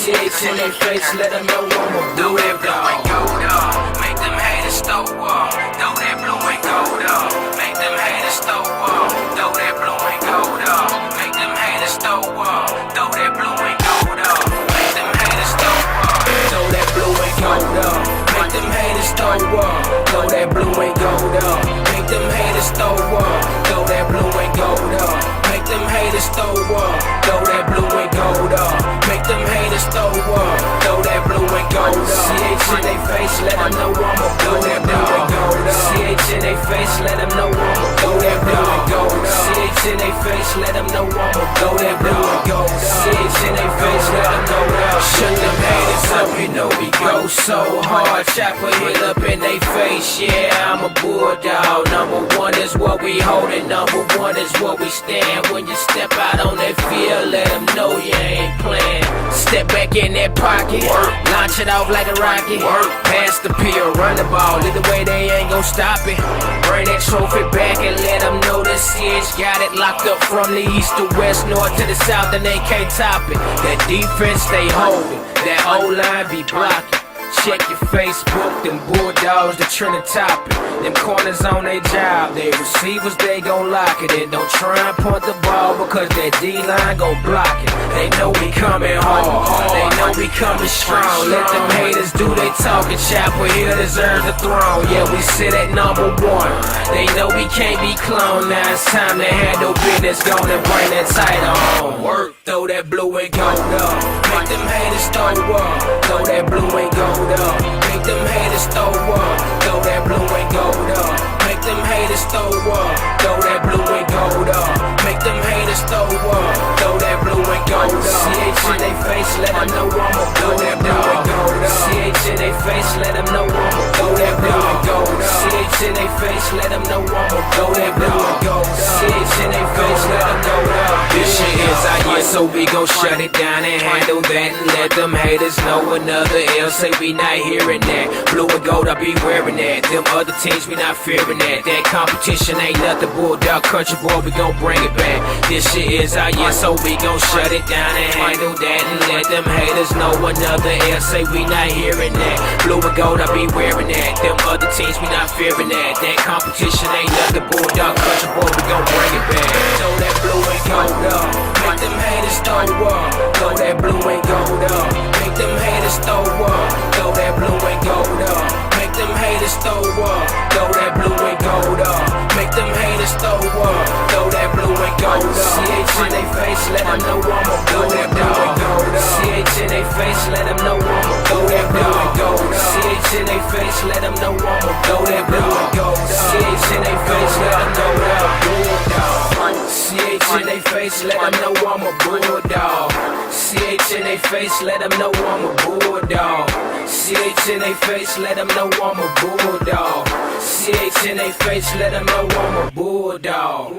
CH in their face, let them know I'ma do that blue and gold up. Make them haters throw up. Throw that blue and gold up. Make them haters throw up. Throw that blue and gold up. Make them haters throw up. Throw that blue and gold up. Make them haters throw up. Throw that blue and gold up. Make them haters throw up. Throw that blue and gold up. Make them haters throw up. Throw that blue and gold up. Make them haters throw up. Throw that blue and gold up. Make them haters throw up. Throw that blue and gold up. CH in they face, let them know I'ma throw that blue and gold up. CH in they face, let them know I'ma throw that blue and gold up. CH in they face, let them know I'ma throw that blue and gold up. CH in they face, let them know that. Shut them haters up, you know we go so hard. Chopper hit up in they face, yeah, I'm a bulldog. Number one is what we holding, number one is what we stand. When you step out on that field, let them know you ain't playing. Step back in that pocket, launch it off like a rocket. Pass the pill, run the ball, either way they ain't gon' stop it. Bring that trophy back and let them know that CH got it locked up from the east to west, north to the south, and they can't top it. That defense they holding, that O-line be blocking. Check your Facebook, them bulldogs, they tryna top it. Them corners on they job, they receivers, they gon' lock it. And don't try and punt the ball because that D-line gon' block it. They know we coming hard, they know we coming strong. Let them haters do they talking, Chopper here deserves the throne. Yeah, we sit at number one, they know we can't be cloned. Now it's time to handle business, gonna bring that title on. Work, throw that blue and gold up. Make them haters throw up, throw that blue and gold up. Make them haters throw up, throw that blue and gold up. Make them haters throw up, throw that blue and gold up. Make them haters throw up, throw that blue and gold up. CH in they face, let them know I'ma throw that blue and gold up. CH in they face, let them know I'ma throw that blue and gold up. CH in they face, let them know I'ma throw that blue and gold up. CH in they face, let them know that. This shit is our year, so we gon' shut it down and handle that and let them haters know another L. Say we not hearing that. Blue and gold, I be wearing that. Them other teams, we not fearing that. That competition ain't nothing, bulldog country boy, we gon' bring it back. This shit is our year, so we gon' shut it down and handle that and let them haters know another L. Say we not hearing that. Blue and gold, I be wearing that. Them other teams, we not fearing that. That competition ain't nothing, bulldog country boy, we gon' bring it back. Throw that blue and gold up. Make them haters throw up. Throw that blue and gold up. Make them haters throw up. Throw that blue and gold up. Make them haters throw up. Throw that blue and gold up. Make them haters throw up. Throw that blue and gold up. CH in they face, let them know I'ma throw that blue and gold up. CH in they face, let them know I'ma throw that blue and gold up. CH in they face, let them know I'ma throw that blue and gold up. CH in they face, let them know that I'm bulldog. CH in they face, let them know I'm a bulldog. CH in they face, let them know I'm a bulldog. CH in they face, let them know I'm a bulldog. CH in they face, let them know I'm a bulldog.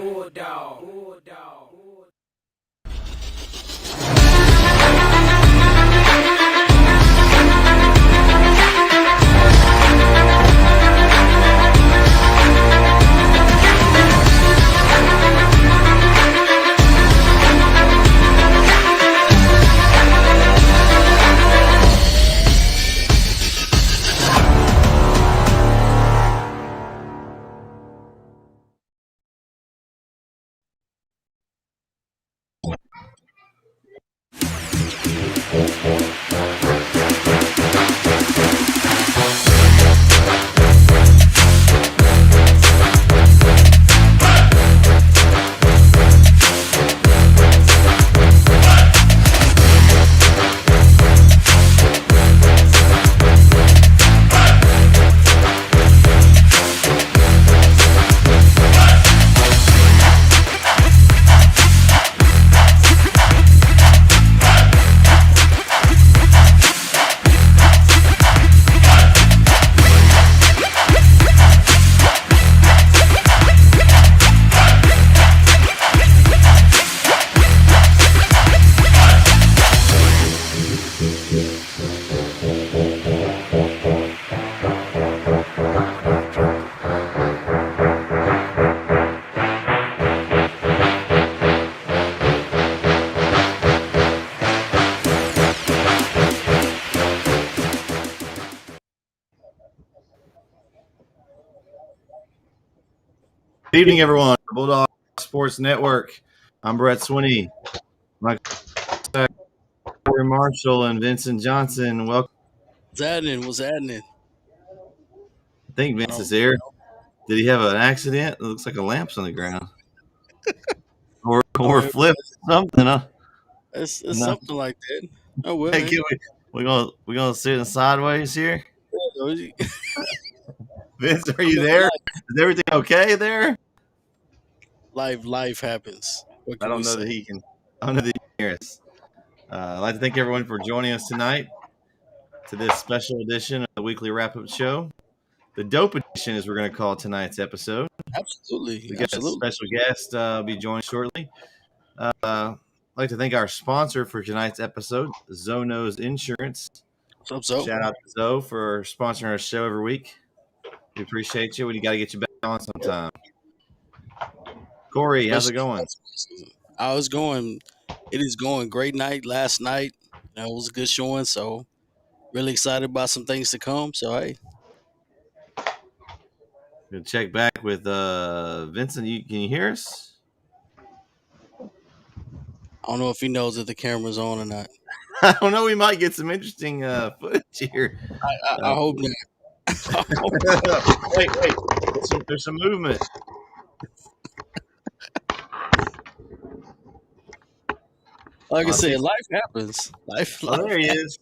Good evening, everyone. Bulldog Sports Network. I'm Brett Swinney. My Corey Marshall and Vincent Johnson. Welcome. What's happening? What's happening? I think I Vince don't is here. Did he have an accident? It looks like a lamp's on the ground. Or know. flip something, huh? It's No. something like that. Oh well, Hey, man. we gonna sit in sideways here? Life, Vince, are you there? Is everything okay there? life happens. What I can we don't know say? that he can. I don't know that he can hear us. I'd like to thank everyone for joining us tonight to this special edition of the weekly wrap-up show. The dope edition, as we're going to call tonight's episode. Absolutely, We got a absolutely. special guest be joining shortly. I'd like to thank our sponsor for tonight's episode, Zonos Insurance. What's up, so? Shout out to Zoe for sponsoring our show every week. We appreciate you. We got to get you back on sometime. Corey, how's it going? I was going. It is going. Great night last night. It was a good showing. So really excited about some things to come. So hey, Gonna check back with Vincent. Can you hear us? I don't know if he knows if the camera's on or not. I don't know. We might get some interesting footage here. I hope not. Wait. There's some movement. Like I said, life happens. Life. Oh, there he is.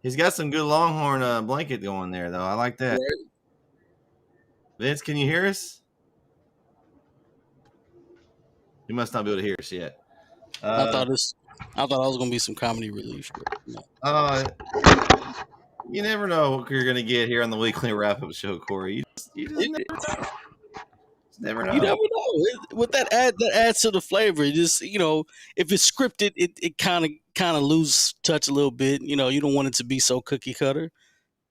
He's got some good Longhorn blanket going there, though. I like that. Right. Vince, can you hear us? You must not be able to hear us yet. I thought I was gonna be some comedy relief. You never know what you're gonna get here on the weekly wrap-up show, Corey. You just never know. You never know. With that adds to the flavor. It just if it's scripted, it kind of lose touch a little bit. You don't want it to be so cookie cutter.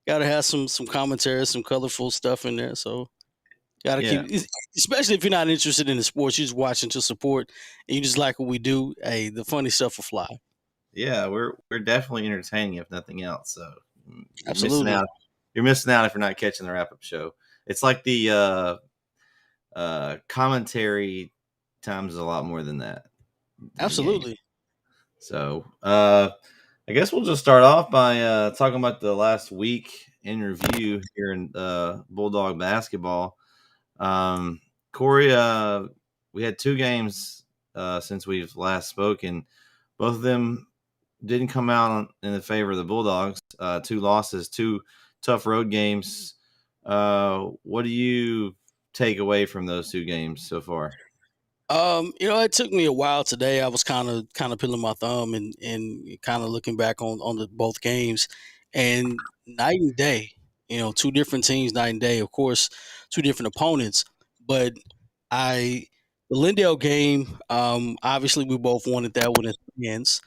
Got to have some commentary, some colorful stuff in there. So got to keep, especially if you're not interested in the sports, you're just watching to support, and you just like what we do. Hey, the funny stuff will fly. Yeah, we're definitely entertaining, if nothing else. So absolutely, you're missing out if you're not catching the wrap-up show. It's like the commentary times a lot more than that. Absolutely. So I guess we'll just start off by talking about the last week in review here in Bulldog basketball. Corey, we had two games since we've last spoken. Both of them didn't come out in the favor of the Bulldogs. Two losses, two tough road games. What do you take away from those two games so far? It took me a while today. I was kind of peeling my thumb and kind of looking back on the both games, and night and day. Two different teams, night and day. Of course, two different opponents, but the Lindale game. Obviously, we both wanted that one at the ends.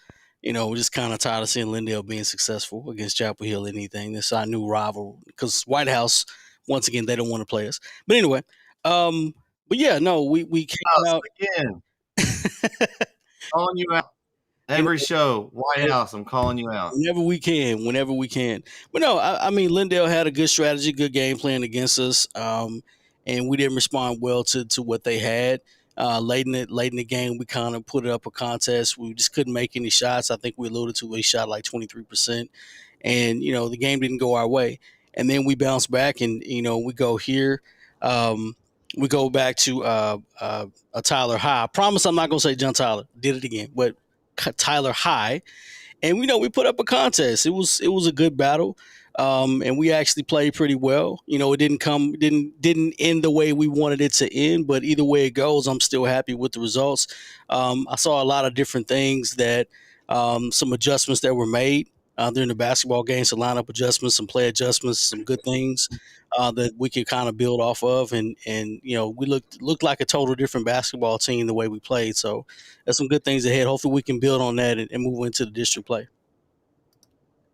We're just kind of tired of seeing Lindale being successful against Chapel Hill. Anything. This is our new rival because White House. Once again, they don't want to play us. But anyway. But yeah, no, we came out again. Calling you out every show, White House. I'm calling you out whenever we can. But no, I mean Lindale had a good strategy, good game plan against us, and we didn't respond well to what they had. Late in the game, we kind of put up a contest. We just couldn't make any shots. I think we alluded to we shot like 23%, and the game didn't go our way. And then we bounced back, and we go here. We go back to a Tyler High. I promise I'm not going to say John Tyler. Did it again. But Tyler High. And we put up a contest. It was a good battle. And we actually played pretty well. It didn't end the way we wanted it to end. But either way it goes, I'm still happy with the results. I saw a lot of different things that some adjustments that were made during the basketball game, some lineup adjustments, some play adjustments, some good things that we could kind of build off of, and we looked like a total different basketball team the way we played. So there's some good things ahead. Hopefully we can build on that and move into the district play.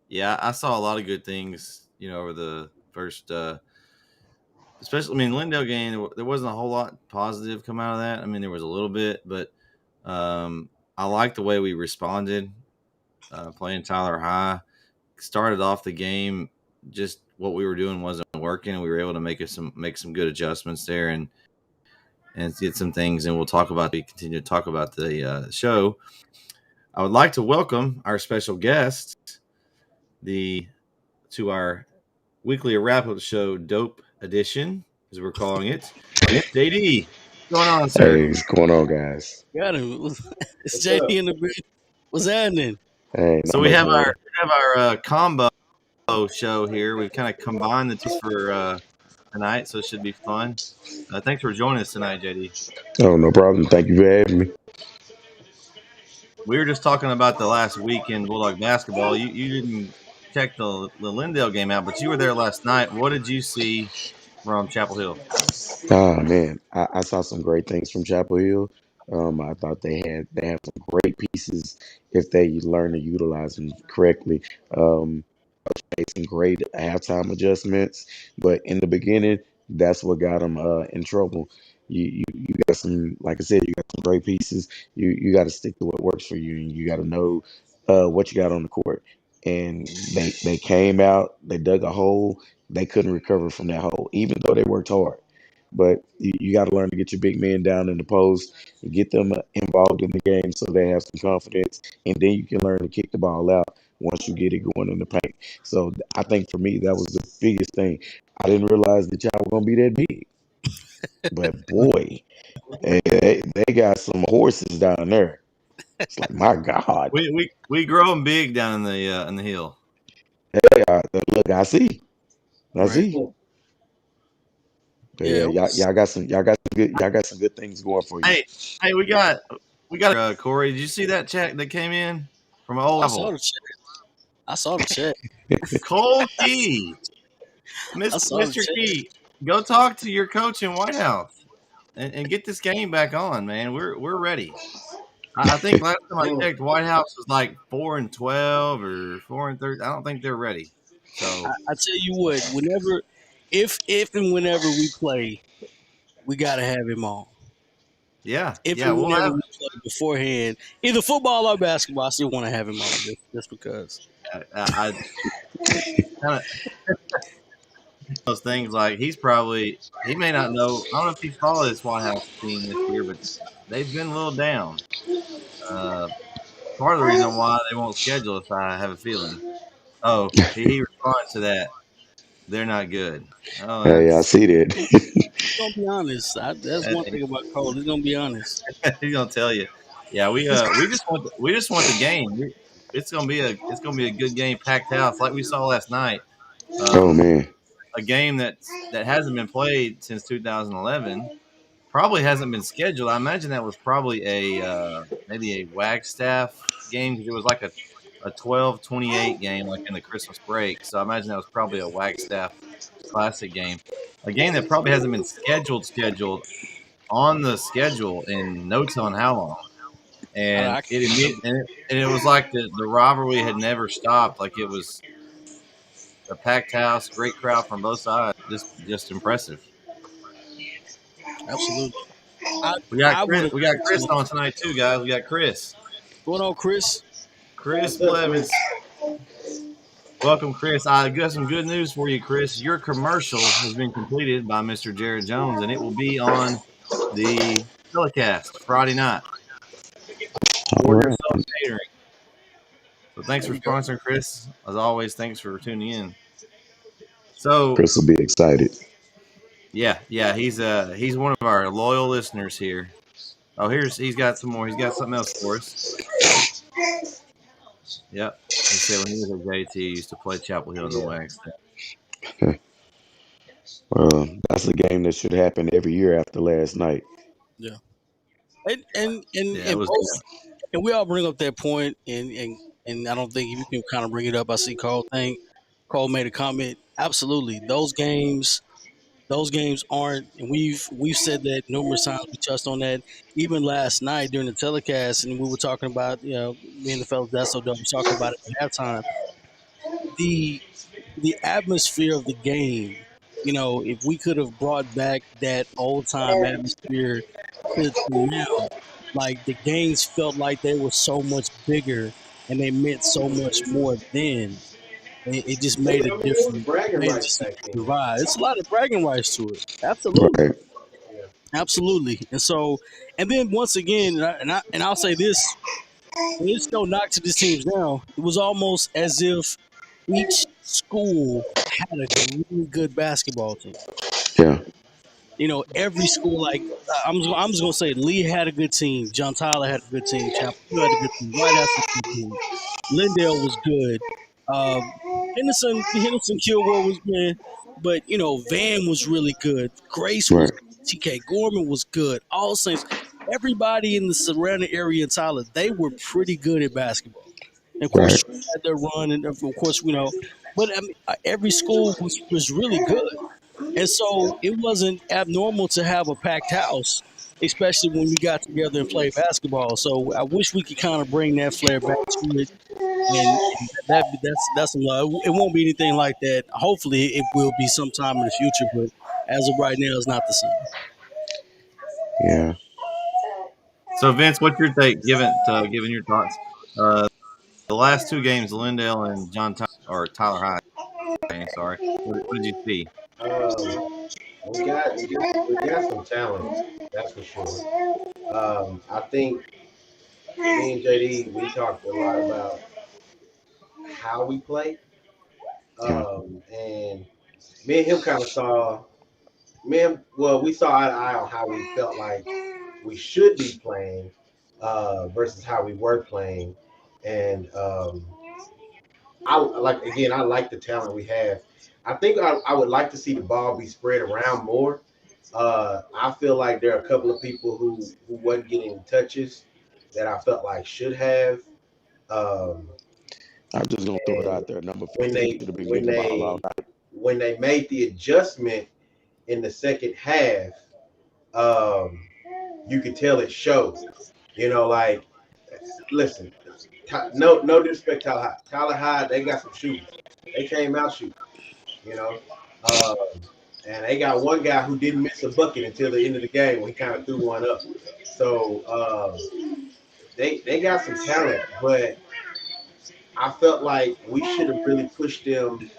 Yeah, I saw a lot of good things, over the first, especially, Lindale game. There wasn't a whole lot positive come out of that. There was a little bit, but I like the way we responded. Playing Tyler High, started off the game, just what we were doing wasn't working, and we were able to make some good adjustments there, and and get some things, and we'll continue to talk about the show. I would like to welcome our special guest, to our weekly wrap up show, Dope Edition, as we're calling it. JD, what's going on, sir? Hey, what's going on, guys? Got him. It's JD in the bridge. What's happening? Hey, So not we much, have man. our combo show here. We've kind of combined the two for tonight, so it should be fun. Thanks for joining us tonight, JD. Oh, no problem. Thank you for having me. We were just talking about the last week in Bulldog basketball. You didn't check the Lindale game out, but you were there last night. What did you see from Chapel Hill? Oh man, I saw some great things from Chapel Hill. I thought they have some great pieces if they learn to utilize them correctly. Um, made some great halftime adjustments, but in the beginning, that's what got them in trouble. You got some, like I said, you got some great pieces. You got to stick to what works for you, and you got to know what you got on the court. And they came out, they dug a hole, they couldn't recover from that hole, even though they worked hard. But you got to learn to get your big men down in the post, and get them involved in the game so they have some confidence, and then you can learn to kick the ball out once you get it going in the paint. So I think for me, that was the biggest thing. I didn't realize that y'all were gonna be that big, but boy, they got some horses down there. It's like my God. We grow them big down in the hill. Hey, look, I see. I Right. see. But Yeah. yeah, y'all got some good things going for you. Hey, we got Corey. Did you see that chat that came in from old I saw level? the chat. I saw the chat. Cole Key, I saw the Mr. chat. Key, go talk to your coach in White House and get this game back on, man. We're ready. I think last time I checked, White House was like 4-12 or 4-13. I don't think they're ready. So I tell you what, if and whenever we play, we gotta have him on. yeah, If yeah, and we'll whenever have. we play beforehand, either football or basketball, I still want to have him on just because. I kind of those things like he may not know. I don't know if he followed this White House team this year, but they've been a little down. Uh, Part of the reason why they won't schedule us, I have a feeling. Oh, he responds to that. They're not good. Oh, Hey, I that's see that. He's gonna be honest. That's one thing about Cole. He's gonna be honest. he's gonna tell you. Yeah, we just want the game. It's gonna be a good game, packed house like we saw last night. Oh Um, man. a game that hasn't been played since 2011. Probably hasn't been scheduled. I imagine that was probably maybe a Wagstaff game because it was like a 12-28 game like in the Christmas break. So I imagine that was probably a Wagstaff Classic game. A game that probably hasn't been scheduled on the schedule in no telling how long. And I it was like the rivalry had never stopped. Like it was a packed house, great crowd from both sides. Just impressive. absolutely. We got I would have. Chris on tonight too, guys. We got Chris. Going on, Chris? Chris Blevins. Welcome, Chris. I got some good news for you, Chris. Your commercial has been completed by Mr. Jared Jones, and it will be on the telecast Friday night. All Order right. yourself catering. So thanks for sponsoring, Chris. As always, thanks for tuning in. So Chris will be excited. yeah, he's one of our loyal listeners here. Oh, he's got some more. He's got something else for us. Yep. He said when he was at JT, he used to play Chapel Hill in the Wax. That's a game that should happen every year after last night. Yeah. And Yeah, it was both, and we all bring up that point, and I don't think you can kind of bring it up. I see Cole made a comment. Absolutely, those games aren't, and we've said that numerous times. We touched on that even last night during the telecast, and we were talking about, me and the fellas that's so dope. We talking about it at halftime. The atmosphere of the game. If we could have brought back that old time atmosphere to now, like the games felt like they were so much bigger and they meant so much more then. It just made a different, made it just a different vibe. It's a lot of bragging rights to it. Absolutely. Right. Absolutely. And so, and then once again, I'll say this: there's no knock to this team's now. It was almost as if each school had a really good basketball team. Yeah. Every school, like I'm just gonna say, Lee had a good team. John Tyler had a good team. Chapel Hill had a good team. White House had a good team. Lindale was good. Uh, Henderson Kilgore was good, but Van was really good. Grace was Right. good. T.K. Gorman was good. All Saints, everybody in the surrounding area in Tyler, they were pretty good at basketball. And of course, Right. Troy had their run, and of course, but I mean, every school was really good. And so it wasn't abnormal to have a packed house, especially when we got together and played basketball. So I wish we could kind of bring that flair back to it, and that's a lot. It won't be anything like that. Hopefully, it will be sometime in the future, but as of right now, it's not the same. Yeah. So Vince, what's your take? Given your thoughts, the last two games, Lindale and Tyler High. Sorry, what did you see? We got some talent, that's for sure. I think me and JD we talked a lot about how we play, Yeah. and me and him kind of saw well, we saw eye to eye on how we felt like we should be playing versus how we were playing, and I like the talent we have. I think I would like to see the ball be spread around more. I feel like there are a couple of people who wasn't getting touches that I felt like should have. Um, I'm just gonna throw it and out there. Number when 15 they should have been when getting the ball all they night. when they made the adjustment in the second half, um, you could tell it showed. Like listen, no disrespect Tyler Hyde. Tyler Hyde, they got some shooters. They came out shooting. You know, um, and they got one guy who didn't miss a bucket until the end of the game when he kind of threw one up. So they got some talent, but I felt like we should have really pushed them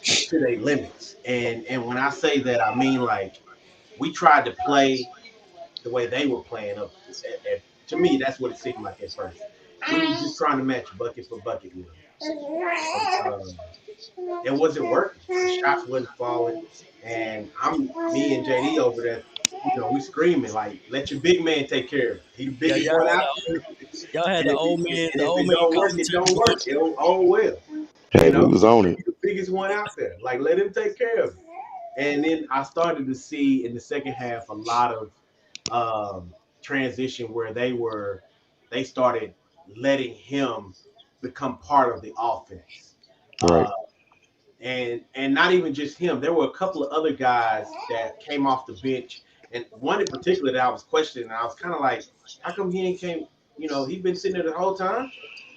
to their limits. And when I say that, I mean like we tried to play the way they were playing up. To me, that's what it seemed like at first. We were just trying to match bucket for bucket with them. And, it wasn't working. The shots wasn't falling, and me and JD over there. We screaming like, "Let your big man take care of it. He the Yeah, biggest one out there, y'all had and the if old it, man, and the if old it man don't work, it commentary don't going. work. Oh well, Hey, we was on it. he's the biggest one out there. Like let him take care of it. And then I started to see in the second half a lot of transition where they started letting him become part of the offense. Right. Uh, and not even just him. There were a couple of other guys that came off the bench, and one in particular that I was questioning. And I was kind of like, how come he ain't came? He's been sitting there the whole time.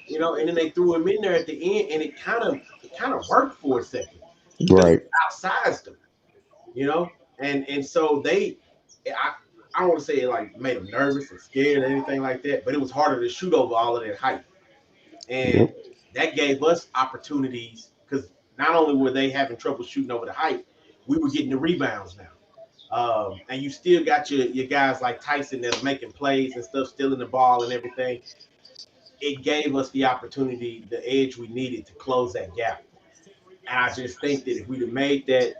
And then they threw him in there at the end, and it kind of worked for a second because Right. we outsized him. You know, and so I don't want to say it like made them nervous or scared or anything like that, but it was harder to shoot over all of that height. And Yep. that gave us opportunities because not only were they having trouble shooting over the height, we were getting the rebounds now. And you still got your guys like Tyson that are making plays and stuff, stealing the ball and everything. It gave us the opportunity, the edge we needed to close that gap. And I just think that if we'd have made that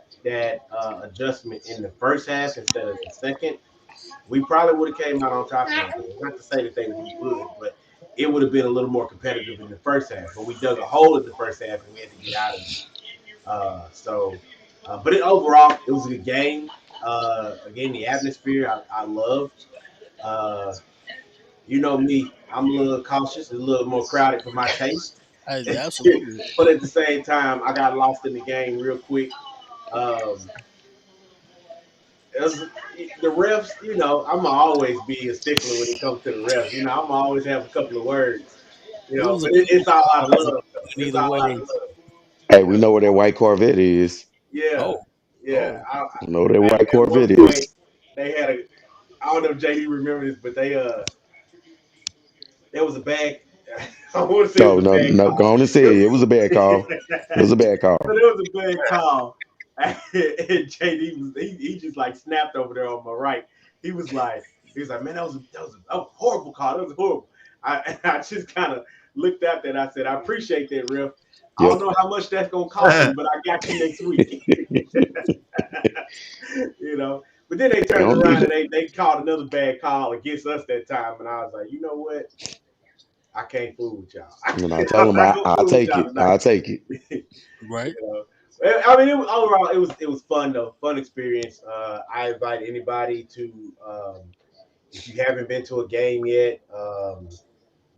adjustment in the first half instead of the second, we probably would have came out on top of that game. Not to say that we would, but it would have been a little more competitive in the first half. But we dug a hole in the first half and we had to get out of it. But overall, it was a good game. Again, the atmosphere I loved. Uh, you know me, I'm a little cautious, a little more crowded for my taste. Absolutely. But at the same time, I got lost in the game real quick. Um, it was, the refs, I'm always be a stickler when it comes to the refs. I'm always have a couple of words, It was a but clean. it's all out of It was a love. Though. clean It's either all out of way. love. Hey, You we know, know where that white Corvette is. yeah, Oh, yeah. oh, We know where that white At one Corvette point, is. they had a. I don't know if JD remembers this, but there was a bad. I want to say it No, was a no, bad no. call. Go on and say it. It was a bad call. It was a bad But call. it was a bad call. And JD he just like snapped over there on my right. he was like, man, that was a horrible call. That was horrible. I just kind of looked at that. I said, I appreciate that, Ref. I Yep. don't know how much that's gonna cost me, but I got you next week. you know. But then they turned Don't do around and that. they called another bad call against us that time, and I was like, you know what? I can't fool with y'all. And I I'm told him not gonna I'll fool with take y'all it. tonight. I'll take it. Right. You know. I mean, overall, it was fun though, fun experience. I invite anybody to, if you haven't been to a game yet,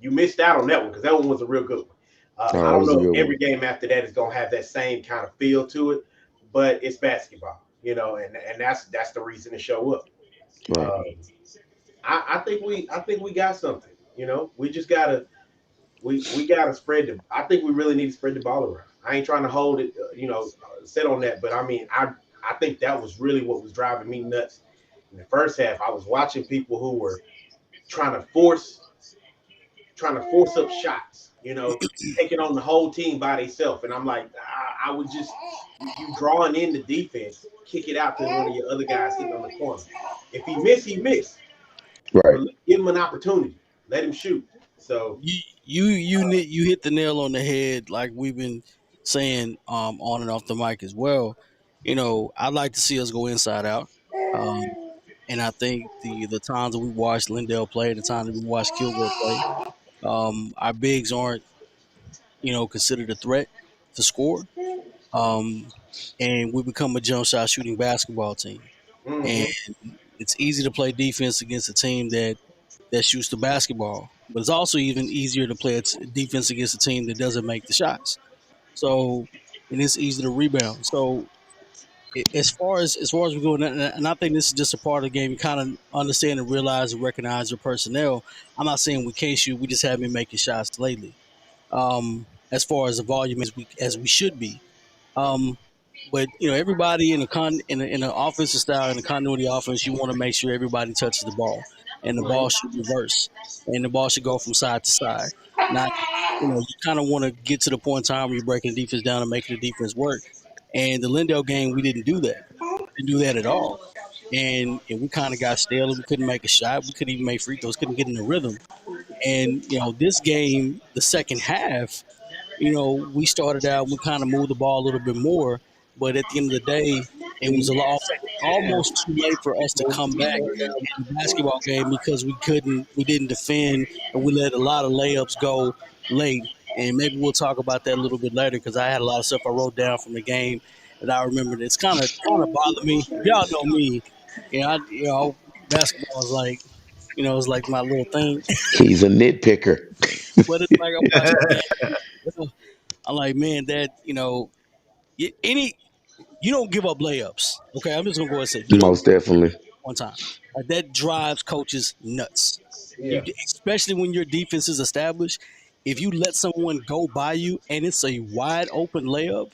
you missed out on that one because that one was a real good one. Oh, I that don't was a know if good every one. game after that is gonna have that same kind of feel to it, but it's basketball, and that's the reason to show up. Right. Um, I think we got something. We just gotta we gotta spread the. I think we really need to spread the ball around. I ain't trying to hold it, set on that, but I mean, I think that was really what was driving me nuts in the first half. I was watching people who were trying to force trying to force up shots, taking on the whole team by themselves. And I'm like, I would just you drawing in the defense, kick it out to one of your other guys hitting on the corner. If he miss, he miss. Right. But give him an opportunity. Let him shoot. So You hit the nail on the head, like we've been saying on and off the mic as well. I'd like to see us go inside out. Um, and I think the times that we watched Lindell play, the times that we watched Kilgore play, our bigs aren't considered a threat to score. Um, and we become a jump shot shooting basketball team. And mhm. it's easy to play defense against a team that shoots the basketball, but it's also even easier to play defense against a team that doesn't make the shots. So, and it's easy to rebound. So, as far as we go, and I think this is just a part of the game. You kind of understand and realize and recognize your personnel. I'm not saying we can't shoot. We just haven't been making shots lately. As far as the volume as we should be. Um, but everybody in the offensive style in the continuity offense, you want to make sure everybody touches the ball, and the ball Right. should reverse, and the ball should go from side to side. Not you kind of want to get to the point in time where you're breaking the defense down and making the defense work. And the Lindell game, we didn't do that. Didn't do that at all. And we kind of got stale. We couldn't make a shot. We couldn't even make free throws. Couldn't get in the rhythm. And this game, the second half, we started out, we kind of moved the ball a little bit more, but at the end of the day, it was almost too late for us to come back in the basketball game because we didn't defend, and we let a lot of layups go late. And maybe we'll talk about that a little bit later because I had a lot of stuff I wrote down from the game that I remember. It's kind of bothered me. Y'all know me, basketball is like, it's like my little thing. He's a nitpicker. But it's like I'm watching game. I'm like, man, that any you don't give up layups. Okay, I'm just gonna go ahead and say you don't Most definitely. one time. Like, that drives coaches nuts. Yeah. Especially when your defense is established. If you let someone go by you and it's a wide open layup,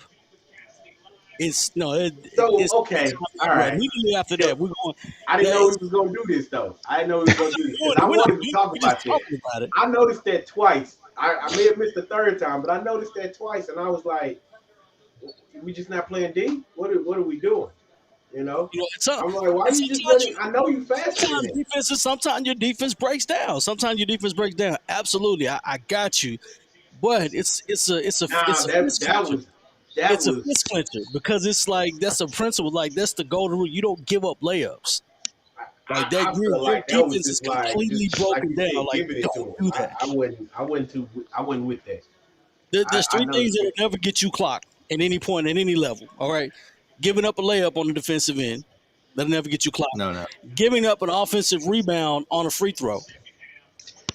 it's no, So it's okay, not all right. right. Immediately after Yo, that, we're going. I didn't know It's we was gonna do this though. I didn't know we was gonna do this because doing it. I We're not wanted to doing it. talk We're just about that. talking about it. I noticed that twice. I may have missed the third time, but I noticed that twice, and I was like, "We just not playing D? What are we doing?" You know? It's up. I'm like, "Why And you just sometimes running? I know you faster than that." sometimes your defense breaks down. Sometimes your defense breaks down. Absolutely, I got you. But Nah, it's a that fist that clincher. was that It's a was. fist clincher because it's like that's a principle. Like, that's the golden rule. You don't give up layups. Like that, I felt your like that was defense is just like completely like broken you down. said, Like, giving it to don't him. do that. I wasn't with that. There's I three things noticed that'll that. never get you clocked at any point at any level. All right, giving up a layup on the defensive end, that'll never get you clocked. No, no. Giving up an offensive rebound on a free throw,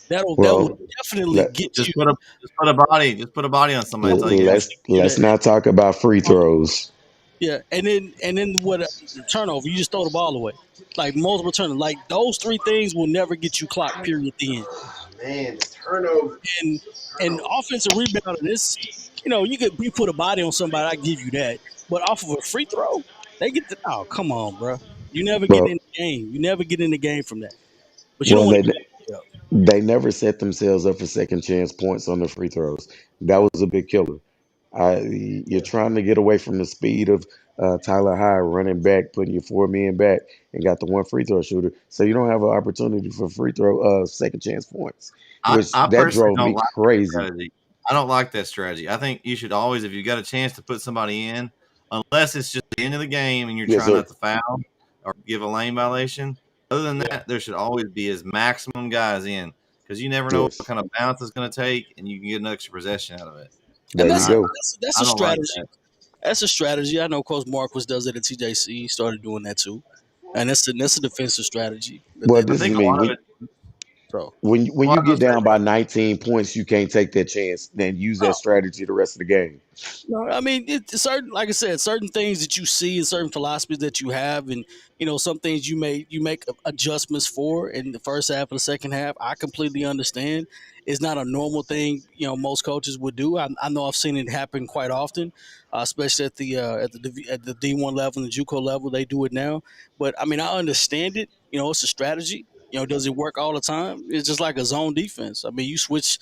that will Well, definitely let get Just you. put a body on somebody until you get it. let's not talk about free throws. Yeah, and then what? The turnover, you just throw the ball away. Like multiple turnovers, like those three things will never get you clocked. Period. At the end, Ah, man, the turnover, and and turnover. offensive rebounding this, you put a body on somebody, I give you that. But off of a free throw, they get the oh come on, bro. You never get in Well, the game. You never get in the game from that. But you don't well, want they to give up. they never set themselves up for second chance points on the free throws. That was a big killer. You're trying to get away from the speed of Tyler High running back, putting your 4 men back, and got the one free throw shooter, so you don't have an opportunity for free throw second chance points, which I that personally drove don't me like crazy. strategy. I don't like that strategy. I think you should always, if you got a chance to put somebody in, unless it's just the end of the game and you're Yes, trying sir. not to foul or give a lane violation. Other than Yeah. that, there should always be as maximum guys in because you never know what Yes. kind of bounce it's going to take, and you can get an extra possession out of it. There And you that's a, I, go. that's I a don't like strategy. that. That's a strategy. I know Coach Marquis does it at TJC. He started doing that too, and that's a defensive strategy that Well, I this is think a me. lot of When it, throw. when a lot you of get those down by 19 points, you can't take that chance. Then use that strategy the rest of the game. No, I mean, it's certain, like I said, certain things that you see and certain philosophies that you have, and some things you make adjustments for in the first half or the second half. I completely understand. It's not a normal thing, most coaches would do. I know I've seen it happen quite often, especially at the D1 level and the JUCO level. They do it now, but I mean, I understand it. It's a strategy. Does it work all the time? It's just like a zone defense. I mean, you switch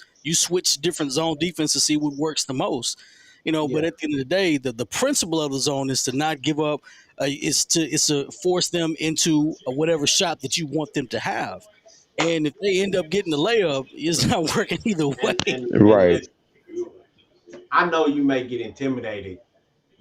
different zone defense to see what works the most. But Yeah. at the end of the day, the principle of the zone is to not give up. Is to force them into whatever shot that you want them to have. And if they end up getting the layup, it's not working either way. And Right. listen, I know you may get intimidated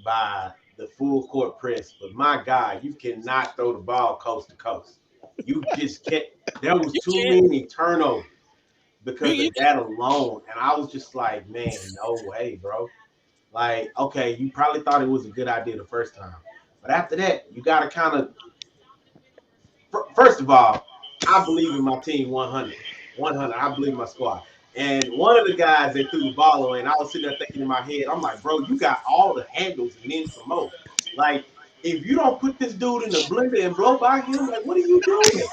by the full court press, but my God, you cannot throw the ball coast to coast. You just can't. There was You too can't. many turnovers You, because you of that alone, and I was just like, man, no way, bro. Like, okay, you probably thought it was a good idea the first time, but after that, you got to kind of. First of all, I believe in my team 100. 100. I believe in my squad. And one of the guys that threw the ball away, and I was sitting there thinking in my head, I'm like, bro, you got all the handles and then some more. Like, if you don't put this dude in the blender and blow by him, like, what are you doing?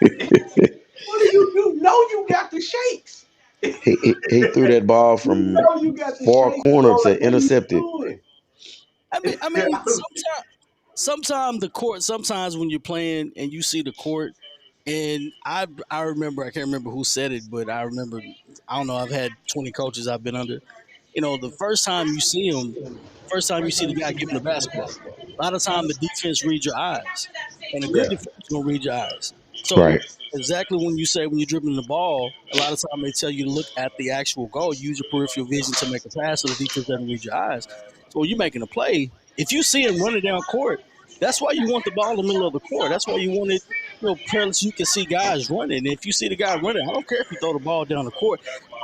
What do you do? No, you got the shakes. He threw that ball You from know you got the far shakes, bro. corner Like, to what are you intercept it. doing? I mean, sometimes the court. Sometimes when you're playing and you see the court, and I remember, I can't remember who said it, but I remember, I don't know. I've had 20 coaches I've been under. The first time you see him, first time you see the guy giving the basketball, a lot of time the defense reads your eyes, and a good Yeah. defense is gonna read your eyes. So Right. exactly when you say when you're dribbling the ball, a lot of time they tell you to look at the actual goal, use your peripheral vision to make a pass, so the defense doesn't read your eyes. So when you're making a play, if you see him running down court, that's why you want the ball in the middle of the court. That's why you want it, parallel so you can see guys running. And if you see the guy running, I don't care if you throw the ball down the court.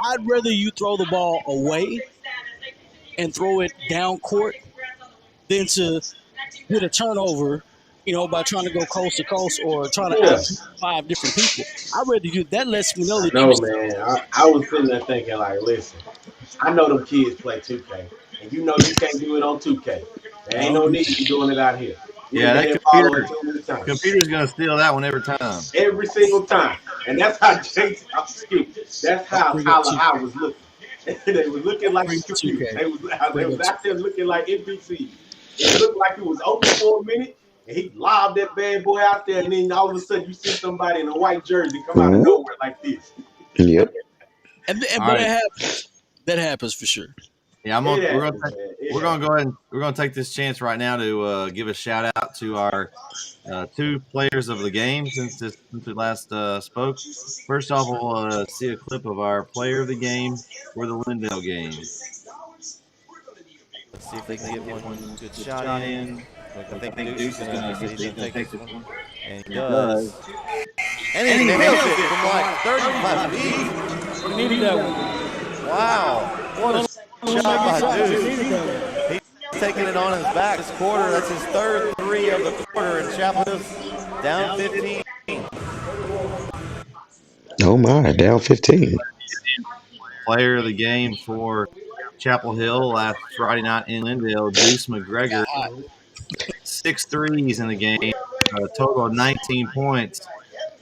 I'd rather you throw the ball away and throw it down court than to get a turnover, by trying to go coast to coast or trying to Yeah. out 5 different people. I'd rather do that. Lets me know I that you. know, man. I was sitting there thinking, like, listen, I know them kids play 2K, and you know you can't do it on 2K. There I ain't don't no agree. need to doing it out here. We done yeah, made that it follow it computer too many times. computer's going to steal that one every time. Every single time. And that's how Jason, that's how Bring up Tyler 2K. High was looking. They was looking like Bring the up computer. 2K. They was Bring up out there looking like NPCs. It looked like it was open for a minute, and he lobbed that bad boy out there, and then all of a sudden you see somebody in a white jersey come out of Ooh. nowhere like this. Yep. All But right. that happens. That happens for sure. Yeah, It we're happens, gonna man. It we're gonna happens. go ahead and we're gonna take this chance right now to give a shout out to our 2 players of the game since we last spoke. First off, we'll see a clip of our player of the game for the Lindale game. Let's see if they can get one good shot in. I think Deuce is gonna take this one, and he does. And he nails it from like 35 feet. We needed that one. Wow, what a shot by Deuce. He's taking it on his back this quarter. That's his third 3 of the quarter, and Chapel Hill's down 15. Oh my, down 15. Player of the game for Chapel Hill last Friday night in Lindale, Deuce McGregor, 6 threes in the game, a total of 19 points.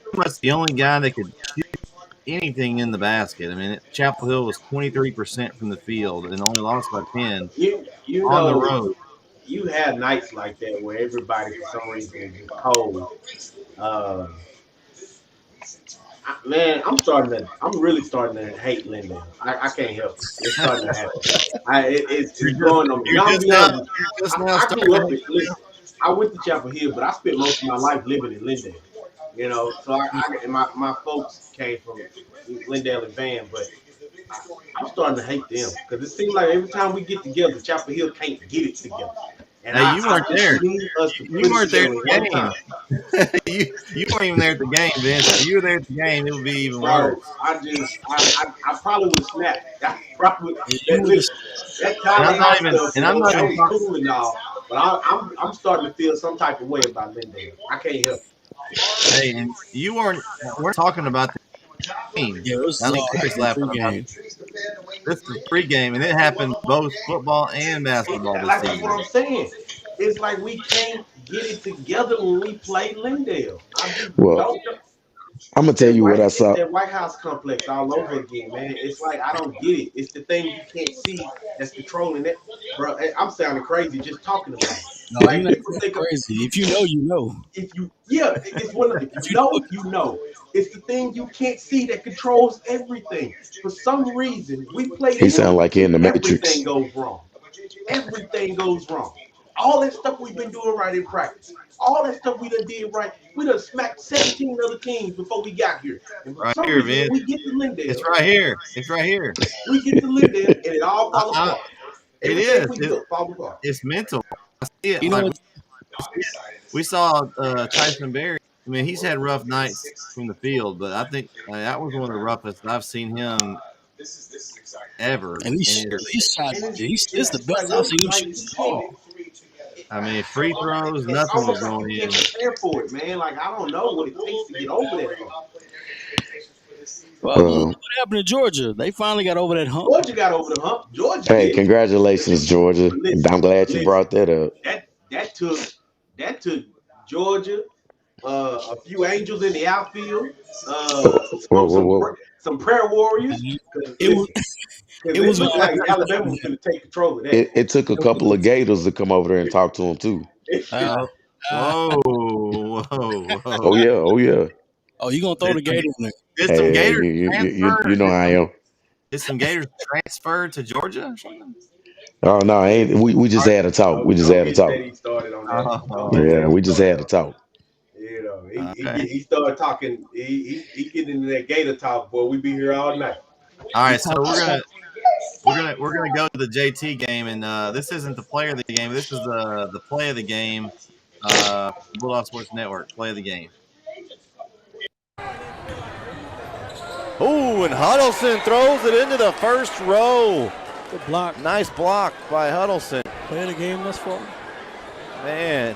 Pretty much the only guy that could shoot anything in the basket. I mean, Chapel Hill was 23% from the field and only lost by 10 You on the know, road. you have nights like that where everybody for some reason is just cold. Man, I'm really starting to hate Lindale. I can't help it. It's starting to happen. It's growing on me. You're Now, I'm just be now honest. you're just now I grew starting up to in, listen, I went to Chapel Hill, but I spent most of my life living in Lindale. So and my folks came from Lindale and Van, but I'm starting to hate them because it seems like every time we get together, Chapel Hill can't get it together. And Hey, you I weren't just there. need us to You put it weren't there together at in the one game. time. you weren't even there at the game, Vince. If you were there at the game, it would be even Bro, worse. I probably would have snapped. I probably Yeah, you that would have. listen, that And Tyler I'm not House even stuff, and I'm not that even was talking. cool and all, but I'm starting to feel some type of way about Lindale. I can't help it. Hey, and you weren't. We're talking about the game. Yeah, this I is know all Corey's happening laughing about pregame. this is pregame, and it happened both football and basketball this Like that's what season. I'm saying. It's like we can't get it together when we play Lindale. I just Well, don't. I'm gonna tell you what I It's saw. that White House complex all over again, man. It's like I don't get it. It's the thing you can't see that's controlling it, bro. I'm sounding crazy just talking about it. No, you're Like not people think crazy. If you know, you know. it's one of if If you you know, you know. It's the thing you can't see that controls everything. For some reason, we play He them sound like he in and the everything Matrix. goes wrong. Everything goes wrong. All that stuff we've been doing right in practice. All that stuff we done did right. We done smacked 17 other teams before we got here. And for Right some here, reason, when Vince. we get to It's Lindale, right here. It's right here. and it all I, fall I, apart. it Everything is. we built fall apart. It's mental. I see it. you know Like what, we saw Tyson Berry. I mean, he's had rough nights from the field, but I think that was one of the roughest I've seen him ever. and he's shot. And This is the it's like best I've what seen him like shoot you the can't ball. I mean, free throws, it's nothing was almost like going you can't in. prepare for it, man. Like I don't know what it takes to get over that hump. Well, look Uh, what happened to Georgia. They finally got over that hump. Georgia got over the hump. Georgia hey, did. congratulations, Georgia. But listen, I'm glad you listen. brought that up. That took Georgia, a few angels in the outfield, Whoa, whoa, whoa, whoa. some prayer warriors. Cause It was. listen, because It it was looked gonna like happen. Alabama was going to take control of that. It took a couple of Gators to come over there and talk to him too. Uh, Oh, uh, whoa, whoa, Oh whoa! yeah, oh yeah. oh, you gonna throw the Gator in there? Did some Hey, Gators transfer? you know how I am. Did some Gators transfer to Georgia or something? Oh no, I ain't. We just had a talk. We just Don't had a get talk. Teddy started on that. Don't get Yeah, Teddy we just started had a on that. talk. Okay. He started talking. He getting into that Gator talk, boy. We be here all night. All right, so we're gonna go to the JT game, and this isn't the player of the game. This is the play of the game. Bulldog Sports Network play of the game. Ooh, and Huddleston throws it into the first row. Good block. Nice block by Huddleston. Play of the game thus far. Man,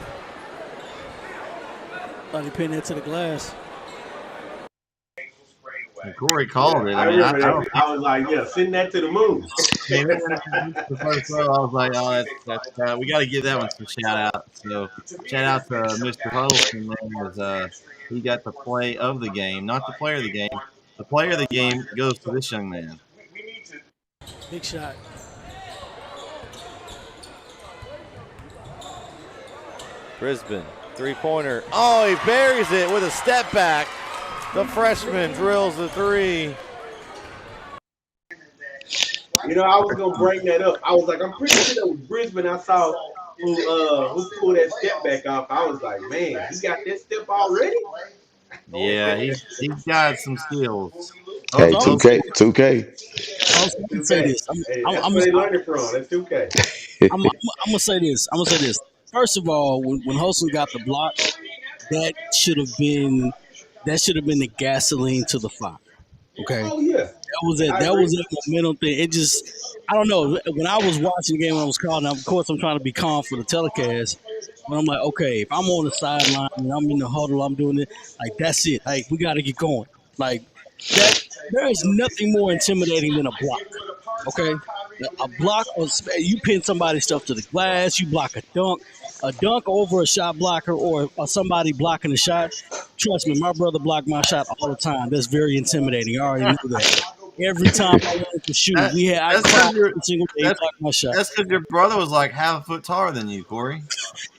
Thought he pinned it to the glass. And Corey called it. I I mean, remember that. I was like, yeah, send that to the moon. the first row, I was like, oh, that's we got to give that one some shout out. So shout out to Mr. Huddleston there, as he got the play of the game, not the player of the game. The player of the game goes to this young man. Big shot. Brisbane, three-pointer. Oh, he buries it with a step back. The freshman drills the three. You know, I was gonna bring that up. I was like, I'm pretty sure that was Brisbane. I saw who pulled that step back off. I was like, man, he got that step already. Yeah, he's got some skills. Hey, Those- 2K. I'm gonna say this. Hey, that's where they learned it from. That's 2K. I'm gonna say this. I'm gonna say this. First of all, when Holston got the block, that should have been the gasoline to the fire. Okay, Oh yeah. that was it. I That agree. was a momentum thing. It just, I don't know. When I was watching the game, when I was calling, of course, I'm trying to be calm for the telecast. But I'm like, okay, if I'm on the sideline and I'm in the huddle, I'm doing it. Like that's it. Like we got to get going. Like that. There is nothing more intimidating than a block. Okay, a block, you pin somebody's stuff to the glass. You block a dunk over a shot blocker or somebody blocking the shot. Trust me, my brother blocked my shot all the time. That's very intimidating. I already knew that. Every time I wanted to shoot, I that's cried 'cause you're- every single day. He blocked my shot. That's because your brother was like half a foot taller than you, Corey.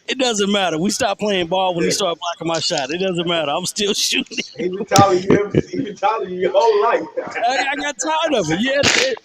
It doesn't matter. We stopped playing ball when he started blocking my shot. It doesn't matter. I'm still shooting. He been telling you your whole life. I got tired of it.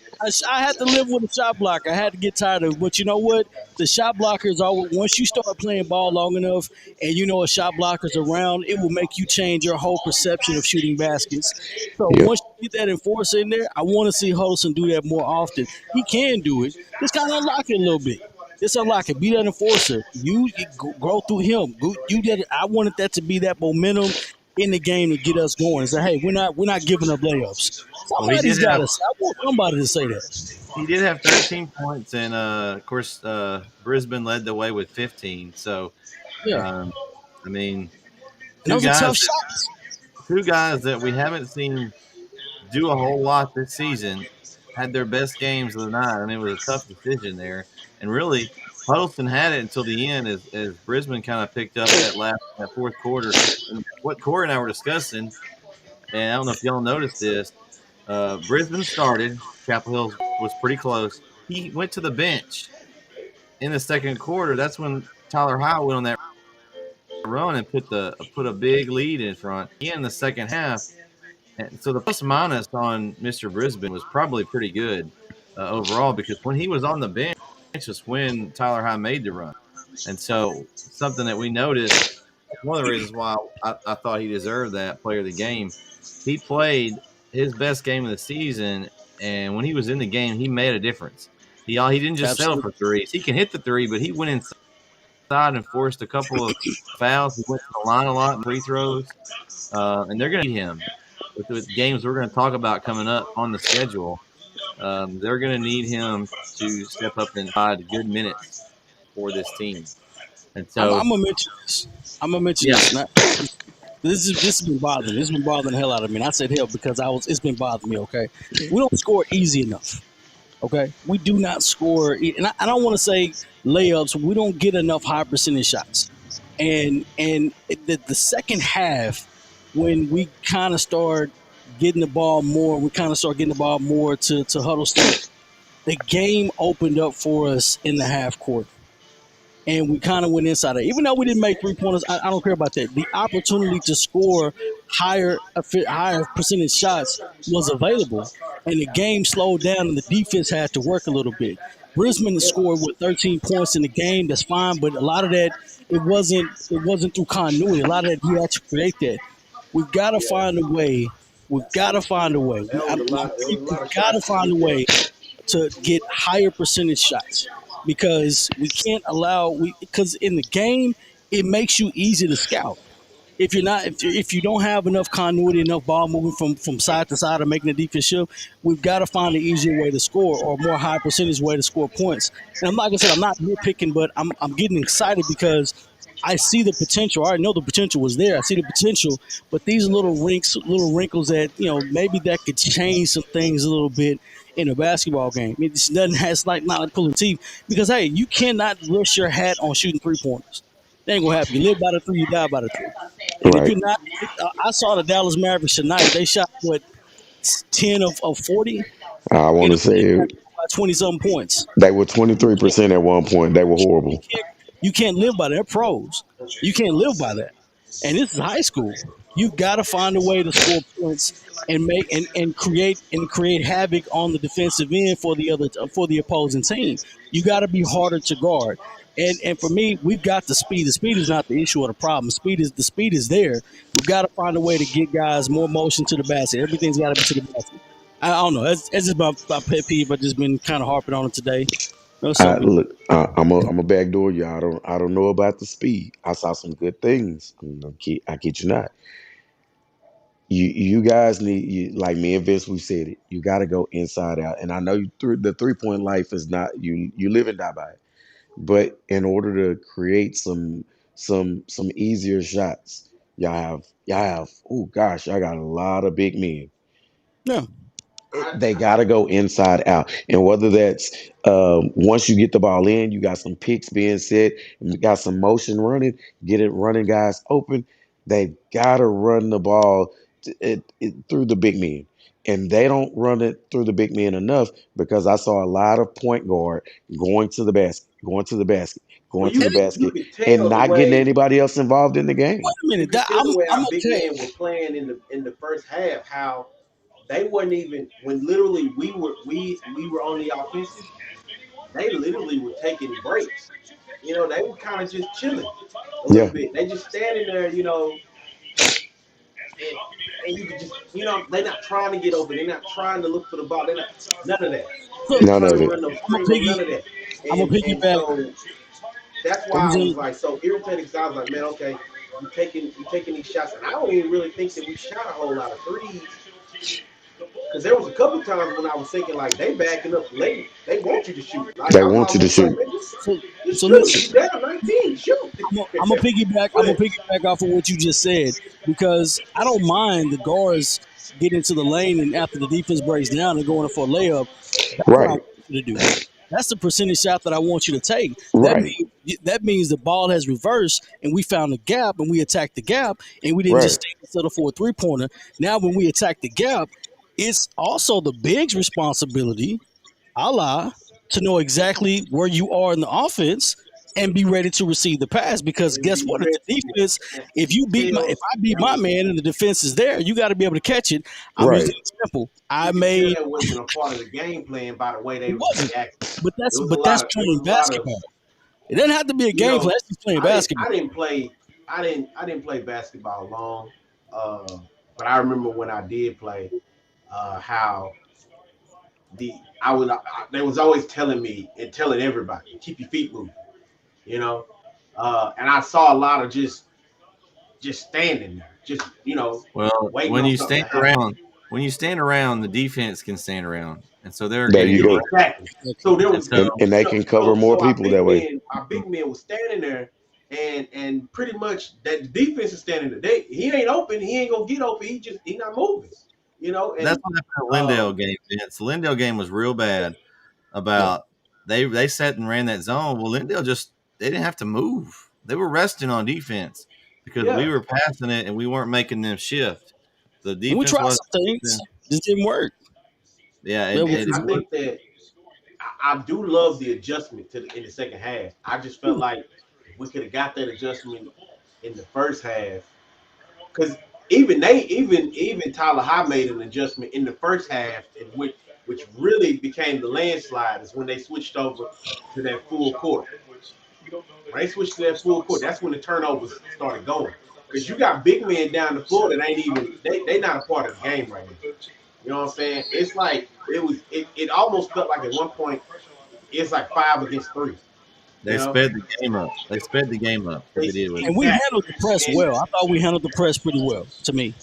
I had to live with a shot blocker. I had to get tired of it. But you know what? The shot blockers are once you start playing ball long enough, and you know a shot blocker's around, it will make you change your whole perception of shooting baskets. So Yep. once you get that enforcer in there, I want to see Huddleston do that more often. He can do it. Just kind of unlock it a little bit. Just unlock it. Be that enforcer. You grow through him. You did. I wanted that to be that momentum in the game to get us going. And say, hey, we're not giving up layups. Well, he Somebody's did got have to. I want somebody to say that. he did have 13 points, and of course, Brisbane led the way with 15. So, Yeah, I mean, and those are tough shots. two guys that we haven't seen do a whole lot this season had their best games of the night. I mean, it was a tough decision there, and really, Huddleston had it until the end as Brisbane kind of picked up that fourth quarter. And what Corey and I were discussing, and I don't know if y'all noticed this, Brisbane started. Chapel Hill was pretty close. He went to the bench in the second quarter. That's when Tyler Howell went on that run and put a big lead in front. In the second half, and so the plus minus on Mr. Brisbane was probably pretty good overall because when he was on the bench was when Tyler High made the run. And so something that we noticed, one of the reasons why I thought he deserved that player of the game, he played his best game of the season, and when he was in the game, he made a difference. He didn't just settle for threes. He can hit the three, but he went inside and forced a couple of fouls. He went to the line a lot in free throws, and they're going to need him. With the games we're going to talk about coming up on the schedule, they're going to need him to step up and provide good minutes for this team. And so I'm gonna mention this. This. This has been bothering me. This has been bothering the hell out of me. And I said hell because it's been bothering me. Okay, we don't score easy enough. Okay, we do not score, and I don't want to say layups. We don't get enough high percentage shots. And the second half, when we kind of start getting the ball more, to Huddleston. The game opened up for us in the half court, and we kind of went inside it. Even though we didn't make 3-pointers, I don't care about that. The opportunity to score higher percentage shots was available, and the game slowed down, and the defense had to work a little bit. Brisbane scored with 13 points in the game. That's fine, but a lot of that it wasn't through continuity. A lot of that he had to create that. We've got to find a way. We've got to find a way to get higher percentage shots because we can't allow because in the game it makes you easy to scout. If you don't have enough continuity, enough ball moving from side to side or making the defense shift, we've got to find an easier way to score or a more high percentage way to score points. And like I said, I'm not nitpicking, but I'm getting excited because I see the potential. I already know the potential was there. I see the potential, but these little wrinkles that maybe that could change some things a little bit in a basketball game. It just doesn't has like not like pulling teeth because hey, you cannot rest your hat on shooting 3-pointers. That ain't gonna happen. You live by the 3, you die by the 3. And if Right. you're not, I saw the Dallas Mavericks tonight. They shot 10 of 40, I want and to say by 20-something points. they were 23% at one point. They were horrible. You can't live by that. They're pros. You can't live by that. And this is high school. You've got to find a way to score points and make and create havoc on the defensive end for the opposing team. You got to be harder to guard. And for me, we've got the speed. The speed is not the issue or the problem. The speed is there. We've got to find a way to get guys more motion to the basket. Everything's got to be to the basket. I don't know. It's just my pet peeve. I've just been kind of harping on it today. Look, I'm a backdoor you. I don't know about the speed. I saw some good things. I kid you not. You guys need like me and Vince. We said it. You got to go inside out. And I know the 3-point life is not you live and die by it. But in order to create some easier shots, y'all have. Oh gosh, I got a lot of big men. Yeah. They got to go inside out. And whether that's once you get the ball in, you got some picks being set, and you got some motion running, get it running guys open. They got to run the ball through the big men. and they don't run it through the big men enough because I saw a lot of point guard going to the basket, going to the basket, Well, going to the you basket, could and tell the not getting way anybody else involved in the Wait game. a you minute. could tell the way I'm our big okay. men were playing in the first half. How they wasn't even when literally we were on the offensive. They literally were taking breaks. You know, they were kind of just chilling a little Yeah, bit. They just standing there, you know, and you could just, you know, they're not trying to get open. They're not trying to look for the ball. They're not none of that. So They ain't none trying of to it. run no I'm a screen, no none piggy. of that. I'm a And piggyback. so that's What why was I was it? like so irritated because I was like, man, okay, you taking these shots, and I don't even really think that we shot a whole lot of threes. Because there was a couple times when I was thinking like they backing up late, they want you to shoot. Like They I'm want you to almost like, shoot. man, So just so shoot. listen. You down 19, shoot. I'm a piggyback. I'm a But piggyback off of what you just said because I don't mind the guards getting into the lane and after the defense breaks down and going for a layup. That's what I Right, want you to do. That's the percentage shot that I want you to take. right, That means the ball has reversed and we found a gap and we attacked the gap and we didn't just right. stay and settle for a 3-pointer. Now when we attack the gap, it's also the big's responsibility, to know exactly where you are in the offense and be ready to receive the pass. Because and guess be what? If ready. the defense, And if tell I beat that my was man and the defense is there, you got to be able to catch it. I'm using Right. an example. you could tell that wasn't a part of the game plan by the way they It was wasn't, reacting. There was a but lot that's of playing basketball. It doesn't have to be a you game plan. know, That's just playing basketball. I didn't play basketball long. But I remember when I did play, how they was always telling me and telling everybody, keep your feet moving, you know. And I saw a lot of just standing there, just Well, waiting on something to happen. when you stand around, the defense can stand around, and so they're There getting you go. Exactly. So there and was so And they can cover more so people that way. our big men was standing there, and pretty much that the defense is standing there. He ain't open. He ain't gonna get open. He not moving. You know, that's and what happened at uh, Lindale game. Vince. The Lindale game was real bad. Yeah. About they sat and ran that zone. Well, Lindale they didn't have to move. They were resting on defense because we yeah, were passing it and we weren't making them shift. The And we defense tried was, some things, just didn't work. yeah, That and was and it I just, think that I do love the adjustment in the second half. I just felt like if we could have got that adjustment in the first half, because even Tyler High made an adjustment in the first half, in which really became the landslide is when they switched over to that full court. When they switched to that full court, that's when the turnovers started going. Because you got big men down the floor that ain't even they not a part of the game right now. You know what I'm saying? It's like it almost felt like at one point it's like 5 against 3. You they know, sped the game up. They sped the game up. What they did was and we exactly. handled the press And well. I thought we handled the press pretty well. To me,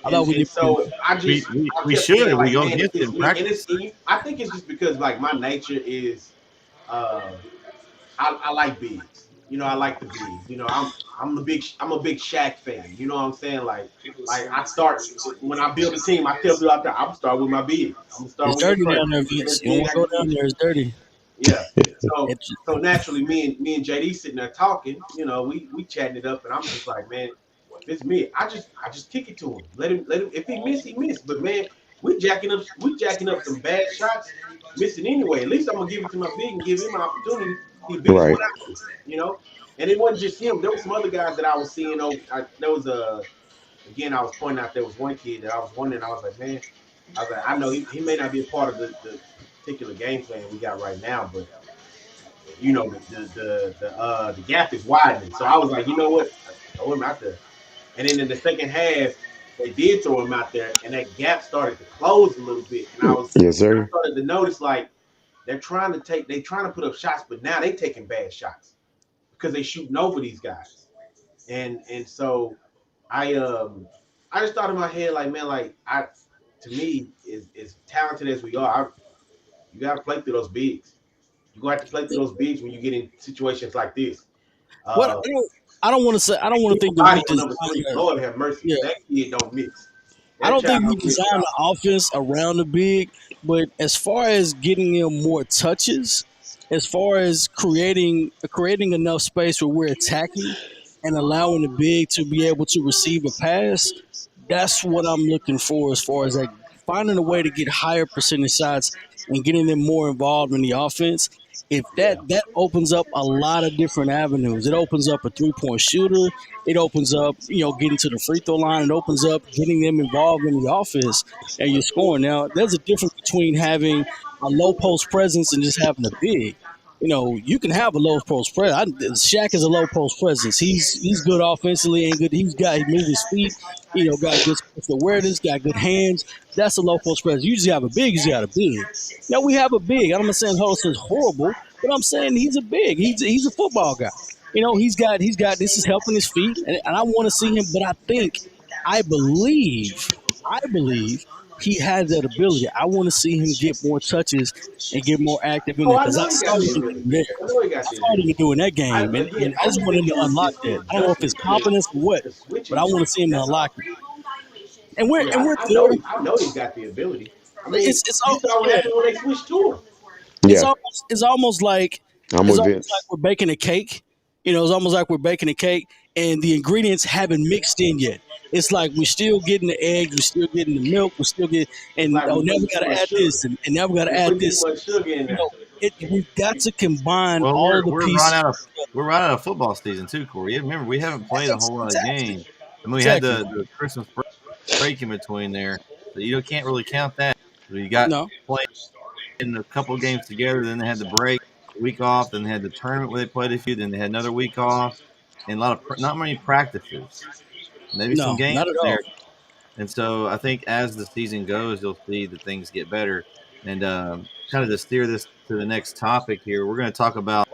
I thought we and did pretty so well. I we kept saying should. We like, go man, if against it it's in me, and practice. I think it's just because like my nature is, uh, I like bigs. You know, I like the bigs. You know, I'm a big Shaq fan. You know what I'm saying? Like I start when I build a team, I tell people out there, I'm gonna start with my big. I'm gonna start It's with the dirty first, down there, the Vince. best You don't big want I to go can down get. there. It's dirty. Yeah. So It's, so naturally, me and JD sitting there talking. You know, we chatting it up, and I'm just like, man, if it's me, I just kick it to him. Let him. If he miss, he miss. But man, we jacking up some bad shots, missing anyway. At least I'm gonna give it to my big and give him an opportunity. He the biggest Right. one out there, you know. And it wasn't just him. There was some other guys that I was seeing. There was again, I was pointing out there was one kid that I was wondering. I was like, man, I know he may not be a part of the particular game plan we got right now, but you know the gap is widening. So I was like, you know what, throw him out there. And then in the second half, they did throw him out there, and that gap started to close a little bit. And Yes, I sir. started to notice like they're trying to put up shots, but now they taking bad shots because they shooting over these guys. And so I I just thought in my head like, man, like I to me is talented as we are, you got to play through those bigs. You gonna have to play through those bigs when you get in situations like this. what Uh, I don't want to say. I don't want to think that we body on number 3, designed. Lord have mercy, Yeah, that kid don't miss. I That don't child think we don't miss at designed the all. offense around the big. But as far as getting him more touches, as far as creating enough space where we're attacking and allowing the big to be able to receive a pass, that's what I'm looking for as far as finding a way to get higher percentage shots and getting them more involved in the offense, if that opens up a lot of different avenues. It opens up a 3-point shooter. It opens up, getting to the free throw line. It opens up getting them involved in the offense and you're scoring. Now, there's a difference between having a low post presence and just having a big. You can have a low post presence. Shaq is a low post presence. He's good offensively and good. He moves his feet. Got good awareness. Got good hands. That's a low post presence. You just have a big. You just got a big. Now we have a big. I'm not saying Holston's horrible, but I'm saying he's a big. He's a football guy. He's got. This is helping his feet, and I want to see him. But I believe he has that ability. I want to see him get more touches and get more active in there because I saw him there. I saw him do in that game, and I just want him to unlock that. I don't know if it's confidence or what, but I want to see him to unlock it. And we're I know he's got the ability. I mean, it's all what happened when they switched to him. Yeah, it's almost like we're baking a cake. It's almost like we're baking a cake, and the ingredients haven't mixed in yet. It's like we're still getting the eggs, we're still getting the milk, we're still getting, and now we got to add this, and now we got to add this. We've got to combine all the pieces. We're right out of football season too, Corey. Remember, we haven't played a whole lot of games. I mean, we had the Christmas break in between there, so you can't really count that. You got playing in a couple of games together, then they had the break, week off, then they had the tournament where they played a few, then they had another week off, and not many practices. Maybe some games not at all. there. And so I think as the season goes, you'll see that things get better. And kind of to steer this to the next topic here, we're going to talk about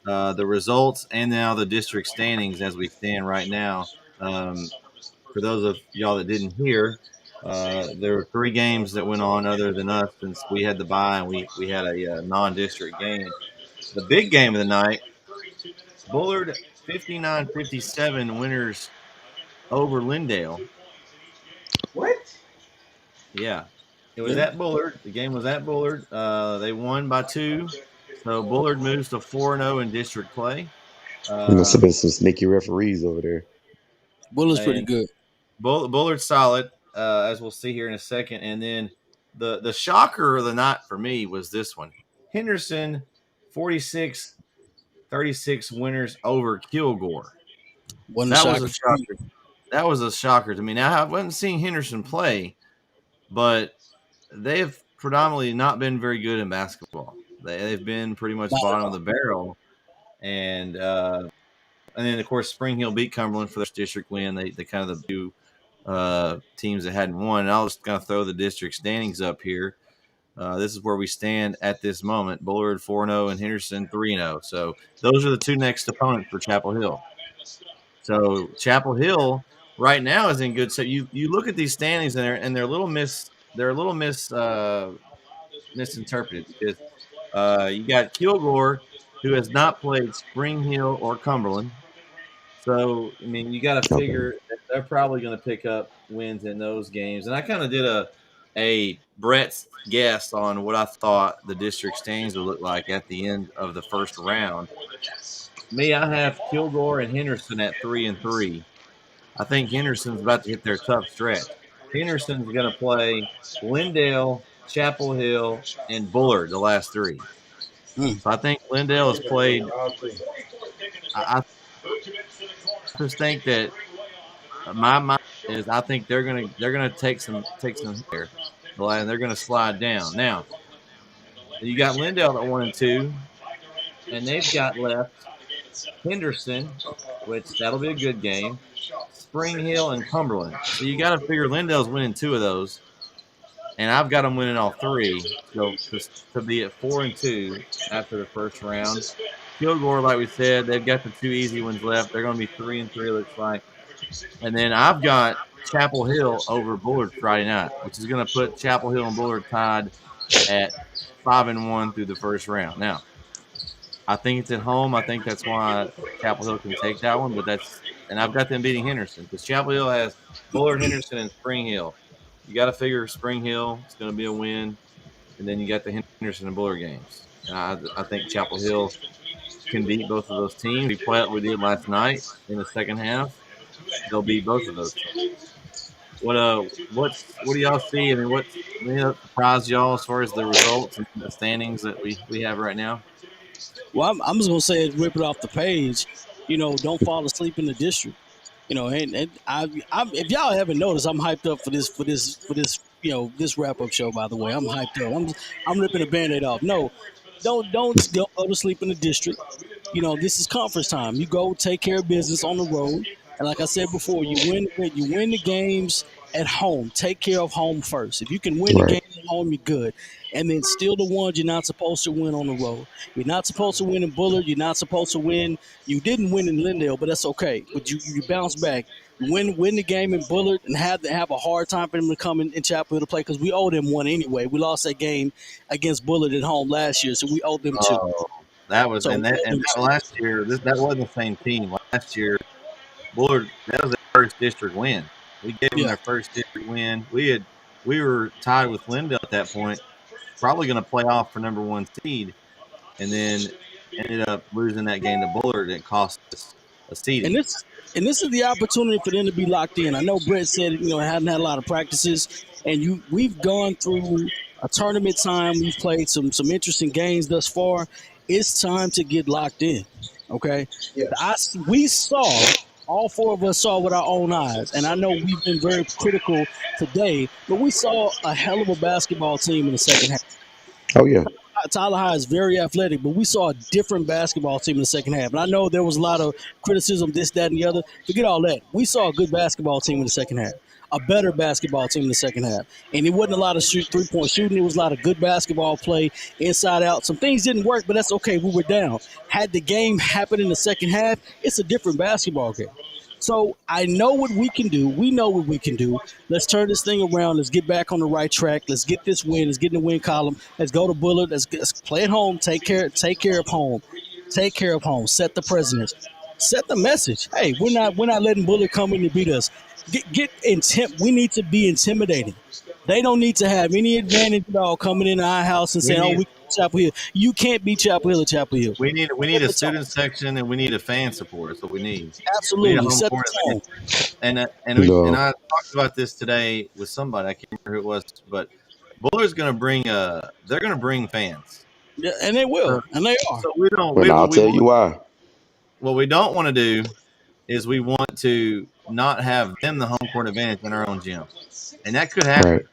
the results and now the district standings as we stand right now. For those of y'all that didn't hear, there were 3 games that went on other than us since we had the bye and we had a non-district game. The big game of the night, Bullard 59-57 winners over Lindale. What? Yeah. It was at Bullard. The game was at Bullard. They won by 2. So Bullard moves to 4-0 in district play. Must have been some sneaky referees over there. Bullard's pretty good. Bullard's solid, as we'll see here in a second. And then the shocker of the night for me was this one. Henderson, 46-36 winners over Kilgore. That was a shocker to me. Now, I haven't seen Henderson play, but they have predominantly not been very good in basketball. They've been pretty much bottom of the barrel. And then, of course, Spring Hill beat Cumberland for their district win. They kind of the 2 teams that hadn't won. And I'll just kind of throw the district standings up here. This is where we stand at this moment. Bullard 4-0 and Henderson 3-0. So those are the 2 next opponents for Chapel Hill. So Chapel Hill right now is in good shape. You look at these standings and they're a little misinterpreted because you got Kilgore, who has not played Spring Hill or Cumberland. So I mean, you got to figure that they're probably going to pick up wins in those games. And I kind of did a Brett's guess on what I thought the district standings would look like at the end of the first round. Me, I have Kilgore and Henderson at 3-3. I think Henderson's about to hit their tough stretch. Henderson's going to play Lindale, Chapel Hill, and Bullard the last 3. So I think Lindale has played. I just think that my mind is I think they're gonna take some here, and they're gonna slide down. Now you got Lindale at 1-2, and they've got left Henderson, which that'll be a good game. Spring Hill and Cumberland. So you got to figure Lindale's winning 2 of those, and I've got them winning all 3. So to be at 4-2 after the first round. Kilgore, like we said, they've got the 2 easy ones left. They're going to be 3-3, looks like. And then I've got Chapel Hill over Bullard Friday night, which is going to put Chapel Hill and Bullard tied at 5-1 through the first round. Now, I think it's at home. I think that's why Chapel Hill can take that one. And I've got them beating Henderson because Chapel Hill has Bullard, Henderson, and Spring Hill. You got to figure Spring Hill is going to be a win, and then you got the Henderson and Bullard games. And I think Chapel Hill can beat both of those teams. We play like we did last night in the second half. They'll beat both of those teams. what do y'all see? I mean, what surprised y'all as far as the results and the standings that we have right now? Well, I'm just gonna say it, rip it off the page. Don't fall asleep in the district. And if y'all haven't noticed, I'm hyped up for this this wrap up show. By the way, I'm hyped up. I'm ripping the Band-Aid off. No, don't go to sleep in the district. This is conference time. You go take care of business on the road, and like I said before, you win the games at home. Take care of home first. If you can win the Right. game at home, you're good. And then still the ones you're not supposed to win on the road. You're not supposed to win in Bullard. You're not supposed to win. You didn't win in Lindale, but that's okay. But you bounce back. Win the game in Bullard and have a hard time for them to come in Chapel Hill to play because we owe them one anyway. We lost that game against Bullard at home last year, so we owe them two. That was So and that last year. That wasn't the same team. Last year, Bullard, that was their first district win. We gave them their first district win. We were tied with Lindale at that point, probably going to play off for number 1 seed, and then ended up losing that game to Bullard. It cost us a seeding. And this is the opportunity for them to be locked in. I know Brett said hadn't had a lot of practices, and we've gone through a tournament time. We've played some interesting games thus far. It's time to get locked in. Okay, Yeah. we saw. All 4 of us saw with our own eyes, and I know we've been very critical today, but we saw a hell of a basketball team in the second half. Oh yeah. Tyler High is very athletic, but we saw a different basketball team in the second half. And I know there was a lot of criticism, this, that, and the other. Forget all that. We saw a good basketball team in the second half, a better basketball team in the second half. And it wasn't a lot of three-point shooting. It was a lot of good basketball play, inside out. Some things didn't work, but that's okay. We were down. Had the game happened in the second half, it's a different basketball game. So I know what we can do. We know what we can do. Let's turn this thing around. Let's get back on the right track. Let's get this win. Let's get in the win column. Let's go to Bullard. Let's play at home. Take care of home. Take care of home. Set the precedence. Set the message. Hey, we're not letting Bullard come in and beat us. We need to be intimidating. They don't need to have any advantage at all coming into our house and saying, we Chapel Hill. You can't beat Chapel Hill at Chapel Hill. We need a student section and we need a fan support. That's what we need. Absolutely. We need Set the tone. And I talked about this today with somebody. I can't remember who it was, but Bullard's going to bring they're going to bring fans. Yeah, and they will, and they are. So we don't. But I'll tell you why. What we don't want to do is we want to not have them the home court advantage in our own gym, and that could happen. Right.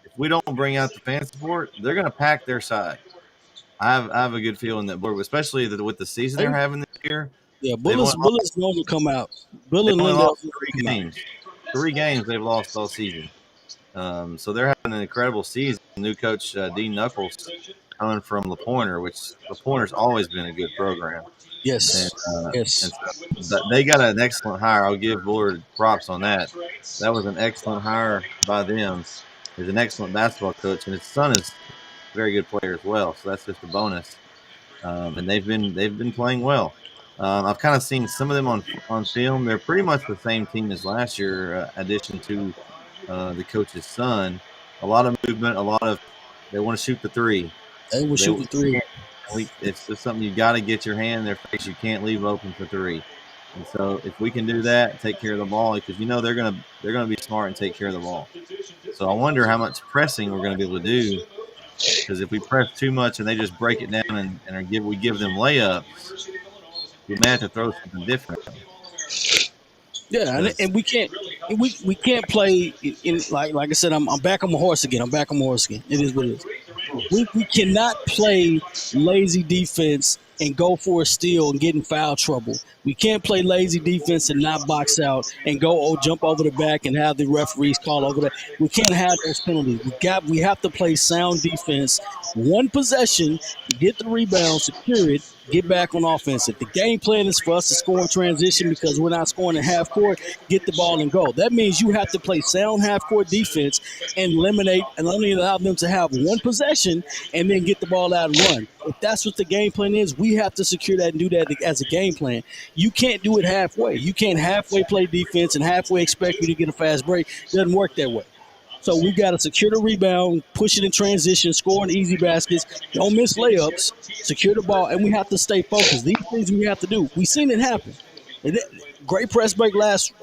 If we don't bring out the fan support, they're going to pack their side. I have a good feeling that Bullard, especially with the season they're having this year. Yeah, Bullard's going to come out. They've only lost 3 games. 3 games they've lost all season. So they're having an incredible season. New coach Dean Knuckles coming from LaPointer, which LaPointer's always been a good program. Yes. And so they got an excellent hire. I'll give Bullard props on that. That was an excellent hire by them. He's an excellent basketball coach, and his son is a very good player as well. So that's just a bonus. And they've been playing well. I've kind of seen some of them on film. They're pretty much the same team as last year, addition to the coach's son. A lot of movement, they want to shoot the 3. They will shoot the 3. It's just something you got to get your hand in their face. You can't leave open for 3. And so if we can do that, take care of the ball, because they're gonna be smart and take care of the ball. So I wonder how much pressing we're going to be able to do, because if we press too much and they just break it down and we give them layups, we may have to throw something different. Yeah, and we can't play in like I said. I'm back on my horse again. It is what it is. We cannot play lazy defense and go for a steal and get in foul trouble. We can't play lazy defense and not box out and go jump over the back and have the referees call over that. We can't have those penalties. We have to play sound defense. One possession, get the rebound, secure it, get back on offense. If the game plan is for us to score in transition because we're not scoring in half court, get the ball and go. That means you have to play sound half court defense and eliminate and only allow them to have one possession and then get the ball out and run. If that's what the game plan is, we have to secure that and do that as a game plan. You can't do it halfway. You can't halfway play defense and halfway expect you to get a fast break. It doesn't work that way. So we got to secure the rebound, push it in transition, score in easy baskets, don't miss layups, secure the ball, and we have to stay focused. These things we have to do. We've seen it happen. Great press break last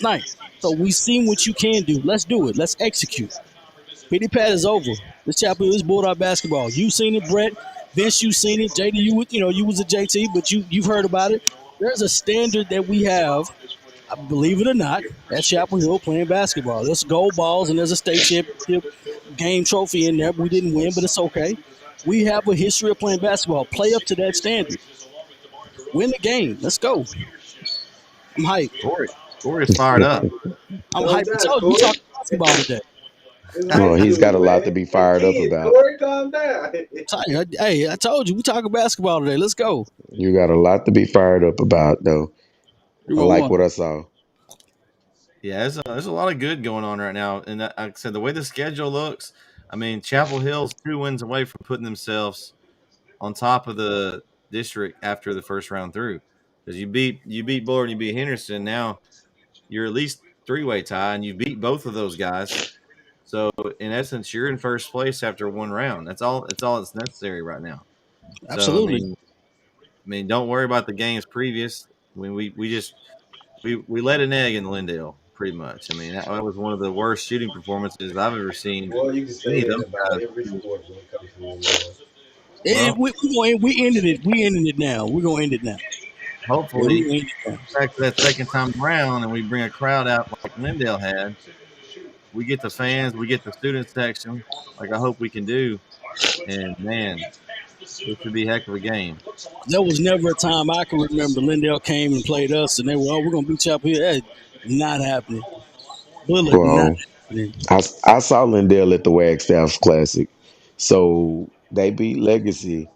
night. So we seen what you can do. Let's do it. Let's execute. Pity pat is over. This Chapel Hill is Bulldog basketball. You seen it, Brett. Vince, you seen it. JD, you was a JT, but you've heard about it. There's a standard that we have, believe it or not, at Chapel Hill playing basketball. There's gold balls and there's a state championship game trophy in there. We didn't win, but it's okay. We have a history of playing basketball. Play up to that standard. Win the game. Let's go. I'm hyped. Corey's fired up. I'm hyped. I told you, we talking basketball today. Well, he's got a lot to be fired up about. Corey, calm down. Hey, I told you, we talking basketball today. Let's go. You got a lot to be fired up about, though. I like what I saw. Yeah, there's a lot of good going on right now. And like I said, the way the schedule looks, I mean, Chapel Hill's 2 wins away from putting themselves on top of the district after the first round through. Because you beat Bullard and you beat Henderson. Now you're at least 3-way tie, and you beat both of those guys. So in essence, you're in first place after 1 round. That's all that's necessary right now. Absolutely. So, I mean, don't worry about the games previous. When we let an egg in Lindale, pretty much. I mean, that was one of the worst shooting performances I've ever seen. Well, you can say that about every sport when it comes to Lindale. We ended it. We ended it now. We're gonna end it now. Hopefully, back to that second time around, and we bring a crowd out like Lindale had. We get the fans, we get the student section, like I hope we can do. And man, it could be a heck of a game. There was never a time I can remember Lindale came and played us, and they were, we're gonna beat Chapel Hill. That's not happening. Bullet, not happening. I saw Lindale at the Wagstaff Classic, so they beat Legacy.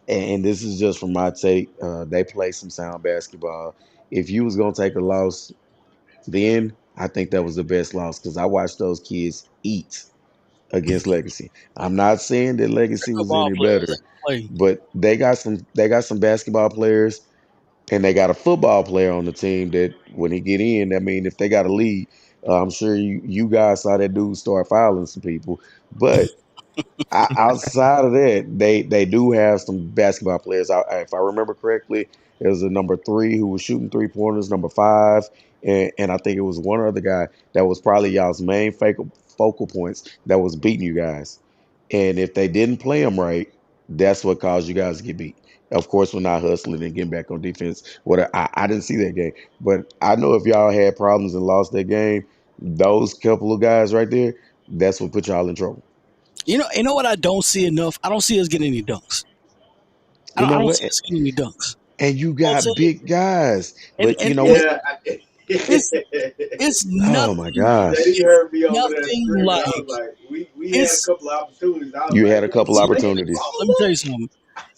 And this is just from my take. They play some sound basketball. If you was gonna take a loss, then I think that was the best loss because I watched those kids eat against Legacy. I'm not saying that Legacy was any better, but they got some basketball players and they got a football player on the team that when he get in, I mean, if they got a lead, I'm sure you guys saw that dude start fouling some people, but. Outside of that, they do have some basketball players. If I remember correctly, there was a number 3 who was shooting 3-pointers, number 5, and I think it was one other guy that was probably y'all's main focal points that was beating you guys. And if they didn't play them right, that's what caused you guys to get beat. Of course, we're not hustling and getting back on defense. I didn't see that game, but I know if y'all had problems and lost that game, those couple of guys right there, that's what put y'all in trouble. You know what I don't see enough? I don't see us getting any dunks. I don't see us getting any dunks. And you got big guys. But and you know what? It's nothing. Oh my gosh. He heard me over Nothing there like, we had a couple of opportunities. You had a couple opportunities. Let me tell you something.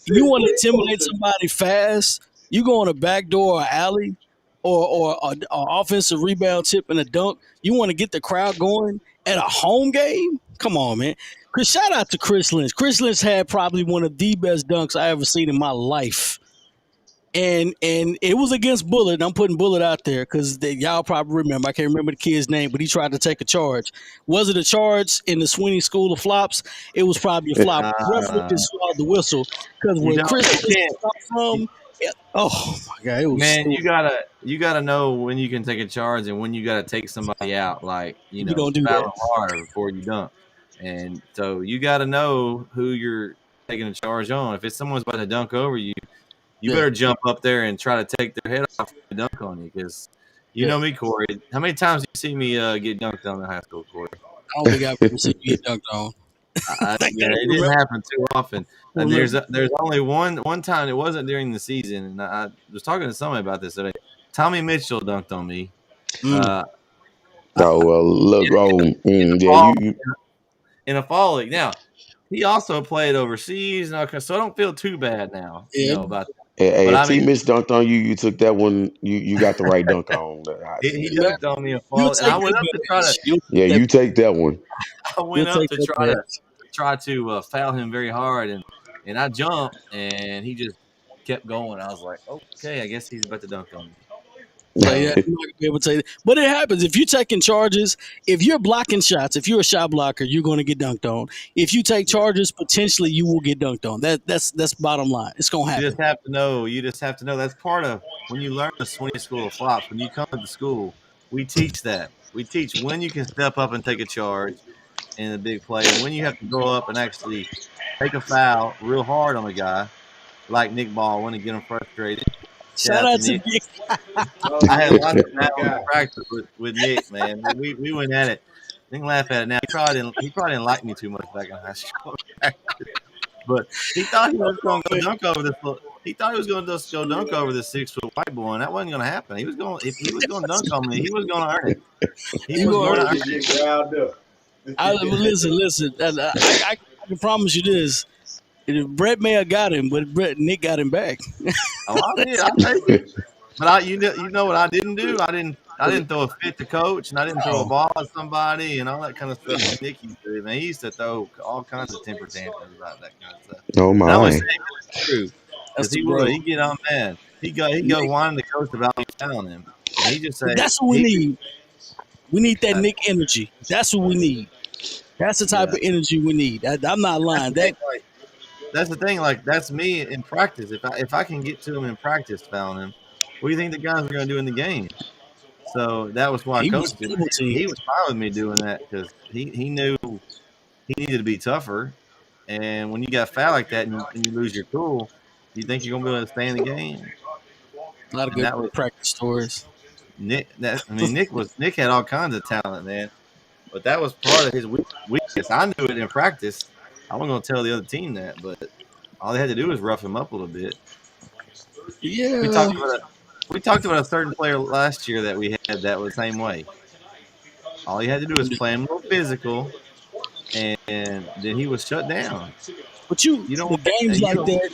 You want to intimidate somebody fast, you go on a back door or alley or offensive rebound tip and a dunk. You want to get the crowd going at a home game? Come on, man. Shout out to Chris Lynch. Chris Lynch had probably one of the best dunks I ever seen in my life. And it was against Bullet. I'm putting Bullet out there because y'all probably remember. I can't remember the kid's name, but he tried to take a charge. Was it a charge in the Sweeney School of Flops? It was probably a flop. Referee just swallowed the whistle because when Chris Lynch stopped from, oh my God, it was man. You gotta know when you can take a charge and when you gotta take somebody out. Like you don't do that hard before you dunk. And so you got to know who you're taking a charge on. If it's someone's about to dunk over you, you better jump up there and try to take their head off and dunk on you because you know me, Corey. How many times do you see me get dunked on in high school, Corey? I don't think I've ever seen you get dunked on. It didn't happen too often. And there's only one time. It wasn't during the season. And I was talking to somebody about this today. Tommy Mitchell dunked on me. Oh, well, look. In a fall league. Now, he also played overseas, so I don't feel too bad now. About that. Hey, if T-Mitch dunked on you, you took that one. You got the right dunk on. He dunked on me in fall, and I went up to try to. You take that one. I went up to try to foul him very hard, and I jumped, and he just kept going. I was like, okay, I guess he's about to dunk on me. So yeah, you're not gonna be able to take it. But it happens. If you're taking charges, if you're blocking shots, if you're a shot blocker, you're gonna get dunked on. If you take charges, potentially you will get dunked on. That's bottom line. It's gonna You happen. just have to know. You just have to know. That's part of when you learn the Sweeney School of Flops. When you come to the school, we teach that. We teach when you can step up and take a charge in a big play, and when you have to go up and actually take a foul real hard on a guy like Nick Baldwin and get him frustrated. Shout Shout out to out to Nick. Nick. Oh I had yeah, lots of my battles in guy. practice with Nick, man. We went at it. You can laugh at it now. He probably didn't like me too much back in high school. But he thought he was going to go dunk over this. He thought he was going to just go dunk over this 6-foot white boy, and that wasn't going to happen. He was going. If he was going to dunk on me, he was going to earn it. He You was gonna going to earn earn Just it. get riled up. listen. I can promise you this. Brett may have got him, but Nick got him back. Oh, I did. I take it. But you know what I didn't do? I didn't throw a fit to coach, and I didn't throw a ball at somebody, and all that kind of stuff. Like Nick used to do. Man, he used to throw all kinds of temper tantrums about that kind of stuff. Oh And I always my. say it's true That's because the he bro. would. He get on mad. He go whining to coach about me telling him, and he just say That's what we he. need. We need that Nick energy. That's what we need. That's the type Yeah. of energy we need. I'm not lying. That's the thing. Like that's me in practice. If I can get to him in practice, fouling him, what do you think the guys are going to do in the game? So that was why I He was coached him. double team. He was fine with me doing that because he knew he needed to be tougher. And when you got foul like that and you lose your cool, you think you're gonna be able to stay in the game. A lot of And good that was practice stories. Nick. Nick had all kinds of talent, man. But that was part of his weakness. I knew it in practice. I wasn't gonna tell the other team that, but all they had to do was rough him up a little bit. Yeah. We talked about a certain player last year that we had that was the same way. All he had to do was play him a little physical, and then he was shut down. But You don't. the games You like don't. that,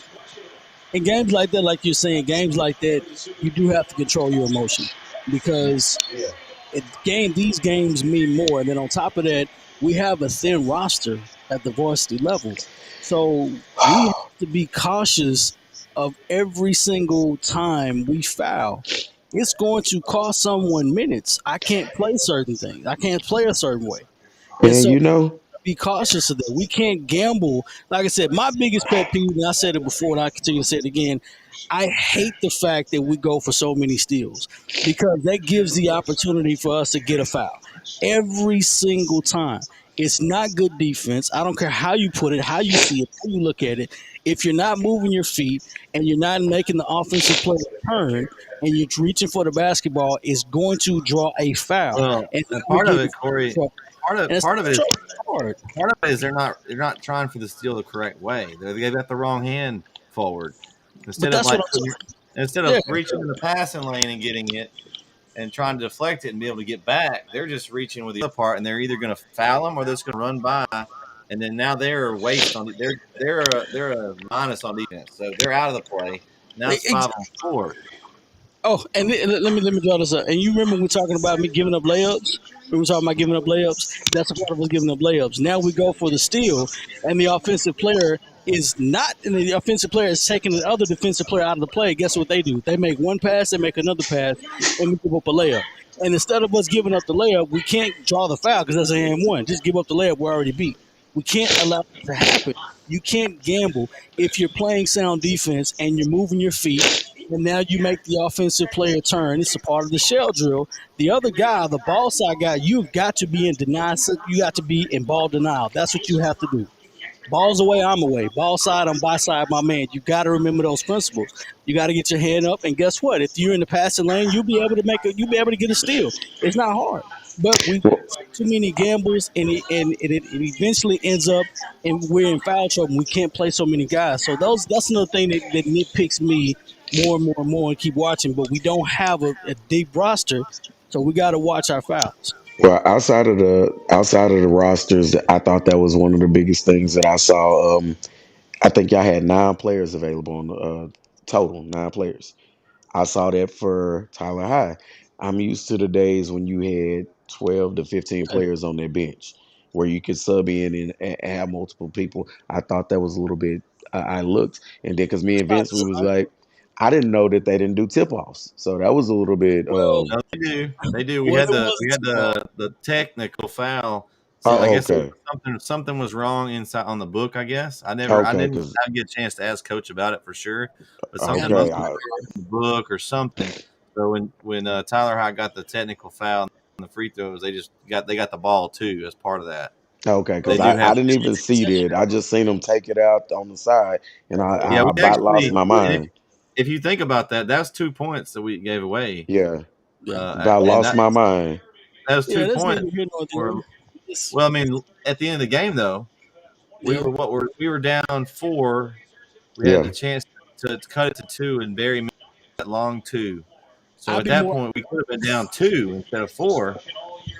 in games like that, like you're saying, games like that, you do have to control your emotion because Yeah. these games mean more. And then on top of that, we have a thin roster at the varsity level, so we have to be cautious of every single time we foul. It's going to cost someone minutes. I can't play certain things. I can't play a certain way, and And so you know, be cautious of that. We can't gamble. Like I said, my biggest pet peeve, and I said it before and I continue to say it again, I hate the fact that we go for so many steals because that gives the opportunity for us to get a foul every single time. It's not good defense. I don't care how you put it, how you see it, how you look at it. If you're not moving your feet and you're not making the offensive player turn and you're reaching for the basketball, it's going to draw a foul. Well, And and part we of get it, Corey. trouble. And it's Part of it is hard. they're not trying for the steal the correct way. They got the wrong hand forward But instead of that's what like I'm saying. instead Yeah. of reaching in the passing lane and getting it and trying to deflect it and be able to get back. They're just reaching with the other part, and they're either going to foul them or they're just going to run by. And then now they're a waste on they're a minus on defense, so they're out of the play. Now it's 5-on-4. Oh, and let me draw this up. And you remember we were talking about me giving up layups? We were talking about giving up layups. That's a part of us giving up layups. Now we go for the steal, and the offensive player is not, and the offensive player is taking the other defensive player out of the play. Guess what they do? They make one pass, they make another pass, and we give up a layup. And instead of us giving up the layup, we can't draw the foul because that's a hand one. Just give up the layup. We're already beat. We can't allow it to happen. You can't gamble if you're playing sound defense and you're moving your feet and now you make the offensive player turn. It's a part of the shell drill. The other guy, the ball side guy, you've got to be in denial. You got to be in ball denial. That's what you have to do. Ball's away, I'm away. Ball side, I'm by side, my man. You got to remember those principles. You got to get your hand up, and guess what? If you're in the passing lane, you'll be able to get a steal. It's not hard, but we well, too many gambles, and it eventually ends up, and we're in foul trouble. We can't play so many guys. So that's another thing that nitpicks me more and more and more, and keep watching. But we don't have a deep roster, so we got to watch our fouls. well, outside of the rosters, I thought that was one of the biggest things that I saw. I think y'all had 9 players available on the total, 9 players. I saw that for Tyler High. I'm used to the days when you had 12 to 15 players on their bench where you could sub in and have multiple people. I thought that was a little bit, I looked, and then because me and Vince, we was like, I didn't know that they didn't do tip offs. So that was a little bit. Well, No, they do. They do. We well, had it was a tip-off. the technical foul. So I Oh, guess it was okay. something was wrong inside on the book. I guess I Okay. didn't Because, get a chance to ask coach about it for sure, but We had something a must okay. have been wrong in the book or something. So when Tyler High got the technical foul on the free throws, they got the ball too as part of that. Okay. They Because do I have. didn't even see that. I just seen them take it out on the side. And Yeah, I we about lost actually. my mind. If you think about that, that's 2 points that we gave away. Yeah. yeah, About And lost my mind. that was yeah. 2 That's points. neither here nor For, there. It's, well, I mean, at the end of the game, though, yeah, we were down 4. We had the Yeah. chance to cut it to 2, and Barry made that long 2. So I'd at be that more. point, we could have been down 2 instead of 4.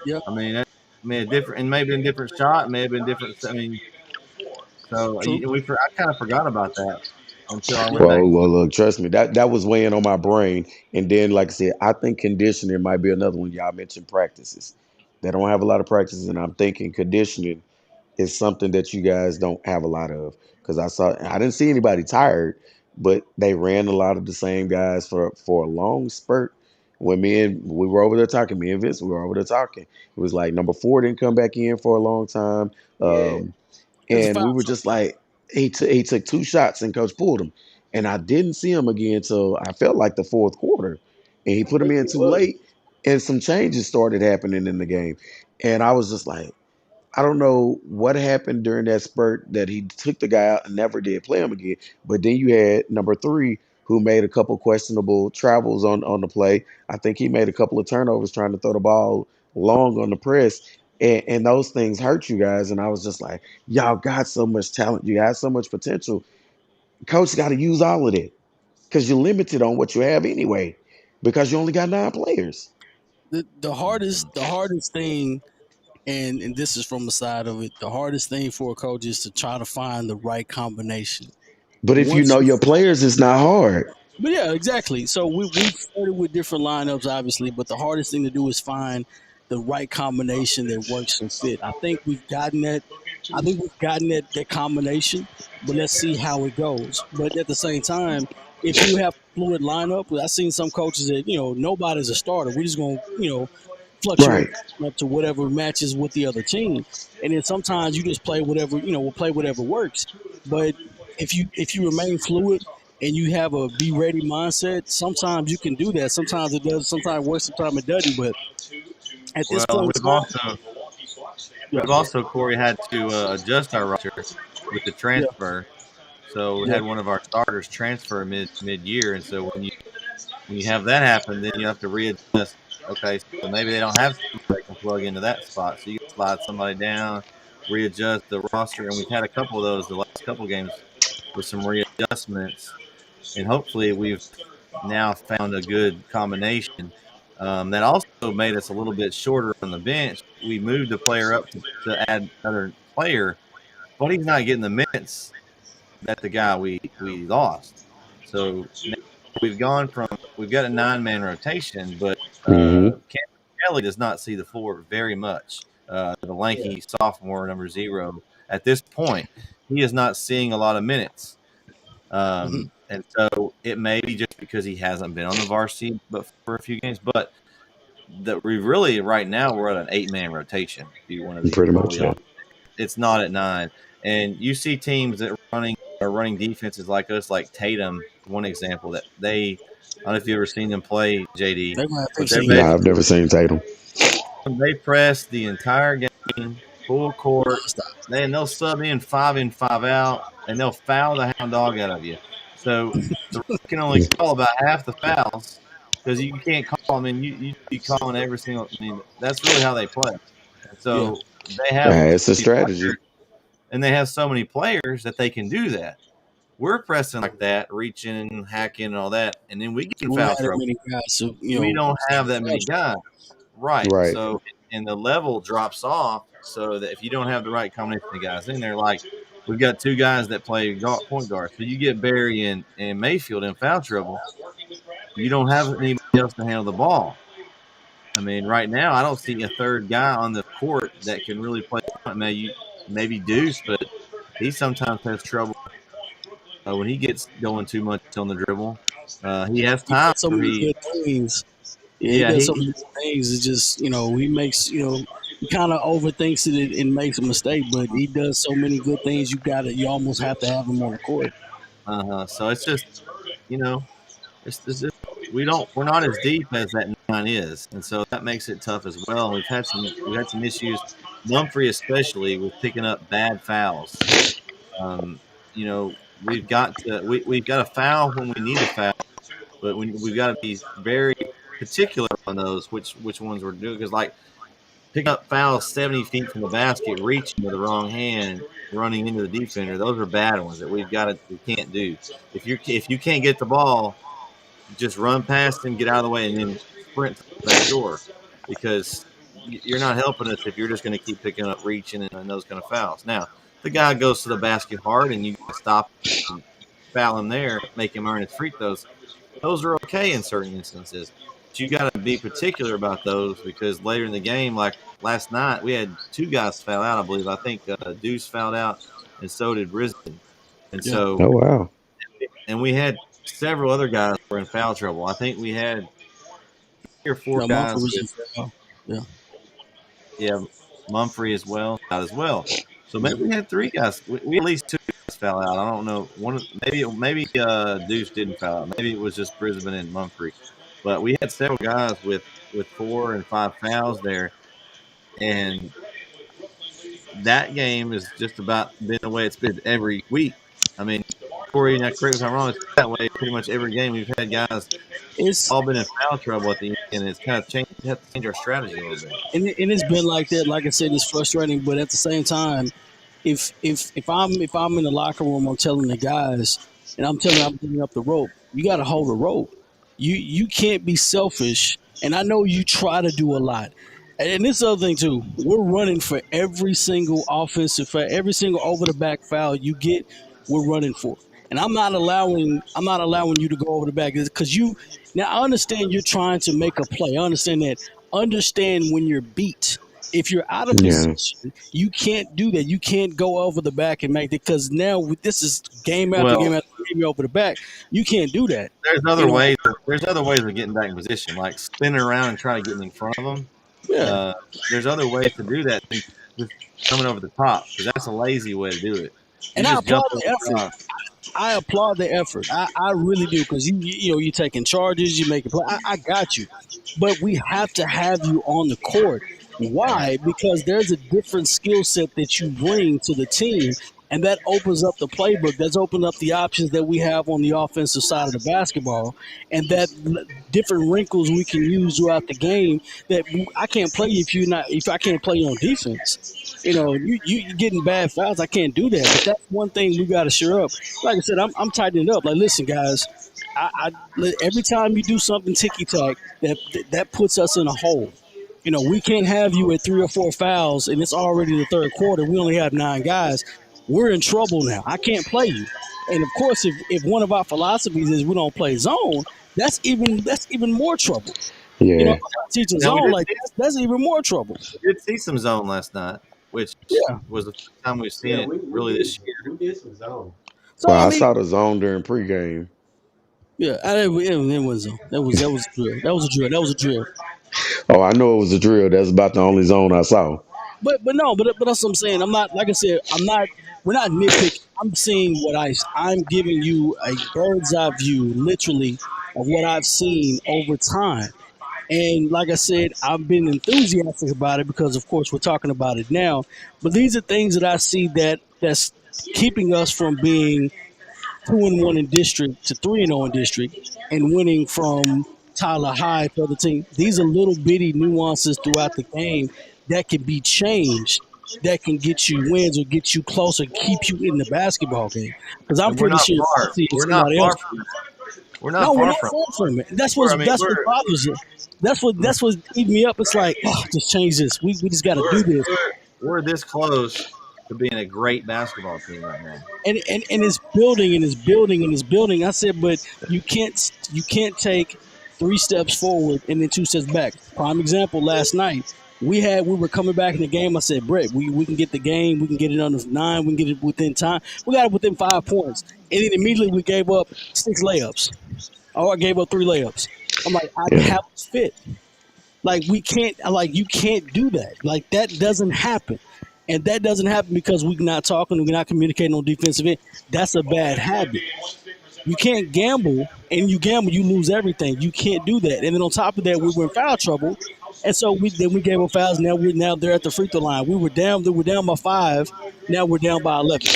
Yeah, I mean, that made a different, and maybe a different shot, may have been different. I mean, so true. I kind of forgot about that until I Yeah, went back. Well, look, trust me, that was weighing on my brain. And then, like I said, I think conditioning might be another one. Y'all mentioned practices. They don't have a lot of practices, and I'm thinking conditioning is something that you guys don't have a lot of. Because I didn't see anybody tired, but they ran a lot of the same guys for a long spurt. When we were over there talking, me and Vince, we were over there talking. It was like number 4 didn't come back in for a long time. Yeah. it's a And foul. we were just like, he took 2 shots and coach pulled him. And I didn't see him again until I felt like the fourth quarter. And he put him in It too was. late. And some changes started happening in the game. And I was just like, I don't know what happened during that spurt that he took the guy out and never did play him again. But then you had number 3 who made a couple questionable travels on the play. I think he made a couple of turnovers trying to throw the ball long on the press. And those things hurt you guys. And I was just like, y'all got so much talent. You got so much potential. Coach got to use all of it because you're limited on what you have anyway because you only got 9 players. The hardest thing, and this is from the side of it. The hardest thing for a coach is to try to find the right combination. But if you Once know you your players, it's not hard. But yeah, exactly. So we've started with different lineups, obviously, but the hardest thing to do is find the right combination that works and fit. I think we've gotten that. I think we've gotten that combination, but let's see how it goes. But at the same time, if you have a fluid lineup, I've seen some coaches that nobody's a starter. We're just gonna fluctuate Right. up to whatever matches with the other team, and then sometimes you just play whatever we'll play whatever works. But if you remain fluid and you have a be ready mindset, sometimes you can do that. Sometimes it does. Sometimes it works. Sometimes it doesn't. But at this Well, point in time, yeah, we've also Corey had to adjust our roster with the yeah, transfer. So we yeah, had one of our starters transfer mid year, and so when you have that happen, then you have to readjust. Okay, so maybe they don't have somebody that can plug into that spot, so you can slide somebody down, readjust the roster, and we've had a couple of those the last couple of games with some readjustments, and hopefully we've now found a good combination. That also made us a little bit shorter on the bench. We moved the player up to add another player, but he's not getting the minutes that the guy we lost. So now we've got a 9-man rotation, but Hmm. Cameron Kelly does not see the floor very much. The lanky sophomore, number 0, at this point, he is not seeing a lot of minutes. hmm And so it may be just because he hasn't been on the varsity but for a few games. But that we really right now we're at an 8-man rotation. If you want to be Pretty much, totally yeah. honest, it's not at 9. And you see teams that are running defenses like us, like Tatum. One example that I don't know if you've ever seen them play, JD, they're gonna have but 15 Nah, I've never seen Tatum. they press the entire game, full court. nonstop. They'll sub in 5 out, and they'll foul the hound dog out of you. So the ref can only call about half the fouls because you can't call. I mean, you be calling every single. I mean, that's really how they play. And Yeah, so they have It's a these strategy. players, and they have so many players that they can do that. We're pressing like that, reaching, hacking, and all that, and then we get in we don't foul have that trouble. many guys, so We don't have that many guys. Right. Right. So, and the level drops off so that if you don't have the right combination of guys in there, like we've got 2 guys that play point guard. So you get Barry and Mayfield in foul trouble. You don't have anybody else to handle the ball. I mean, right now, I don't see a third guy on the court that can really play. Maybe Deuce, but he sometimes has trouble when he gets going too much on the dribble. He has He time does so where many he, good things. Yeah, he yeah, does so many good things. It's just, he makes, he kind of overthinks it and makes a mistake, but he does so many good things. You almost have to have him on the court. so it's just, you know, it's just, we're not as deep as that 9 is, and so that makes it tough as well. And we've had some issues, Mumphrey especially, with picking up bad fouls. Um, we've got to foul when we need to foul, but we've got to be very particular on those which ones we're doing, because like picking up fouls 70 feet from the basket, reaching with the wrong hand, running into the defender, those are bad ones that we can't do. If you can't get the ball, just run past him, get out of the way, and then sprint to the back door, because you're not helping us if you're just going to keep picking up reaching and those kind of fouls. Now, the guy goes to the basket hard, and you stop and foul him there, make him earn his free throws. Those are okay in certain instances, but you got to be particular about those, because later in the game, like last night, we had 2 guys foul out. I believe I think Deuce fouled out, and so did Brisbane, and Yeah. so Oh wow. and we had several other guys who were in foul trouble. I think we had 3 or 4 No, guys Mumford was with, in foul. Yeah. yeah, Mumphrey as well, out as well. So maybe we had 3 guys. We had at least 2 guys foul out. I don't know. Maybe Deuce didn't foul out. Maybe it was just Brisbane and Mumphrey. But we had several guys with 4 and 5 fouls there, and that game is just about been the way it's been every week. I mean, Corey, now correct me if I'm wrong, it's that way pretty much every game. We've had guys It's all been in foul trouble at the end, and it's kind of changed. We have to change our strategy a little bit. and it's been like that. Like I said, it's frustrating, but at the same time, if I'm in the locker room, I'm telling the guys, and I'm putting up the rope. You got to hold the rope. You can't be selfish. And I know you try to do a lot. And this other thing too, we're running for every single offensive foul, every single over the back foul you get, we're running for. And I'm not allowing you to go over the back, because now I understand you're trying to make a play. I understand that. Understand when you're beat. If you're out of Yeah. position, you can't do that. You can't go over the back and make it, because now this is game after Well, game after game over the back. You can't do that. there's other know- ways. There's other ways of getting back in position, like spinning around and trying to get in front of them. Yeah. There's other ways to do that than just coming over the top, because that's a lazy way to do it. And I just jump applaud the over effort. top. I applaud the effort. I really do, because you're taking charges, you make a play. I got you, but we have to have you on the court. Why? Because there's a different skill set that you bring to the team, and that opens up the playbook. That's opened up the options that we have on the offensive side of the basketball, and that different wrinkles we can use throughout the game. That I can't play if I can't play on defense. You getting bad fouls. I can't do that. But that's one thing we got to shore up. Like I said, I'm tightening it up. Like, listen, guys, every time you do something ticky tack, that puts us in a hole. We can't have you at 3 or 4 fouls, and it's already the third quarter. We only have 9 guys. We're in trouble now. I can't play you. And of course, if one of our philosophies is we don't play zone, that's even more trouble. Yeah. Teaching Now, zone that's even more trouble. We did see some zone last night, which was the first time we've seen it really this year. We did some zone. So Well, I I mean, saw the zone during pregame. yeah, it was zone. That was a drill. That was a drill. Oh, I know it was a drill. That's about the only zone I saw. But that's what I'm saying. I'm not, like I said, we're not nitpicking. I'm seeing I'm giving you a bird's eye view, literally, of what I've seen over time. And like I said, I've been enthusiastic about it because, of course, we're talking about it now. But these are things that I see that's keeping us from being 2-1 in district to 3-0 in district, and winning from Tyler High to other team. These are little bitty nuances throughout the game that can be changed, that can get you wins or get you closer, keep you in the basketball game. Because I'm And we're pretty not sure far. We're not far from it. We're not we're far not from far it. from it. That's what bothers it. That's what's eating me up. It's like, just change this. We just got to do this. We're this close to being a great basketball team right now. And it's building and it's building and it's building. I said, but you can't take 3 steps forward and then 2 steps back. Prime example, last night we were coming back in the game. I said, Brett, we can get the game, we can get it under 9, we can get it within time. We got it within 5 points. And then immediately we gave up 6 layups. Oh, I gave up 3 layups. I'm like, I Yeah. have to fit. Like we can't, like you can't do that. Like that doesn't happen, and that doesn't happen because we're not talking, we're not communicating on defensive end. That's a bad habit. You can't gamble, and you gamble, you lose everything. You can't do that. And then on top of that, we were in foul trouble, and so we gave up fouls. Now they're at the free throw line. We were down by 5. Now we're down by 11.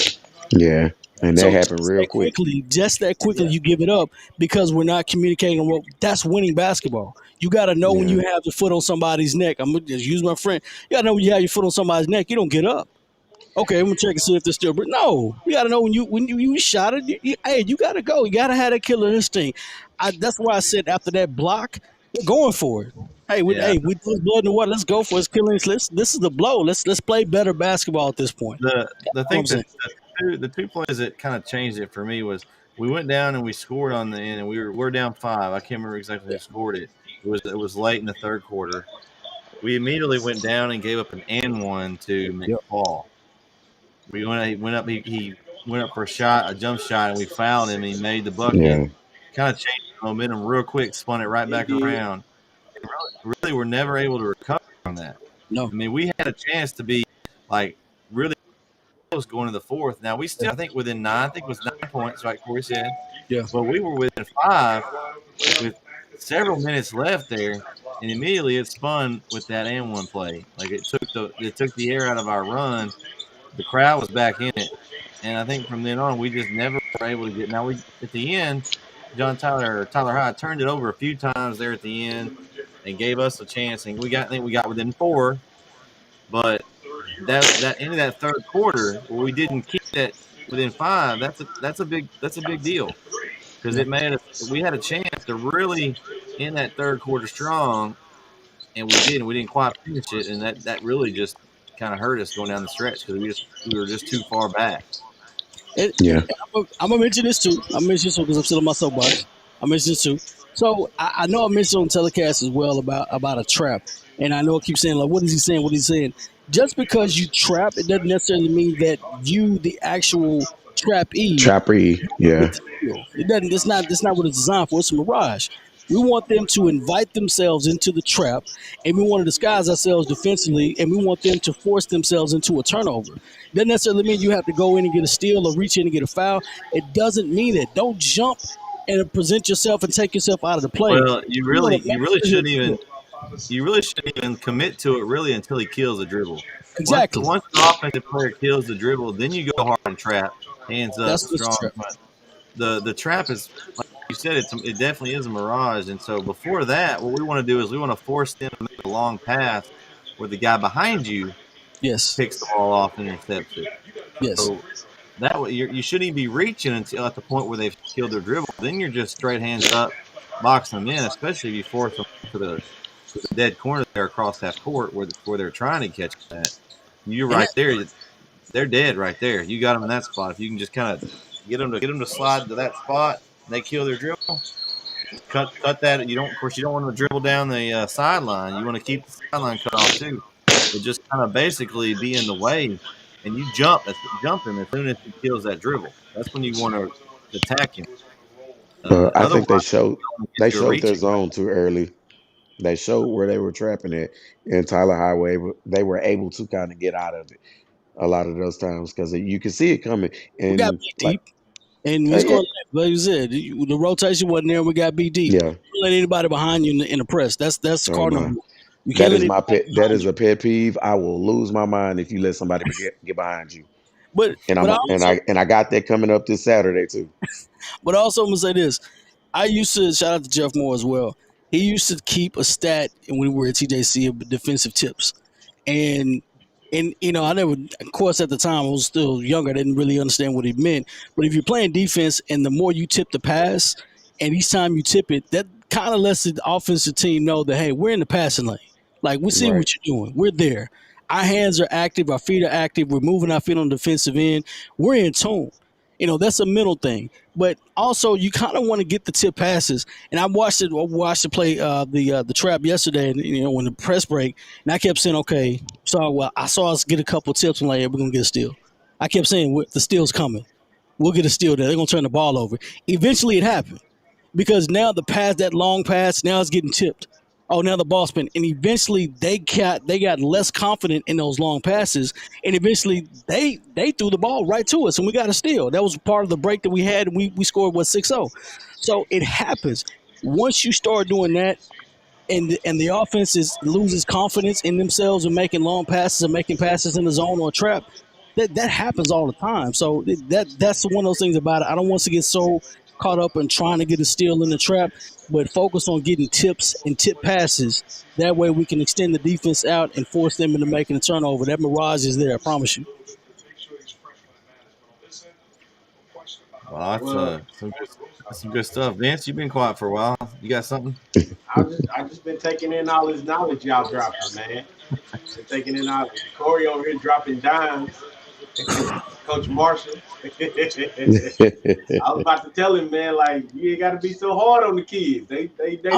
Yeah. And that So happened real quick. just that quickly, you give it up because we're not communicating. Well, that's winning basketball. You got to know when Yeah. you have your foot on somebody's neck. I'm gonna just use my friend. You got to know when you have your foot on somebody's neck. You don't get up. Okay, I'm gonna check and see if they're still. No, you got to know when you shot it. Hey, you got to go. You got to have that killer instinct. That's why I said after that block, we're going for it. Hey, we put blood in the water. Let's go for it. Killing. This is the blow. Let's play better basketball at this point. The thing that the two plays that kind of changed it for me was we went down and we scored on the end, and we're down 5. I can't remember exactly who scored it. It was late in the third quarter. We immediately went down and gave up an and one to McFall. We went up. He went up for a jump shot, and we fouled him. And he made the bucket. Yeah. Kind of changed the momentum real quick, spun it right back around. And really, we're never able to recover from that. No, I mean, we had a chance to be like really close going to the fourth. Now we still, I think, within 9. I think it was 9 points, like Corey said. Yeah. But we were within 5 with several minutes left there, and immediately it spun with that and one play. Like it took the air out of our run. The crowd was back in it, and I think from then on we just never were able to get. Now we at the end, Tyler Hyde turned it over a few times there at the end, and gave us a chance, and I think we got within 4, but that into that third quarter where we didn't keep that within 5. That's a big deal because it made us. We had a chance to really end that third quarter strong, and we didn't. We didn't quite finish it, and that really just kind of hurt us going down the stretch because we were just too far back. Yeah. I'm gonna mention this too. I mention this because I'm still on my soapbox. I mention this too. So I know I mentioned on telecast as well about a trap, and I know I keep saying like, what is he saying? What is he saying? Just because you trap, it doesn't necessarily mean that you, the actual trappee, yeah. It doesn't. That's not what it's designed for. It's a mirage. We want them to invite themselves into the trap, and we want to disguise ourselves defensively, and we want them to force themselves into a turnover. Doesn't necessarily mean you have to go in and get a steal or reach in and get a foul. It doesn't mean it. Don't jump and present yourself and take yourself out of the play. Well, you really shouldn't even commit to it really until he kills the dribble. Exactly. Once the offensive player kills the dribble, then you go hard and trap, hands up, That's strong. trap. The trap is, like you said, it definitely is a mirage. And so before that, what we want to do is we want to force them to make a long pass where the guy behind you Yes. picks the ball off and intercepts it. Yes. So that way you shouldn't even be reaching until at the point where they've killed their dribble. Then you're just straight hands up, boxing them in, especially if you force them to the dead corner there across that court where they're trying to catch that. You're right there. They're dead right there. You got them in that spot. If you can just kind of get them to slide to that spot, and they kill their dribble. Cut that. Of course, you don't want to dribble down the sideline. You want to keep the sideline cut off too. But just kind of basically be in the way, and you jump him as soon as he kills that dribble. That's when you want to attack him. I think they showed their reaching. zone too early. They showed where they were trapping it, and Tyler Highway, they were able to kind of get out of it a lot of those times because you can see it coming. And we got beat deep, and we scored. Like you said, the rotation wasn't there. We got beat deep. Yeah. Don't let anybody behind you in the press. That's cardinal. No. That is my pet. That is a pet peeve. I will lose my mind if you let somebody get behind you. I got that coming up this Saturday too. But also, I'm gonna say this: I used to shout out to Jeff Moore as well. He used to keep a stat when we were at TJC of defensive tips, and I never, of course, at the time I was still younger, I didn't really understand what it meant. But if you're playing defense and the more you tip the pass, and each time you tip it, that kind of lets the offensive team know that, hey, we're in the passing lane. Like, we see what you're doing. We're there. Our hands are active. Our feet are active. We're moving our feet on the defensive end. We're in tune. That's a mental thing. But also, you kind of want to get the tip passes. And I watched it play the trap yesterday, and when the press break, and I kept saying, okay, so I saw us get a couple tips. I'm like, yeah, we're going to get a steal. I kept saying, the steal's coming. We'll get a steal there. They're going to turn the ball over. Eventually, it happened. because now the pass, that long pass, now it's getting tipped. Oh, now the ball spin, and eventually they got less confident in those long passes, and eventually they threw the ball right to us, and we got a steal. That was part of the break that we had, and we scored 6-0. So it happens once you start doing that, and the offense loses confidence in themselves and making long passes and making passes in the zone or a trap. That happens all the time. So that's one of those things about it. I don't want us to get so caught up in trying to get a steal in the trap, but focus on getting tips and tip passes. That way we can extend the defense out and force them into making a turnover. That mirage is there, I promise you. Well, that's some good stuff. Vince, you've been quiet for a while. You got something? I just been taking in all this knowledge y'all dropping, man. Been taking in all Corey over here dropping dimes. Coach Marshall. I was about to tell him, man, like you ain't got to be so hard on the kids. They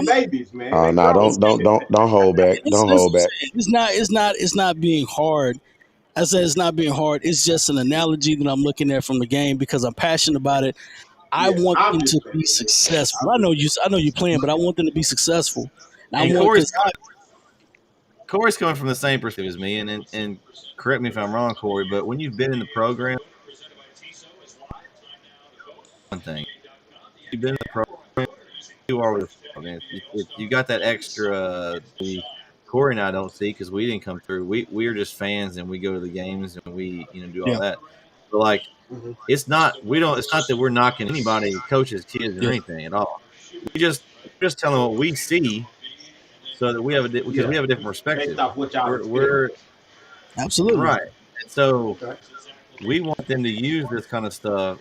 babies, man. Oh no, don't hold back. Don't hold back. It's not being hard. I said it's not being hard. It's just an analogy that I'm looking at from the game because I'm passionate about it. I want them to be successful. I know you're playing, but I want them to be successful. And Corey's coming from the same perspective as me, and correct me if I'm wrong, Corey, but when you've been in the program, one thing, you've been in the program, you are with you got that extra. Corey and I don't see because we didn't come through. We're just fans and we go to the games and we do all that. But like, it's not that we're knocking anybody, coaches, kids, or anything at all. We're just telling what we see. So that we have a different perspective. Based off what y'all we're absolutely right. And so we want them to use this kind of stuff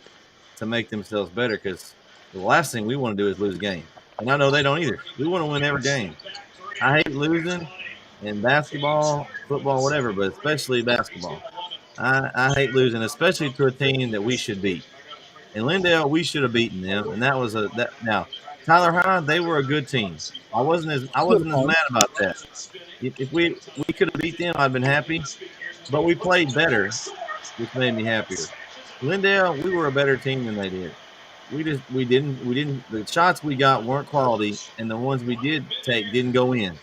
to make themselves better because the last thing we want to do is lose a game. And I know they don't either. We want to win every game. I hate losing in basketball, football, whatever, but especially basketball. I hate losing, especially to a team that we should beat. And Lindale, we should have beaten them, and that was now. Tyler High, they were a good team. I wasn't as mad about that. If we could have beat them, I'd been happy. But we played better, which made me happier. Lindale, we were a better team than they did. We didn't. The shots we got weren't quality, and the ones we did take didn't go in.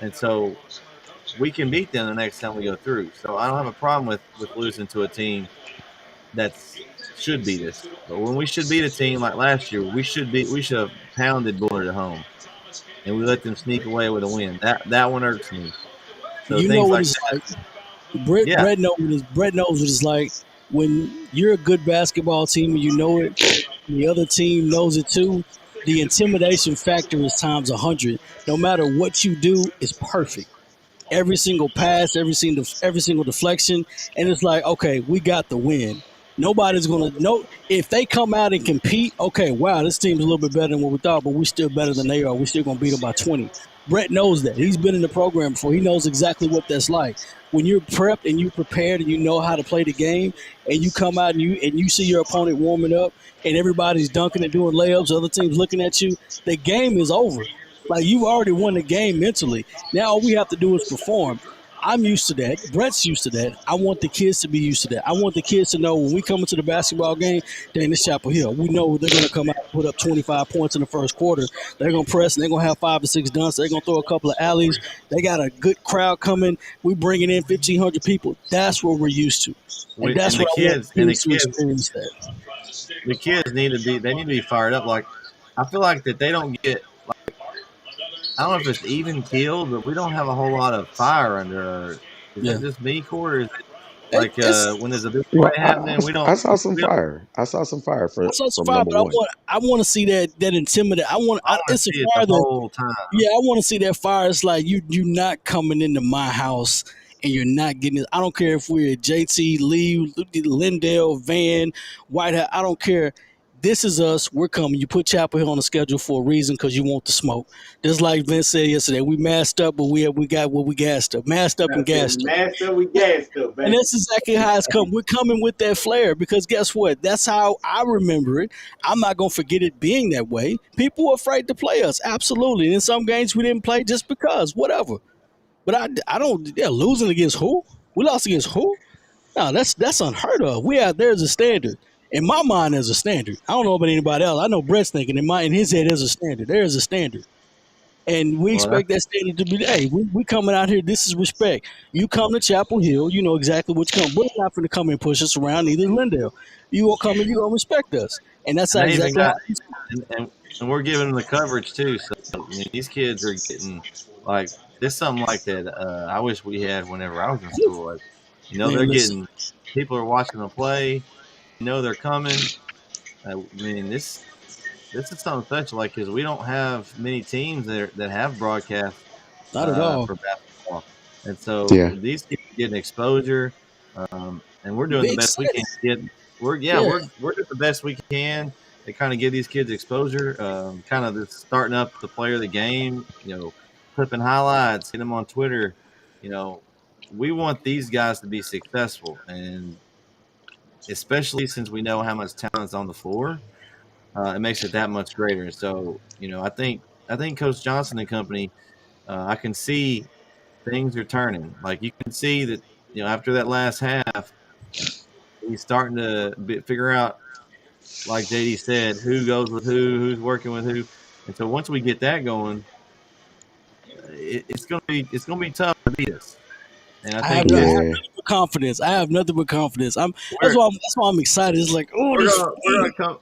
And so we can beat them the next time we go through. So I don't have a problem with losing to a team that should beat us. But when we should beat a team like last year, we should have pounded Bullard at home, and we let them sneak away with a win. That one irks me. So you know what it's like. Brett knows what it's like when you're a good basketball team and you know it. The other team knows it too. The intimidation factor is times 100. No matter what you do, it's perfect. Every single pass, every single deflection, and it's like, okay, we got the win. Nobody's gonna know if they come out and compete. Okay, wow, this team's a little bit better than what we thought, but we're still better than they are. We're still gonna beat them by 20. Brett knows that. He's been in the program before. He knows exactly what that's like. When you're prepped and you're prepared and you know how to play the game, and you come out and you see your opponent warming up, and everybody's dunking and doing layups, other teams looking at you, the game is over. Like, you've already won the game mentally. Now all we have to do is perform. I'm used to that. Brett's used to that. I want the kids to be used to that. I want the kids to know when we come into the basketball game, dang, this Chapel Hill, we know they're going to come out and put up 25 points in the first quarter. They're going to press, and they're going to have 5 or 6 dunks. They're going to throw a couple of alleys. They got a good crowd coming. We bringing in 1,500 people. That's what we're used to. And that's what I want kids to experience that. The kids need to be fired up. Like, I feel like that they don't get – I don't know if it's even keeled, but we don't have a whole lot of fire under. Is it just me, Corey? Or is it like when there's a big play happening, we don't. I saw some fire. I saw some fire from number one. I want to see that intimidate. It's a fire the whole time. Yeah, I want to see that fire. It's like you're not coming into my house and you're not getting it. I don't care if we're JT, Lee, Lindale, Van, Whitehead. I don't care. This is us. We're coming. You put Chapel Hill on the schedule for a reason because you want the smoke. Just like Vince said yesterday, we masked up, but we got what we gassed up. Masked up and gassed up. Masked up, we gassed up, man. And that's exactly how it's come. We're coming with that flair because guess what? That's how I remember it. I'm not going to forget it being that way. People were afraid to play us. Absolutely. And in some games we didn't play just because, whatever. But I don't, losing against who? We lost against who? No, that's unheard of. We out there as a standard. in my mind, there's a standard. I don't know about anybody else. I know Brett's thinking in his head there's a standard. There is a standard. And we Well, expect that standard to be, hey, we coming out here. This is respect. You come to Chapel Hill, you know exactly what you come. We're not going to come and push us around, neither Lindale. You will come and you will respect us. And that's and they even exactly how got and we're giving them the coverage too. So I mean, these kids are getting like there's something like that. I wish we had whenever I was in school. Like, man, they're listen. getting people are watching them play. They're coming. I mean, this is something special. Like, because we don't have many teams that have broadcast Not at all. for basketball, and so Yeah. these kids are getting exposure. And we're doing the Big best we can city. to get. We're doing the best we can to kind of give these kids exposure. Kind of starting up the player of the game. Clipping highlights, get them on Twitter. We want these guys to be successful, and especially since we know how much talent's on the floor, it makes it that much greater. So, I think Coach Johnson and company, I can see things are turning. Like, you can see that, after that last half, he's starting to figure out, like JD said, who goes with who's working with who. And so once we get that going, it's gonna be tough to beat us. And I I have think Yeah. nothing but confidence. I have nothing but confidence. That's we're, why I'm excited. It's like, oh,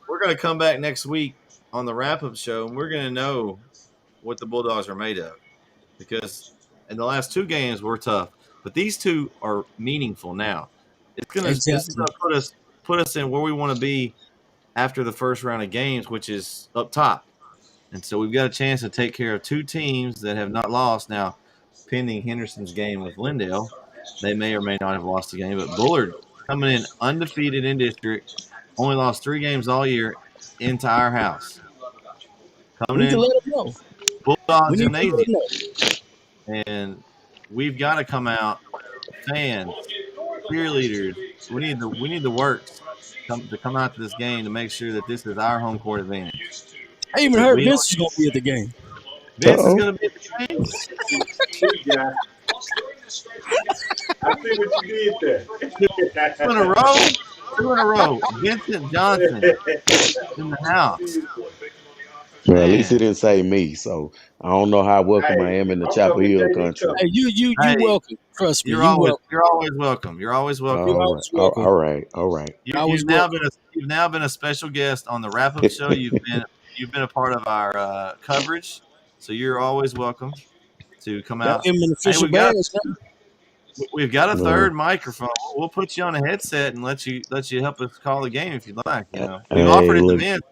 we're gonna come back next week on the wrap up show, and we're gonna know what the Bulldogs are made of, because in the last two games were tough, but these two are meaningful now. This is exactly. gonna put us in where we want to be after the first round of games, which is up top. And so we've got a chance to take care of two teams that have not lost. Now, pending Henderson's game with Lindale, they may or may not have lost the game. But Bullard coming in undefeated in district, only lost 3 games all year, into our house. We Coming need to in, let them know. Bulldog We need to let Gymnasium. them know. And we've got to come out, fans, cheerleaders. We need the works to come out to this game to make sure that this is our home court advantage. I even Because heard Vince is going to be at the game. Vince is Uh-oh. going to be at the game. Yeah. I see what you did there. 2 in a row. 2 in a row. Vincent Johnson in the house. Well, at least he Man. didn't say me, so I don't know how welcome I Hey, am in the I'm Chapel coming, Hill JD country. coming. Hey, you Hey, welcome. Trust me, You're you always welcome. welcome. You're always welcome. You're All always right. welcome. All right. All right. You, I was you've now welcome. been a special guest on the wrap up show. You've been a part of our coverage, so you're always welcome to come Gotta out. give him an Hey, official badge. Man. we've got a No. third microphone. We'll put you on a headset and let you help us call the game if you'd like. We've Hey, offered it to look. Vince.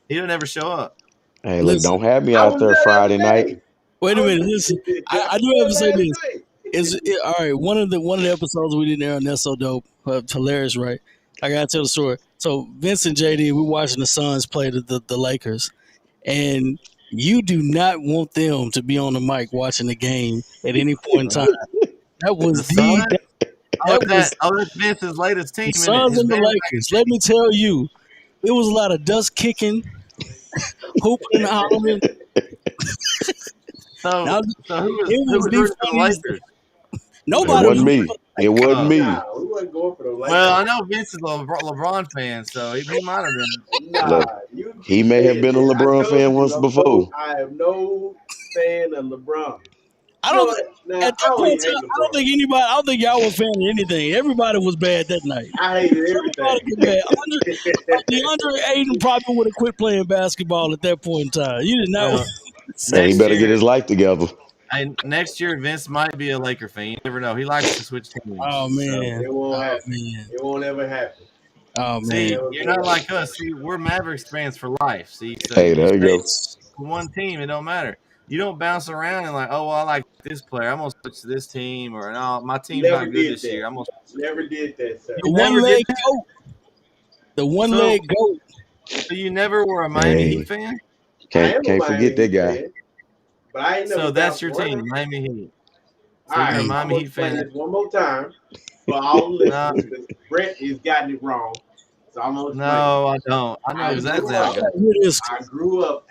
He didn't ever show up. Hey, look. Listen, Don't have me I out was there there the Friday other night. day. wait a I was minute. Listen, I was do have to there say this. last night. All right? One of the episodes we didn't air on That's So Dope, hilarious, right? I gotta tell the story. So Vince and JD, we're watching the Suns play the Lakers, and you do not want them to be on the mic watching the game at any point in time. That was The Suns. that was That's Vince's latest team, the isn't it? Suns His and the band. Lakers. Let me tell you, it was a lot of dust kicking, hooping and hollering. So Now, who it was was the rooting for the funniest. Lakers? It Nobody was wasn't rooting me. for the It Lakers. wasn't me. Nah, we wasn't going for the Lakers. Well, I know Vince is a LeBron fan, so he might have been. Nah, Look, you he keep may have saying been a that. I LeBron told fan you once before. I am no fan of LeBron. I You know don't. what? Nah, At I that don't point in even hate time, I don't LeBron. think anybody. I don't think y'all were fan of anything. Everybody was bad that night. I hated Everybody everything. was bad. DeAndre Ayton probably would have quit playing basketball at that point in time. You did not. Well, Hey, he next better get year, his life together. next year Vince might be a Laker fan. You never know. He likes to switch teams. Oh So, man. It won't Oh happen. man. It won't ever happen. Oh see, man. you're not like us. See, we're Mavericks fans for life. See, so Hey, you there you stay go. for one team. It don't matter. You don't bounce around and like, oh, well, I like this player. I'm gonna switch to this team, or no, my team's Never not good did this year. that. I'm gonna. Never did that, sir. The You one never did leg that. goat. The one So, leg goat. so you never were a Miami Hey, Heat fan. I am a can't Miami forget that Heat guy. fan, but I ain't never So that's bounced your around. team, Miami Heat. So All you're a right, I'm Miami gonna Heat explain fan. this one more time for all the No, listeners, because Brett has gotten it wrong. So I'm gonna explain. no, I don't. I know I exactly grew how it up. goes. Here it is. I grew up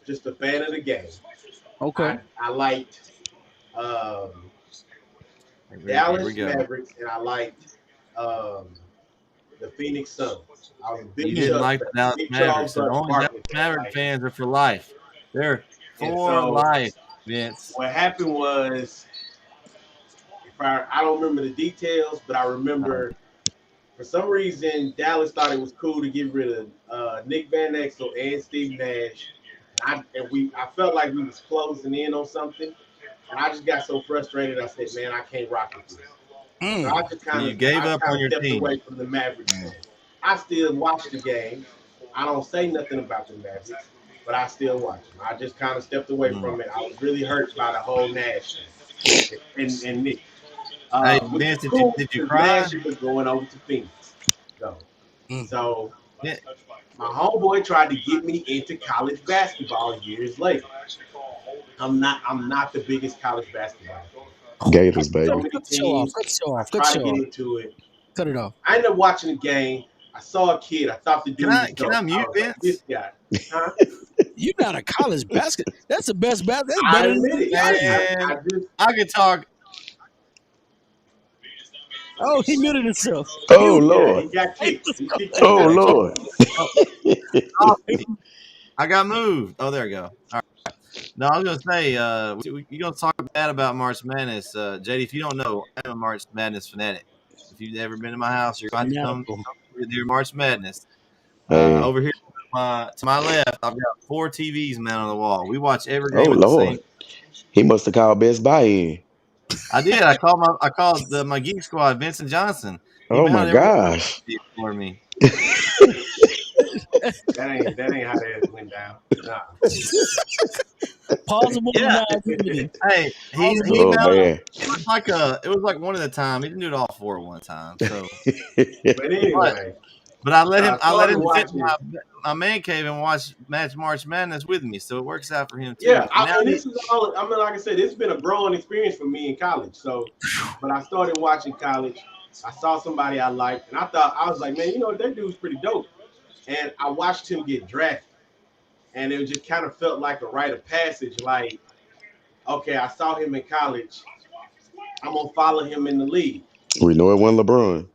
just a fan of the game. Okay. I liked Here we Dallas go. Mavericks, and I liked the Phoenix Suns. I was a You big didn't Chuck, like the Dallas big Mavericks. Charles So the only Dallas Barkley fan. Maverick Like, fans are for life. They're and for so life, Vince. what happened was, if I don't remember the details, but I remember for some reason Dallas thought it was cool to get rid of Nick Van Exel and Steve Nash. I felt like we was closing in on something, and I just got so frustrated. I said, "Man, I can't rock with this." So I just So you gave up on your stepped team. away from the Mavericks. I still watch the game. I don't say nothing about the Mavericks, but I still watch them. I just kind of stepped away from it. I was really hurt by the whole Nash thing and Nick. Hey, Which Vince, is cool did you because cry? Nash was going over to Phoenix. So Yeah. my homeboy tried to get me into college basketball years later. I'm not the biggest college basketball fan. Gators, So baby. many Cut the show off. teams. Cut the show I off. Cut tried the to show get off. into it. Cut it off. I ended up watching the game. I saw a kid. I thought the dude was dope. Can I mute was like, Vince? this guy. Huh? You're not a college basket. That's the best basket. That's I better than admit it. I just I could talk. Oh, he muted himself. Oh he Lord. got kicked. He kicked Oh him. Lord. I got moved. Oh, there we go. All right. No, I was gonna say, you're gonna talk bad about March Madness, JD. If you don't know, I'm a March Madness fanatic. If you've ever been to my house, you're going to come near March Madness. Hey. Over here to my left, I've got 4 TVs mounted on the wall. We watch every Oh game at the Lord. same. He must have called Best Buy in. I did. I called my geek squad, Vincent Johnson. He Oh my mounted every gosh. TV for me. That ain't how that went down. Nah. Plausible Yeah. deniability. Hey, he Oh mounted. man. It was like one at a time. He didn't do it all 4 at one time. So, But anyway, but I let him. I let started him fit watching. my man cave and watch March Madness with me. So it works out for him too. Yeah, Now and this is all. I mean, like I said, it's been a growing experience for me in college. So, but I started watching college. I saw somebody I liked, and I was like, man, you know, that dude's pretty dope. And I watched him get drafted, and it just kind of felt like a rite of passage. Like, okay, I saw him in college. I'm gonna follow him in the league. We know it wasn't LeBron.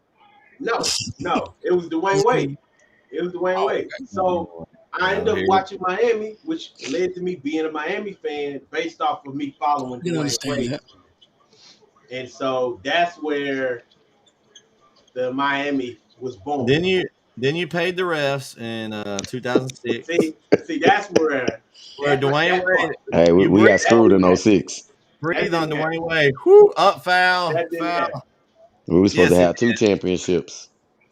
No, it was Dwayne Wade. It was Dwayne Wade. So I ended up watching Miami, which led to me being a Miami fan based off of me following Dwayne Wade. That. And so that's where the Miami was born. Then you paid the refs in 2006. See, that's where Dwayne Wade. Hey, we got screwed in 06. Breathe on Dwayne Wade. Whoo, up foul. That didn't Foul. happen. We were supposed Yes, to have it 2 championships.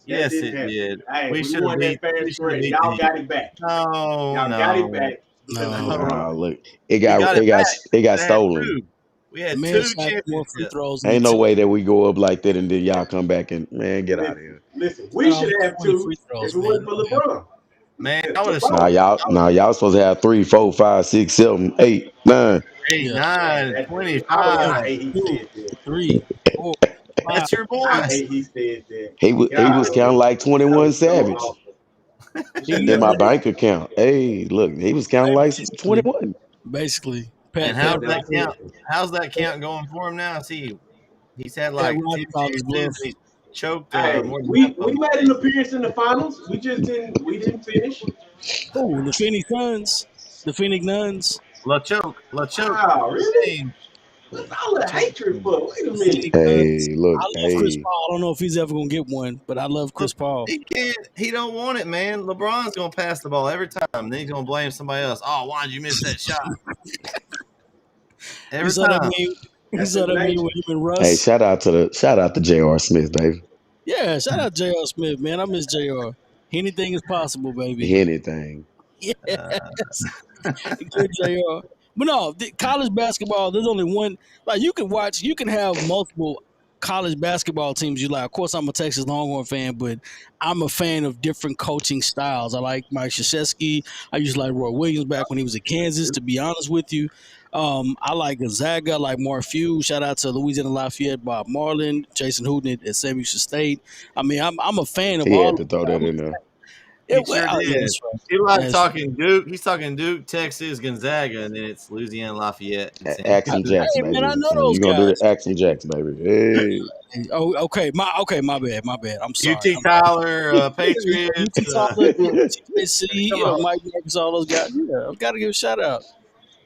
Yes, That it didn't happen. did. Hey, We we should have won that beat. fair We and should have square. beat. Y'all got it back. No, Y'all no. got it back. Nah, look, it We got back. stolen. We had Man 2 shot more free championships. throws. than Ain't the no team. way that we go up like that and then y'all come back and man get out of here. Listen, we should have 20 2 free throws, if it wasn't for man. LeBron. Man, I would have Y'all supposed to have 3, 4, 5, 6, 7, 8, 9. 8, Yeah. 9, I 25. hate he said that. 3, 4, 5. That's your boy. I hate he said that. He was counting like 21 Savage in my bank account. Hey, look, he was counting like 21. Basically. And how's that count? How's that count going for him now? See, he's had like 2 championships. He's choked. Hey, More than we half of them. made an appearance in the finals. We didn't finish. Oh, the Phoenix Suns. The Phoenix Nuns. La choke. Wow, really? Solid hatred for. Wait a minute. Hey, look, I love Chris hey. Paul. I don't know if he's ever gonna get one, but I love Chris Paul. He can't. He don't want it, man. LeBron's gonna pass the ball every time. Then he's gonna blame somebody else. Oh, why'd you miss that shot? Every You saw that time. meme? You That's saw that his meme with him and Russ? Hey, shout out to J.R. Smith, baby. Yeah, shout out J.R. Smith, man. I miss J.R. Anything is possible, baby. Anything. Yes. Good J.R. But no, college basketball, there's only one. Like, you can have multiple college basketball teams you like. Of course, I'm a Texas Longhorn fan, but I'm a fan of different coaching styles. I like Mike Krzyzewski. I used to like Roy Williams back when he was at Kansas, to be honest with you. I like Gonzaga, I like Mark Few. Shout out to Louisiana Lafayette, Bob Marlin, Jason Hooten at Sam Houston State. I mean, I'm a fan of He all had to throw that in there. Yeah, He sure well, yeah, did. that's right. He like That's talking Duke. He's talking Duke, Texas, Gonzaga, and then it's Louisiana Lafayette and San Axe 'em Jacks, hey man, I baby. know those You gonna do guys. the Axe 'em Jacks, baby? Hey, Oh, okay, my bad, my bad. I'm sorry. UT Tyler, Patriots. UT Tyler, UTSC, Come on. Mike Marcus, all those guys. Yeah, I've got to give a shout out.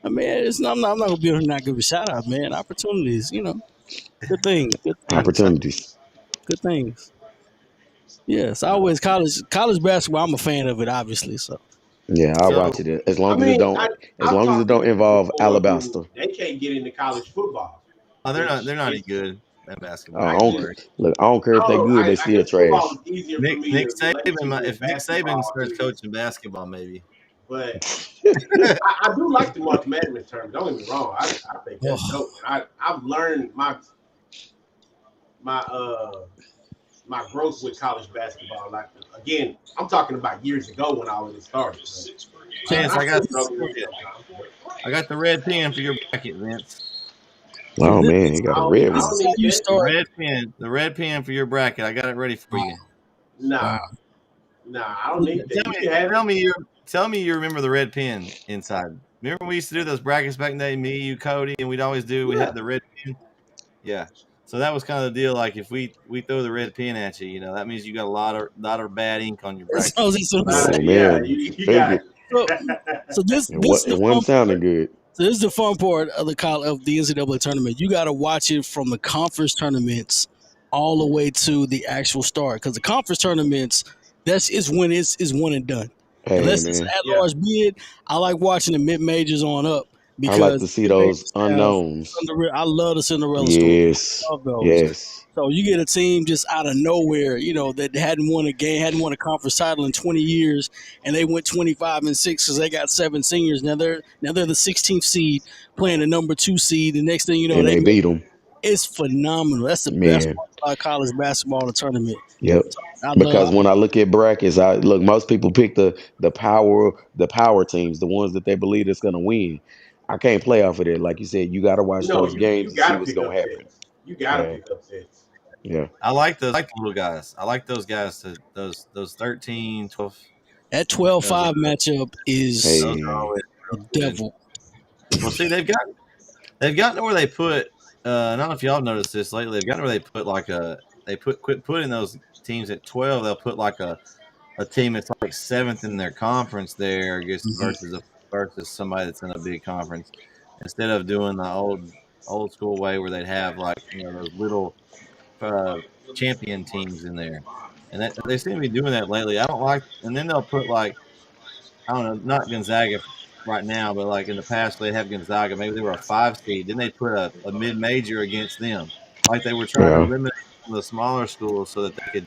I mean, I'm not gonna be able to not give a shout out, man. Opportunities, good things, opportunities. good things. Yes, always college basketball. I'm a fan of it, obviously. So Yeah, I So watch it as I long as it mean, don't I've talked to people involve before Alabaster. who they can't get into college football, they're not which they're not any is good at Oh, basketball. I I Don't don't just worry. look. I don't care I if don't they know. good. They I still guess football trash. is easier for Nick me Nick to relate Saban, to than if Nick Saban basketball starts is. coaching basketball, maybe. But I do like the March Madness term. Don't get me wrong. I think that's oh, dope. And I've learned my uh my growth with college basketball. Like again, I'm talking about years ago when all of this started. But, Chance, I I got still struggle with it the sometimes. But red pen for your bracket, Vince. so Oh this, man, this he got I a don't red I this one. don't is how need you that. start. The red pen for your bracket. I got it ready for you. Nah, Wow. I don't need that. Tell You me, can have tell it. me you remember the red pen inside. Remember when we used to do those brackets back in the day, me, you, Cody, and we Yeah. had the red pen. Yeah. So that was kind of the deal. Like if we throw the red pen at you, that means you got a lot of bad ink on your bracket. So, Oh Yeah, man, you got figure it. so, so this what this is it the wasn't fun sounding good. So this is the fun part of the NCAA tournament. You got to watch it from the conference tournaments all the way to the actual start, because the conference tournaments is when it's one and done. Hey Unless it's man, at Yeah. large bid, I like watching the mid majors on up I like because to see mid those majors have unknowns. I love the Cinderella story. Yes, Love those. yes. So you get a team just out of nowhere, that hadn't won a game, hadn't won a conference title in 20 years, and they went 25-6 because they got 7 seniors. Now they're the 16th seed playing the number 2 seed. The next thing you know, And they beat them, it's phenomenal. That's the best man. part about college basketball in the tournament. Yep. I Because love. when I look at brackets, I look. Most people pick the power teams, the ones that they believe that's gonna win. I can't play off of that. Like you said, you got to watch No, those you games and see gotta what's pick gonna happen. upsets. You gotta Yeah, pick upsets. yeah. I like those. I like the little guys. I like those guys. Those 13, 12. That Those 12-5 are, matchup is those are Hey, always the real good. devil. Well, see, they've gotten to where they put. I don't know if y'all have noticed this lately. They've gotten where they put quit putting those teams at 12. They'll put like a team that's like 7th in their conference there, I guess, Mhm. versus somebody that's in a big conference, instead of doing the old school way where they'd have like those little uh, champion teams in there, and that they seem to be doing that lately. I don't like, and then they'll put like, I don't know, not Gonzaga right now, but like in the past they have Gonzaga. Maybe they were a 5 seed. Then they put a mid major against them, like they were trying to yeah. eliminate some of the smaller schools so that they could,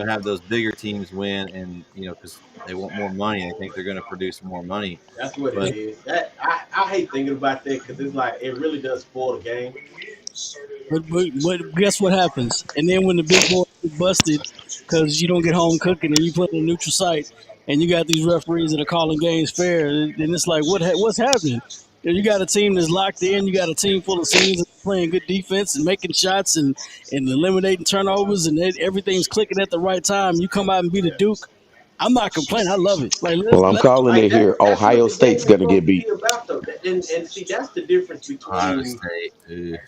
have those bigger teams win, and because they want more money, they think they're going to produce more money. That's what it But is. That I hate thinking about that because it's like it really does spoil the game. But guess what happens? And then when the big boys get busted because you don't get home cooking and you play in a neutral site and you got these referees that are calling games fair, then it's like, what's happening? You got a team that's locked in. You got a team full of seniors that are playing good defense and making shots and eliminating turnovers, and everything's clicking at the right time. You come out and beat a Duke. I'm not complaining. I love it. Like Well, I'm calling Like it here. that's what Ohio the game State's is gonna supposed get to beat. be about though. And see that's the difference Ohio between State,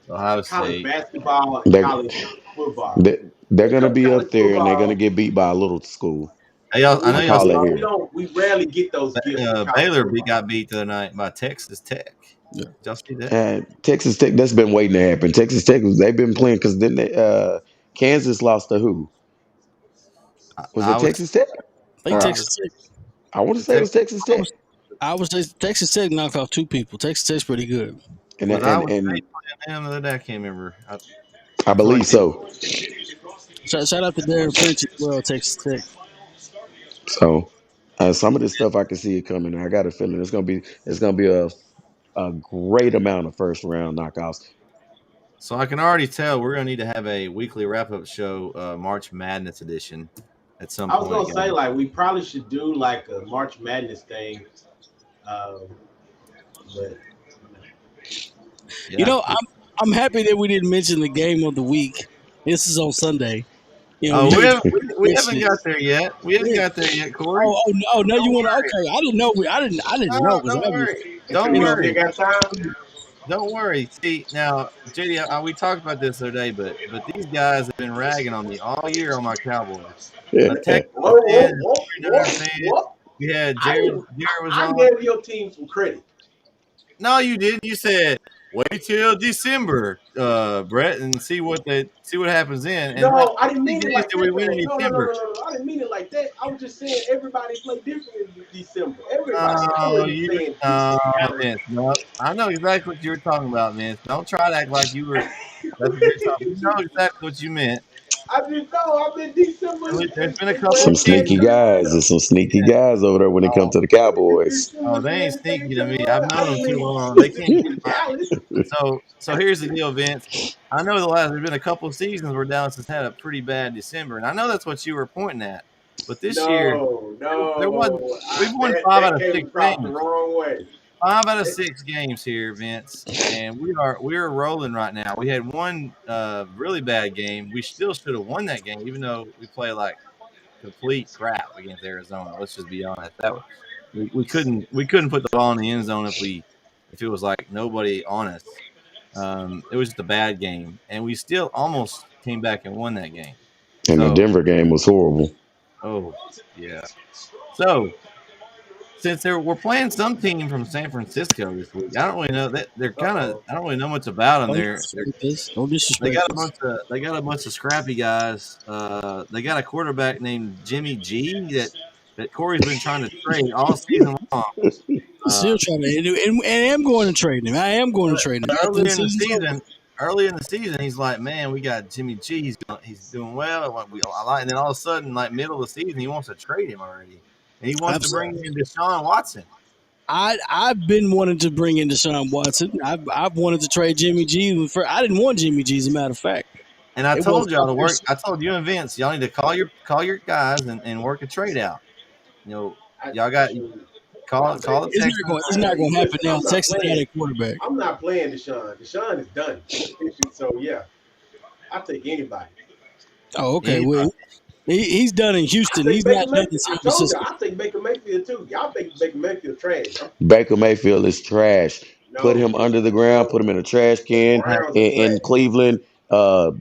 Ohio college State. basketball and They college football. they're gonna Because be college up there, and they're gonna football, get beat by a little school. Hey, y'all, I I know y'all call it saw we here. don't we rarely get those gifts in college Baylor football. got beat the other night by Texas Tech. Yeah. Did y'all see that? Texas Tech, that's been waiting to happen. Texas Tech, they've been playing because then Kansas lost to who? Was it I would Texas Tech? I think Uh, Texas Tech. I want to the say it was Texas Texas Tech. I was Texas Tech knocked off 2 people. Texas Tech's pretty good. And was and Iowa and State playing them the other day. I can't remember. I I feel like believe so. Shout out to Darren Finch as well, Texas Tech. So some of this stuff I can see it coming. I got a feeling it's gonna be a great amount of first round knockouts. so I can already tell we're gonna need to have a weekly wrap up show, March Madness edition, at some I was point, gonna say guys. like we probably should do like a March Madness thing. Um, but You Yeah, know, I'm happy that we didn't mention the game of the week. This is on Sunday. You know, we usually haven't we haven't got there yet. We haven't got there yet, Corey. No, you Don't want to? worry. Okay, I didn't know. I didn't know No, because don't I was. worry. Don't You know, worry. You got time? Don't worry. See, now, JD, we talked about this the other day, but these guys have been ragging on me all year on my Cowboys. A Texas Whoa, fan, whoa, whoa, 49er whoa, fan. whoa. We had I Jared didn't- was I on. gave your team some credit. No, you didn't. You said wait till December, Brett, and see what happens then. And No, I didn't mean it like did we that. win in No, December? I didn't mean it like that. I was just saying everybody play different in December. Everybody. I Oh, wasn't you saying Vince. No, I know exactly what you were talking about, Vince. Don't try to act like you were. That's what you're talking. You know exactly what you meant. I just know I'm in December. There's been a couple Some of sneaky seasons. guys. There's some sneaky guys over there when it comes to the Cowboys. Oh, they ain't sneaky to me. I've known them too long. They can't get by me. So here's the deal, Vince. I know there's been a couple of seasons where Dallas has had a pretty bad December, and I know that's what you were pointing at. But this year, there wasn't. We've won 5 out of 6 games. The wrong way. 5 out of 6 games here, Vince, and we are rolling right now. We had one really bad game. We still should have won that game, even though we play like complete crap against Arizona. Let's just be honest. We couldn't put the ball in the end zone if it was like nobody on us. It was just a bad game, and we still almost came back and won that game. And the Denver game was horrible. Oh yeah. So since we're playing some team from San Francisco this week, I don't really know that they're kind of. I don't really know much about them. Don't disrespect They got a bunch of scrappy guys. They got a quarterback named Jimmy G that Corey's been trying to trade all season long. Still trying to, and I am going to trade him. I am going to trade him. Early in the season, he's like, "Man, we got Jimmy G. He's doing well. I like." And then all of a sudden, like middle of the season, he wants to trade him already, and he wants to bring in Deshaun Watson. I've been wanting to bring in Deshaun Watson. I've wanted to trade Jimmy G. I didn't want Jimmy G. As a matter of fact. And I told y'all to work. I told you and Vince, y'all need to call your guys and work a trade out. You know, y'all got call it. It's not going to happen now. Texas got a quarterback. I'm not playing Deshaun. Deshaun is done. So yeah, I'll take anybody. Oh, okay. Well, he's done in Houston. He's not done in San Francisco. I think Baker Mayfield too. Y'all think Baker Mayfield trash? Baker Mayfield is trash. Put him under the ground. Put him in a trash can in Cleveland. Put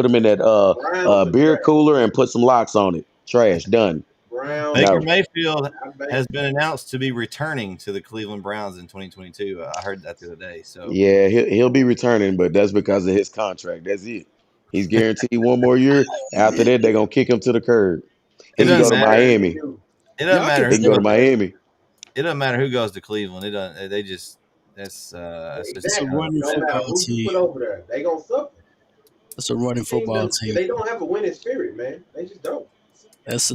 him in that beer cooler and put some locks on it. Trash. Done. Baker Mayfield has been announced to be returning to the Cleveland Browns in 2022. I heard that the other day. So yeah, he'll be returning, but that's because of his contract. That's it. He's guaranteed one more year. After that, they're gonna kick him to the curb. He can go to Miami. It doesn't matter. He can go to Miami. It doesn't matter who goes to Cleveland. It doesn't. They just that's a running football team. Put over there, they gonna suffer. That's a running football team. They don't have a winning spirit, man. They just don't. That's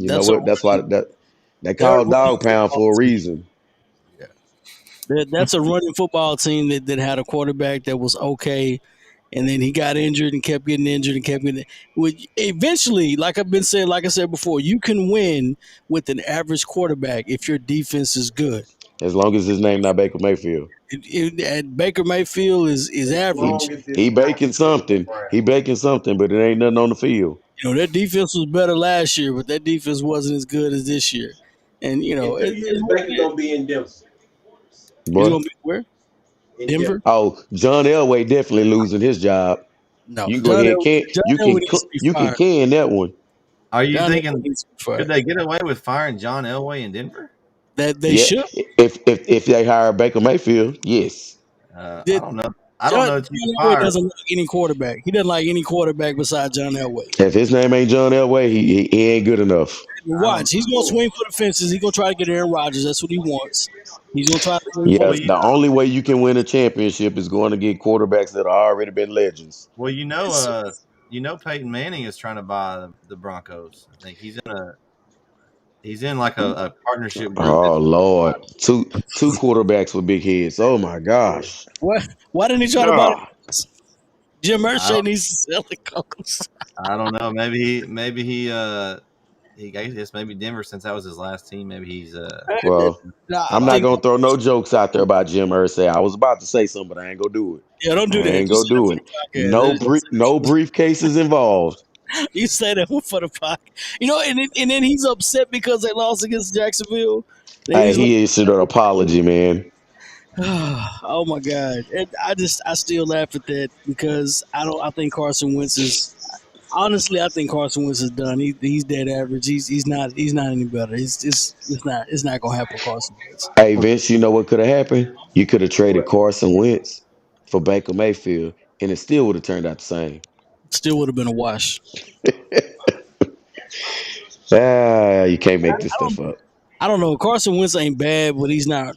why they call dog pound for a reason. That's a running football team that had a quarterback that was okay, and then he got injured and kept getting injured and kept getting. Eventually, like I said before, you can win with an average quarterback if your defense is good. As long as his name not Baker Mayfield. Baker Mayfield is average. He baking something. He baking something, but it ain't nothing on the field. You know, their defense was better last year, but that defense wasn't as good as this year. And you know, Baker's gonna be in Denver. He's gonna be where? Denver. Oh, John Elway definitely losing his job. No, you go ahead. You can can that one. Are you thinking could they get away with firing John Elway in Denver? That they should. If they hire Baker Mayfield, yes. I don't know. I don't know. John Elway doesn't like any quarterback. He doesn't like any quarterback besides John Elway. If his name ain't John Elway, he ain't good enough. Watch, he's gonna swing for the fences. He's gonna try to get Aaron Rodgers. That's what he wants. He's gonna try to win. Yeah, the only way you can win a championship is going to get quarterbacks that have already been legends. Well, Peyton Manning is trying to buy the Broncos. I think he's in like a partnership group. Oh Lord, two quarterbacks with big heads. Oh my gosh. Why didn't he try to buy it? Jim Irsay needs to sell the Colts. I don't know. Maybe Denver, since that was his last team. Maybe he's well. I'm not gonna throw no jokes out there about Jim Irsay. I was about to say something, but I ain't gonna do it. Yeah, don't do that. I ain't gonna do it. No briefcases involved. You say that one for the pocket. And then he's upset because they lost against Jacksonville. Then Hey, he's like, he issued an apology, man. oh my God. And I still laugh at that because I think Carson Wentz is honestly, I think Carson Wentz is done. He's dead average. He's not any better. It's not gonna happen with Carson Wentz. Hey, Vince, you know what could have happened? You could have traded What? Carson Wentz for Baker Mayfield, and it still would have turned out the same. Still would have been a wash. You can't make this I stuff don't up. I don't know. Carson Wentz ain't bad, but he's not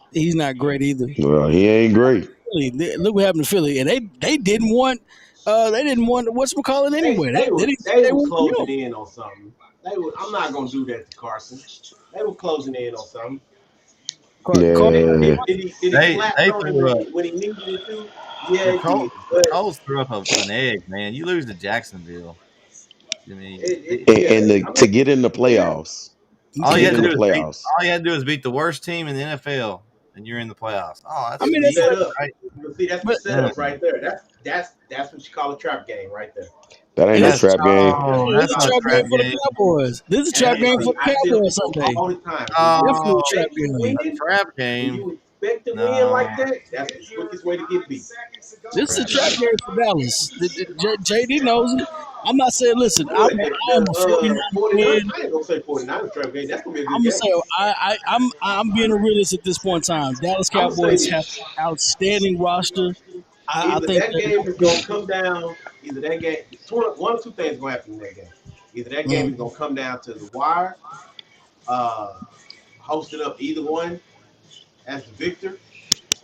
great either. Well, he ain't great. Look what happened to Philly, and they didn't want whatchamacallit anyway. They were They want closing him. in on something. I'm not gonna do that to Carson. They were closing in on something. Yeah. Did he They slap on him threw up. when he needed it to? Yeah, The he Colts, did. the But Colts threw up an egg, man. You lose to Jacksonville. I mean, To get in the playoffs, all to you get had in to the do is playoffs. beat the worst team in the NFL, and you're in the playoffs. Oh, that's I mean, it's that's set like, up. right. See, that's the setup right there. That's what you call a trap game right there. That ain't no That's trap game. this is a trap game for the Cowboys. This is a trap game for the I tell Cowboys people Sunday. all the time. Definitely Oh, a trap Expect to game. win, a trap when game. you expect to No. win like that, that's the quickest way to get beat. This is a trap game for Dallas. JD knows it. I'm not saying. Listen, I'm a 49 49, fan. I ain't gonna say 49 trap game. That's gonna be a I'm good gonna game. say I'm being a realist at this point in time. Dallas I'm gonna say Cowboys have this. an outstanding roster. I Either think that game is gonna come down. Either that game. One or two things gonna happen in that game. Either that game is gonna come down to the wire, hosting up either one as the victor,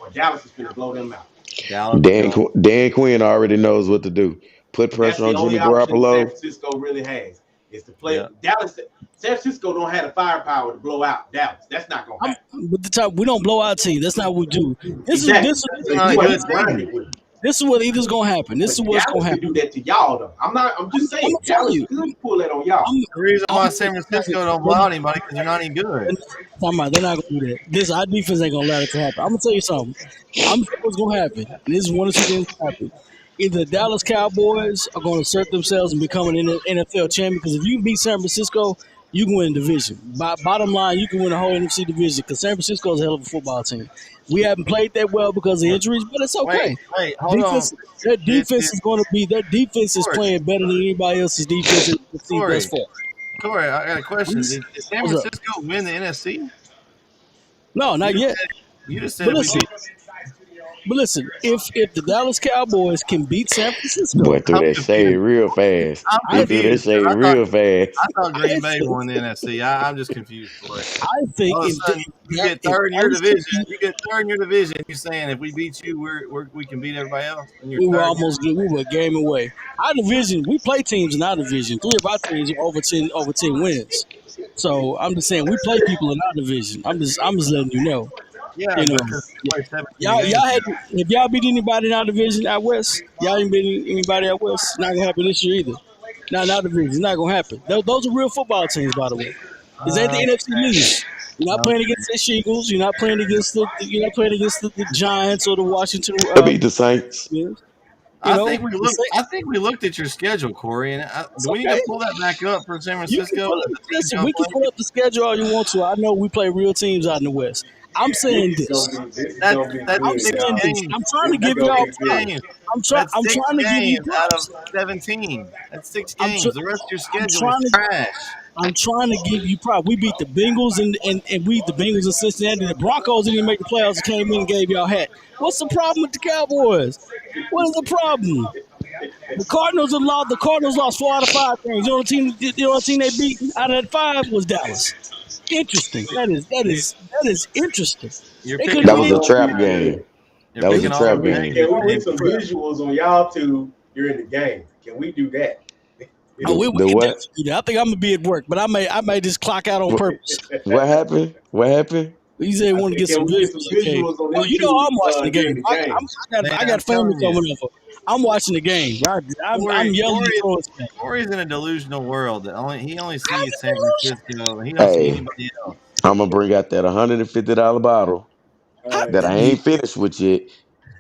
or Dallas is gonna blow them out. Dallas. Dan Quinn already knows what to do. Put That's pressure the on Jimmy only option San Garoppolo. Francisco really has is to play Yeah. Dallas. San Francisco don't have the firepower to blow out Dallas. That's not gonna happen. But the time we don't blow out teams. That's not what we do. Exactly. This So not you a have good to grind it with them. is what either's gonna happen. This is But what's Dallas gonna can happen. do that to y'all though. I'm just saying I'ma tell Dallas you. could pull that on y'all. The reason why San Francisco don't blow out anybody because they're not any good. Talking about they're not gonna do that. Our defense ain't gonna allow it to happen. I'm gonna tell you something. I'm sure what's gonna happen. And this is one or two things gonna happen. Either the Dallas Cowboys are gonna assert themselves and become an NFL champion. Because if you beat San Francisco, you can win the division. Bottom line, you can win the whole NFC division. Because San Francisco is a hell of a football team. We haven't played that well because of injuries, but it's okay. Wait, hold Defense, on. their defense is going to be. Their defense is Corey. playing better than anybody else's defense in the NFC Corey. thus far. Corey, I got a question. Did San What's up? Francisco win the NFC? No, not yet. You just said But we listen, if the Dallas Cowboys can beat San Francisco, Boy, threw that shade real fast. He threw that shade real fast. I thought Green Bay won the NFC. I'm just confused for it. I think All of a if sudden, you get third in your division. You get third in your division. You're saying if we beat you, we can beat everybody else. And you're we were third. almost good. We were a game away. Our division, we play teams in our division. 3 of our teams are over 10 wins. So I'm just saying we play people in our division. I'm just letting you know. Yeah, You know, because we play 17 Y'all games. had if y'all beat anybody in our division out west, y'all ain't beat anybody out west. It's not gonna happen this year either. Not in our division. It's not gonna happen. Those are real football teams, by the way. This ain't the NFC League. You're not playing against the Eagles. You're not playing against the Giants or the Washington. I beat the Saints. I think we looked at your schedule, Corey, and do we need to pull that back up for San Francisco? Listen, we can pull up the schedule all you want to. I know we play real teams out in the West. I'm saying this. This is That's gonna be that's good. I'm six saying this. games. I'm trying to give That's y'all gonna be props. good. I'm That's trying to give you games out of props. 17. That's 6 I'm games. tr- The rest of your I'm schedule trying is to- trash. I'm trying to give you props. We beat the Bengals and we beat the Bengals in Cincinnati. The Broncos didn't even make the playoffs and came in and gave y'all hat. What's the problem with the Cowboys? What is the problem? The Cardinals lost 4 out of 5 games. The only team they beat out of that 5 was Dallas. Interesting. That is interesting. You're They picking couldn't That all was win. a those trap games. game. You're That was picking a all trap those game. games. Can we get some visuals on y'all two during the game? Can we do that? Oh, we The can what? definitely do that. I think I'm gonna be at work, but I may just clock out on purpose. What happened? What happened? You said you want to get Can some we get some visuals. Okay. visuals on Well, them you know two, I'm watching the during game. the game? I got family telling you. coming over. I'm watching the game. I'm yelling at Troy's game. Corey's in a delusional world that he only sees San Francisco. He don't see Hey, anybody else. I'm gonna bring out that $150 bottle that I ain't finished with yet,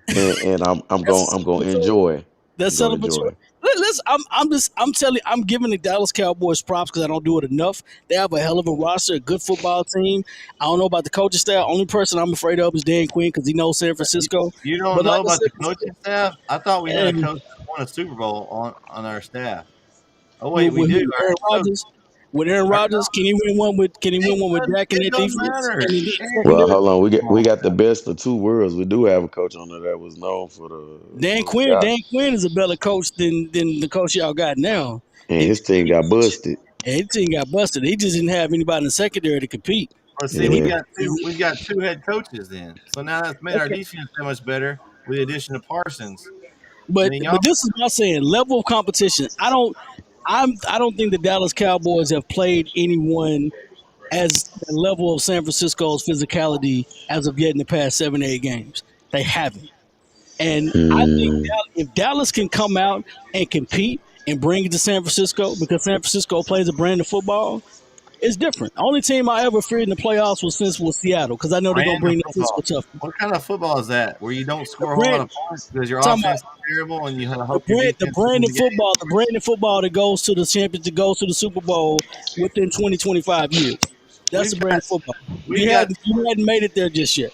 and I'm gonna enjoy. That's I'm gonna celebratory. enjoy. listen, I'm giving the Dallas Cowboys props because I don't do it enough. They have a hell of a roster, a good football team. I don't know about the coaching staff. Only person I'm afraid of is Dan Quinn because he knows San Francisco. You don't But know like I about said, the coaching staff? I thought we had a and coach that won a Super Bowl on our staff. Oh wait, with we do. who? Aaron Our coach, Rodgers. With Aaron our Rodgers, can he win one with Dak in it that don't defense matter. and the Well, secondary? hold on. We got the best of two worlds. We do have a coach on there that was known for Dan the Quinn, guy, Dan Quinn is a better coach than the coach y'all got now. and his team got busted. And his team got busted. He just didn't have anybody in the secondary to compete. Well, see, And he, Yeah. we've got two head coaches then. So now that's made our okay. defense so much better with the addition of Parsons. But And then y'all, this is what I'm saying. Level of competition. I don't think the Dallas Cowboys have played anyone as the level of San Francisco's physicality as of yet in the past 7 8 games. They haven't. And I think Hmm. if Dallas can come out and compete and bring it to San Francisco because San Francisco plays a brand of football, it's different. The only team I ever feared in the playoffs was Seattle because I know they're gonna brand bring of that physical football. toughness. What kind of football is that? Where you don't score a whole lot Brand, of points because your talking about offense is terrible and you the hope your brand, defense wins the game? the brand of football that goes to the championship, that goes to the Super Bowl within 20, 25 years. That's the We've brand got of football. we've got You hadn't made it there just yet.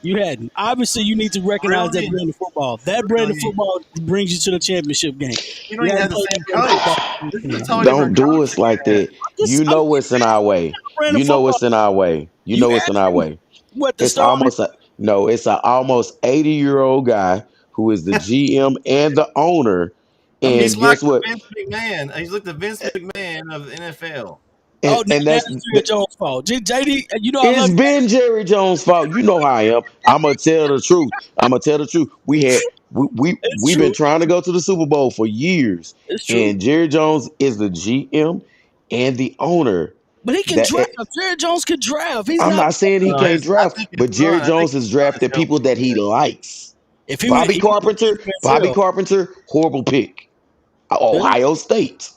You hadn't. Obviously, you need to recognize that really, brand of football. That brand of really. football brings you to the championship game. You don't You even haven't have the played same that brand of football. coach. This is a totally Don't different do coach us that like you had. that. You I'm know just it's in our way. brand of You know football. it's in our way. You You know it's in asked our me way. what the It's starting. almost it's an almost 80-year-old guy who is the GM and the owner. I mean, And he's like guess the what? Vince McMahon. He's like the Vince McMahon of the NFL. Oh, And now that's it's Jerry Jones' fault. JD, you know I it's love you. been Jerry Jones' fault. You know how I am. I'm gonna tell the truth. I'm gonna tell the truth. It's We've been true. trying to go to the Super Bowl for years, It's true. and Jerry Jones is the GM and the owner. But he can That draft. Jerry Jones can draft. He's I'm not. not saying he can't I draft, think his but Jerry son. I think Jones his has son is drafted people helping him that with he it. likes. If he would, he would have Bobby Denzel. Carpenter, horrible pick. Yeah. Ohio State,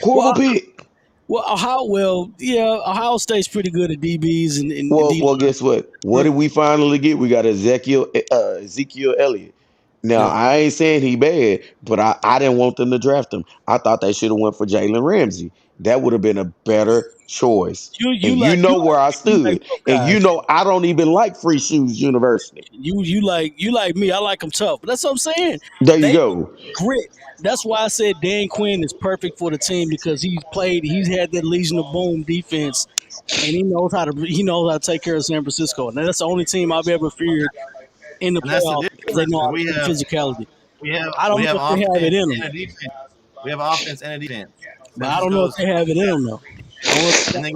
horrible Well, pick. Ohio State's pretty good at DBs and Well, D. guess what? What did we finally get? We got Ezekiel Elliott. Now Yeah. I ain't saying he bad, but I didn't want them to draft him. I thought they should have went for Jalen Ramsey. That would have been a better choice. And you know where I You like stood. tough And guys. you know I don't even like Free Shoes University. You like me. I like them tough. But that's what I'm saying. There you They go. grit. That's why I said Dan Quinn is perfect for the team because he's had that Legion of Boom defense, and he knows how to take care of San Francisco. And that's the only team I've ever feared in the And that's the playoffs because they difference. know how to We play have physicality. we have I don't we know have if they have it offense in and them, a defense. We have offense and a defense. but San I don't know if Francisco's they have it in them though. I don't know if and they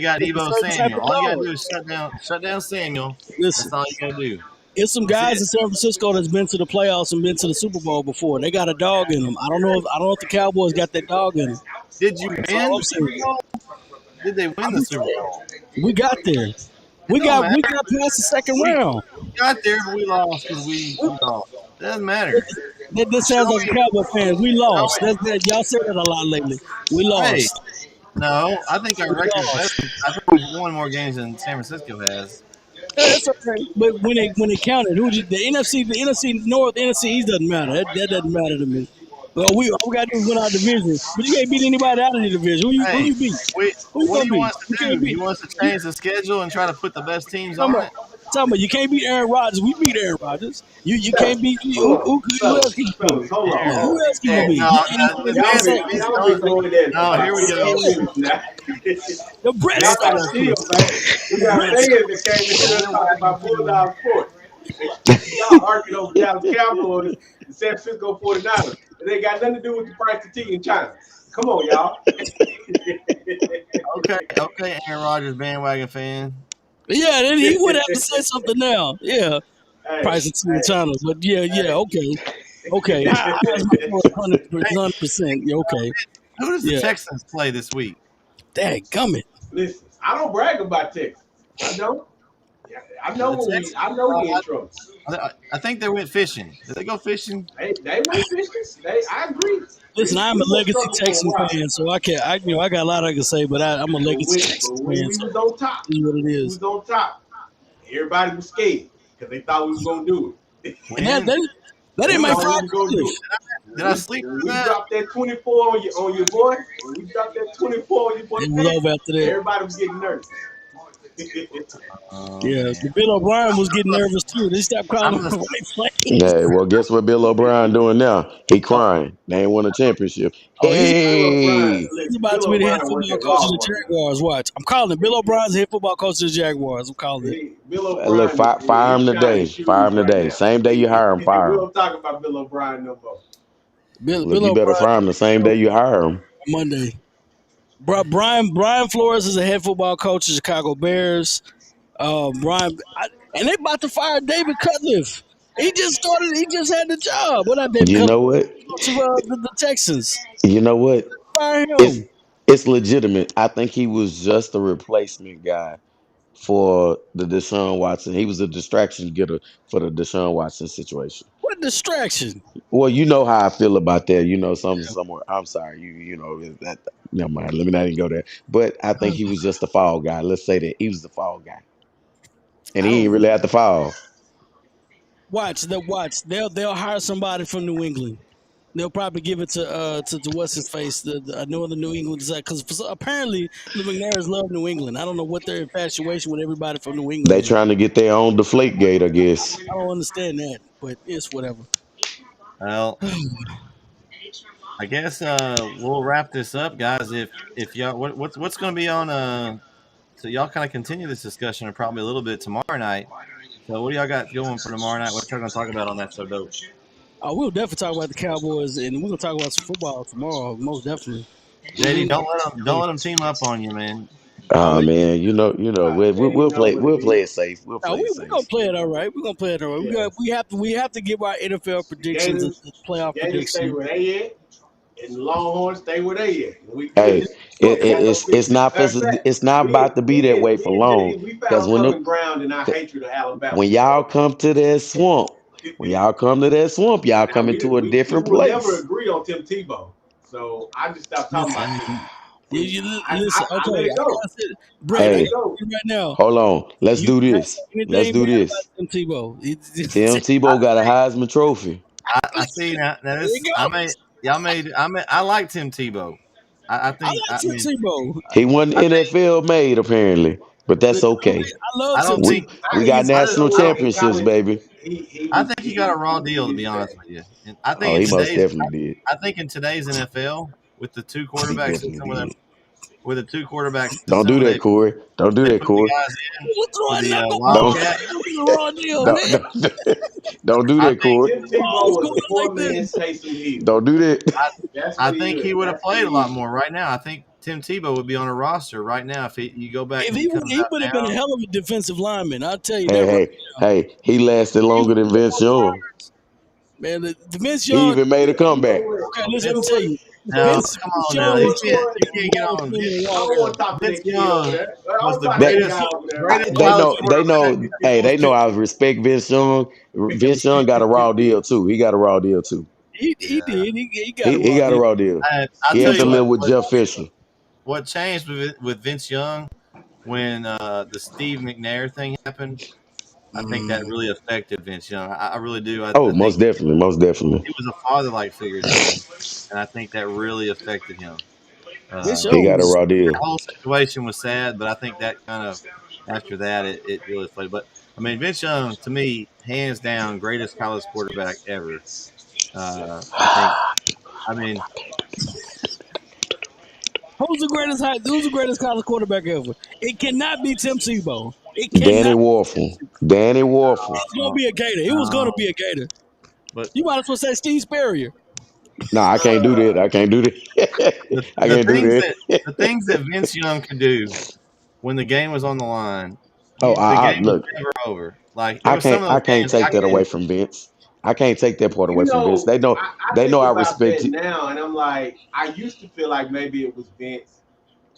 got it's a Debo certain type Samuel. of All you gotta dog. do is shut down Samuel. Listen, That's all you gotta do. it's some That's guys it. in San Francisco that's been to the playoffs and been to the Super Bowl before. They got a dog in them. I don't know if the Cowboys got that dog in them. Did you That's win all I'm the Super saying. Bowl? Did they win the Super Bowl? We got there. It We don't got matter. past the second We round. got there, but we lost because we lost. It doesn't matter. That Show sounds like a me. Cowboy fan. We Show lost. me. Y'all said that a lot lately. We Hey, lost. no, I think our We record's better. lost. I think we've won more games than San Francisco has. That's okay. But when it counted, the NFC North, NFC East doesn't matter. That doesn't matter to me. Well, all we got to do is win our division. But you can't beat anybody out of the division. Who Hey, you beat? Who you what gonna do you beat? want us You to can't do? beat. You want us to You, change the schedule and try to put the best teams talking on about, it? you can't beat Aaron Rodgers. We beat Aaron Rodgers. You can't Fellas, beat hold on. who else can you beat? Fellas, hold on. Here, Who else can you here. beat? No, And Y'all Vince, been Vince, y'all been don't. going there for No, about here we go. 15 minutes now. the Brett Y'all Vince, gotta started. chill, man. We The got Brett fans started. that came in here talking about Bulldog sports. Y'all arguing over Dallas Cowboys and San Francisco 49ers. It ain't got nothing to do with the price of tea in China. Come on, y'all. Okay, Aaron Rodgers bandwagon fan. Yeah, then he would have to say something now. Yeah, Hey, price of tea in China. But yeah, okay. I was my 100%. Yeah, okay. Who does the Yeah, Texans play this week? dadgummit. listen, I don't brag about Texas. I don't. Yeah, I The know Texans. we in trouble. I think they went fishing. Did they go fishing? They went fishing. I agree. Listen, I'm We a gonna legacy struggle for a Texans while. fan, so I got a lot I can say, but I'm a But legacy Texans when fan, we so was on top, this is what it we is. was on top. Everybody was scared because they thought we was gonna do it. And When? That ain't That's my all we fried was gonna Cutlass. do. Did I sleep When through we that? dropped that 24 on your boy, when we dropped that 24 on your boy It was Pat, over after that. everybody was getting nervous. Oh Yeah, man, the Bill O'Brien was getting nervous too. They stopped calling I'm him gonna. the right play. Yeah, well, guess what Bill O'Brien doing now? He crying. They ain't won a championship. Oh, he's Bill O'Brien, Hey, he's listen, about Bill to be the head O'Brien work football at coach of the Walmart now. Jaguars. Watch, I'm calling it. Bill O'Brien's the head football coach of the Jaguars. I'm calling it. Bill look, O'Brien, fire he's him shining today. Fire shoes him right today. now. Same day you hire him, We fire him. don't talk about Bill O'Brien no more. Look, Bill you better O'Brien fire him the same day you hire him. Monday. Brian Flores is a head football coach of the Chicago Bears. And they about to fire David Cutcliffe. He just started. He just had the job. What not David You Cutcliffe? know what? Coach of the Texans. You know what? Fire It's him. it's legitimate. I think he was just a replacement guy for the Deshaun Watson. He was a distraction getter for the Deshaun Watson situation. What distraction? Well, you know how I feel about that. You know, somewhere. I'm sorry. You know that. Never mind. Let me not even go there. But I think he was just a fall guy. Let's say that he was the fall guy, and I he don't ain't know. really had to fall. Watch. They'll hire somebody from New England. They'll probably give it to what's his face, the Northern New England, because apparently the McNairs love New England. I don't know what their infatuation with everybody from New England They is. trying to get their own deflate gate, I guess. I don't understand that, but it's whatever. well, I guess we'll wrap this up, guys. If y'all what's going to be on so y'all kind of continue this discussion and probably a little bit tomorrow night. So what do y'all got going for tomorrow night? What y'all going to talk about on that so dope? We'll definitely talk about the Cowboys, and we're gonna talk about some football tomorrow. Most definitely. JD, don't let them team up on you, man. Oh Always. man, we'll know play what it is. it safe. We'll No, play it we're gonna safe. play it all right. We're gonna play it all right. Yeah. We have to give our NFL predictions and Gators, playoff Gators stay predictions. where they at, and the Longhorns stay where they at. We Hey, good. We ain't got no it's fix. not Matter of fact, it's not about to be that way for me and long. James, we Because found common ground in our hatred of Alabama. when y'all So come to that swamp, y'all now come into a we different will never place. agree on Tim Tebow. So I just stopped talking about Listen, him. listen. I Okay, let it go. I said, I Brett, let I it Hey, got go. you right now. hold on. Let's You do can't this. say anything bad about Tim Tebow. Tim I, Tebow got a Heisman Trophy. I see now. Now There you this go. I like Tim Tebow. I like I Tim mean Tebow. He won I think NFL made apparently, but that's okay. I love I Tim don't Tebow. think I We think got he's a I good just national I quarterback. think in championships, college baby. I think he got a raw he deal to did be his honest thing. with you. And I Oh, think in he most today's definitely did. I think in today's NFL with the two He quarterbacks and definitely some of them did. with the two quarterbacks and Don't some do of that, Corey. Don't do they that, put the Corey. guys in We're with throwing the knuckleballs. Don't Wildcat. That was a raw deal, don't, man. don't do I that, think Corey. Tim Tebow Balls was going a poor like this. man's Taysom Hill. Don't do that. I That's I what he think he is. would have That's what played a he lot is. more right now. I think Tim Tebow would be on a roster right now if you go back If and he comes he out would have been a now. hell of a defensive lineman, I'll tell you Hey, that right hey, now. hey, he lasted He longer was than Vince Young. man, the Vince He Young. even made a You know comeback. what? Okay, listen, You let know me tell what? you, Now, Well, come Vince on now. Young you was know what? You can't get ball on. swinging and I walk don't want out. to talk to Vince that kid over Young there. I was don't the talk to That that greatest guy over there. greatest they college know, quarterback. they know I respect Vince Young. Vince Young got a raw deal too. He got a raw deal too. He Yeah. did. He got a He raw got a deal. raw deal. I'll He tell had to you live with Jeff Fisher. what changed with Vince Young when the Steve McNair thing happened. I think that really affected Vince Young. I really do. Oh, I think most definitely, most definitely. he was a father like figure to him, and I think that really affected him. Vince He Young The got a was raw deal. whole situation was sad, but I think that kind of after that it really played. But I mean, Vince Young to me, hands down, greatest college quarterback ever. I think. I mean, who's the greatest college quarterback ever? It cannot be Tim Tebow. It Danny cannot. Warfel. Danny Warfel. It's gonna be a Gator. It was gonna be a Gator. but You might as well say Steve Spurrier. Nah, I can't do that. I can't do the, that. I the can't do things that. that the things that Vince Young could do when the game was on the line, Oh, the game was look. never over. Like there was some of I those can't games take I that away can't. from Vince. I can't take that part You away from Vince. know, I They know think I about respect that you. now, and I'm like, I used to feel like maybe it was Vince,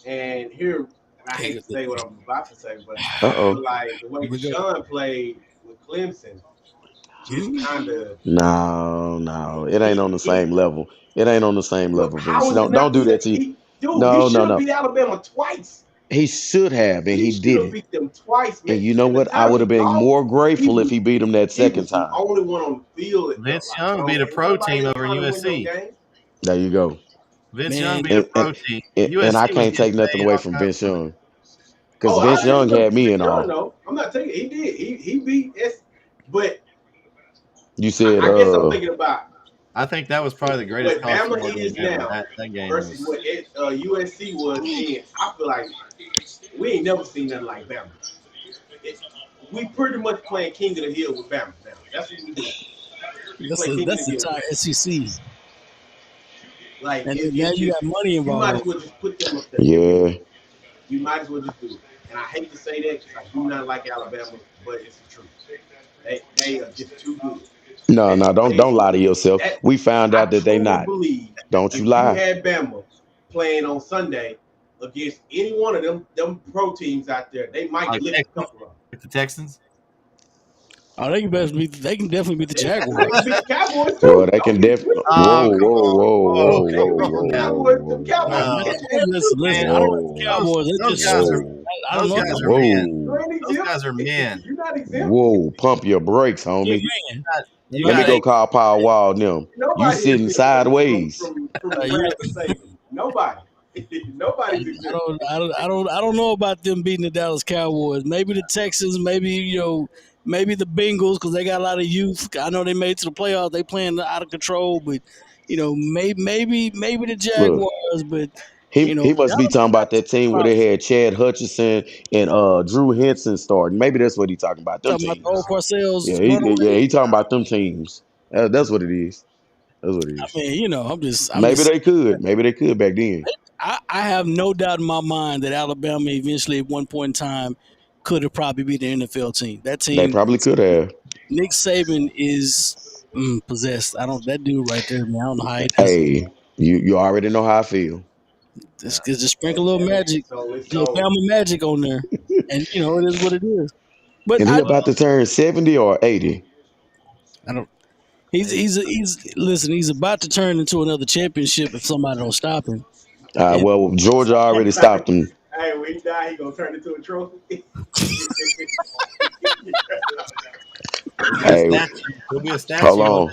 and here, and I hate to say what I'm about to say, but I feel Uh-oh. like the way Here we go. Deshaun played with Clemson just kind of No. It ain't on the it. same level. It ain't on the same level, Vince. How is it Don't not the do same? that to you. Dude, he No, should no, have no. beat Alabama twice. He should have, and he should have didn't. beat them twice, man. And you know And the what? I time would he have been lost, more grateful if he beat him that he second was the time. only one on the field. It felt Vince like, Young bro. beat a Ain't pro nobody team else over trying to win no USC. game. There you go. Vince Man. Young beat a And, pro team. and USC I was can't getting take nothing paid away all from kinds Vince of money. Young. Because Oh, Vince I Young didn't had me and all. No, I'm not taking it. He did. He beat S. But You said, I guess I'm thinking about I think that was probably the greatest what college Bama football game is ever. now That game versus was. what USC was then. I feel like we ain't never seen nothing like Bama. We pretty much playing King of the Hill with Bama now. That's what we do. That's Play King of the the Hill. entire SEC. Like And it's now you just, got money you might as involved. well just put them up there. yeah. You might as well just do it. And I hate to say that because I do not like Alabama, but it's the truth. They are just too good. No, don't lie to yourself. We found out that they truly not. believe Don't if you you lie. had Bama playing on Sunday against any one of them pro teams out there, they might Like lift a couple of them. Like the Texans. Oh, they can definitely beat the They Jaguars. can beat the Cowboys too. Well, they can definitely. Oh, Whoa, come whoa, whoa, on. whoa, Okay, whoa, come whoa, on now. Cowboys, them whoa, Cowboys. No. Listen, I don't like the Cowboys. Those It's guys just, are I don't those know. guys are whoa, men. You ain't Those exempt. guys are men. You're not exempt. whoa. Pump your brakes, Yeah, homie. man. You Let me got go eight. call Power Wall and them. You Nobody sitting is sideways. from the You know, wrath of Satan. Nobody. Nobody's exempt. I don't know about them beating the Dallas Cowboys. Maybe the Texans, maybe the Bengals because they got a lot of youth. I know they made it to the playoffs. They playing out of control, but maybe the Jaguars. But He must be talking about that team where they had Chad Hutchinson and Drew Henson starting. Maybe that's what he talking about. Them talking about the old teams. Parcells. Yeah, he talking about them teams. That's what it is. That's what it I is. mean, I'm just Maybe they could back then. I have no doubt in my mind that Alabama eventually at one point in time could have probably beat the NFL team. That team, They probably could have. Nick Saban is possessed. That dude right there, man. I don't know how he does it. Hey, you already know how I feel. Just sprinkle a little magic, It's little Bama magic on there, and it is what it is. But And he about to turn 70 or 80. I don't. He's about to turn into another championship if somebody don't stop him. Well, Georgia already stopped him. Hey, when he die, he gonna turn into a trophy. Hey, There'll be a statue. hold on.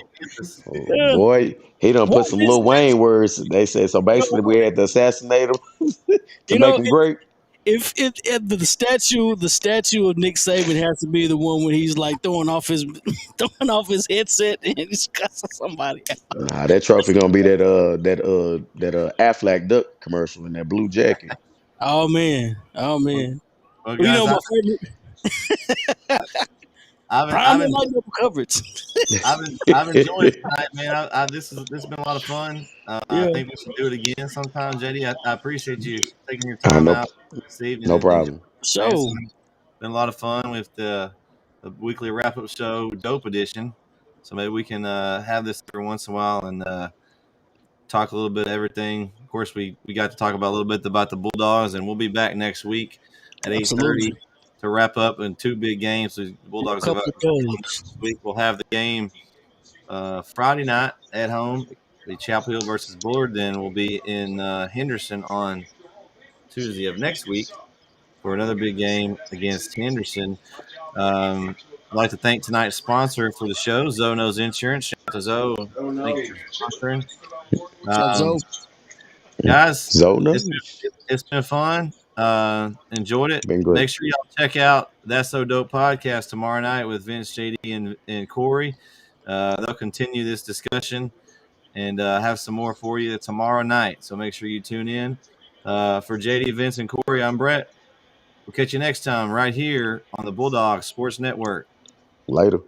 Yeah. Boy, he done put some Lil Wayne words. They said so. Basically, we had to assassinate him to make him great. If the statue of Nick Saban has to be the one when he's like throwing off his headset and he's cussing somebody out. Nah, that trophy gonna be that Aflac Duck commercial in that blue jacket. Oh man. Well, Well, guys, my favorite. Prime coverage. I've enjoyed it tonight, man. This has been a lot of fun. I think we should do it again sometime, JD. I appreciate you taking your time out this evening. No problem. So, it's been a lot of fun with the weekly wrap up show, Dope Edition. So maybe we can have this every once in a while and talk a little bit of everything. Of course, we got to talk about a little bit about the Bulldogs, and we'll be back next week at 8:30 to wrap up in two big games. The Bulldogs have this week. We'll have the game Friday night at home, the Chapel Hill versus Bullard. Then we'll be in Henderson on Tuesday of next week for another big game against Henderson. I'd like to thank tonight's sponsor for the show, Zoe Knows Insurance. Shout out to Zoe. Thank you for sponsoring. Guys, it's been fun. Enjoyed it. Make sure y'all check out That's So Dope podcast tomorrow night with Vince, JD, and Corey. They'll continue this discussion and have some more for you tomorrow night. So make sure you tune in. For JD, Vince, and Corey, I'm Brett. We'll catch you next time right here on the Bulldog Sports Network. Later.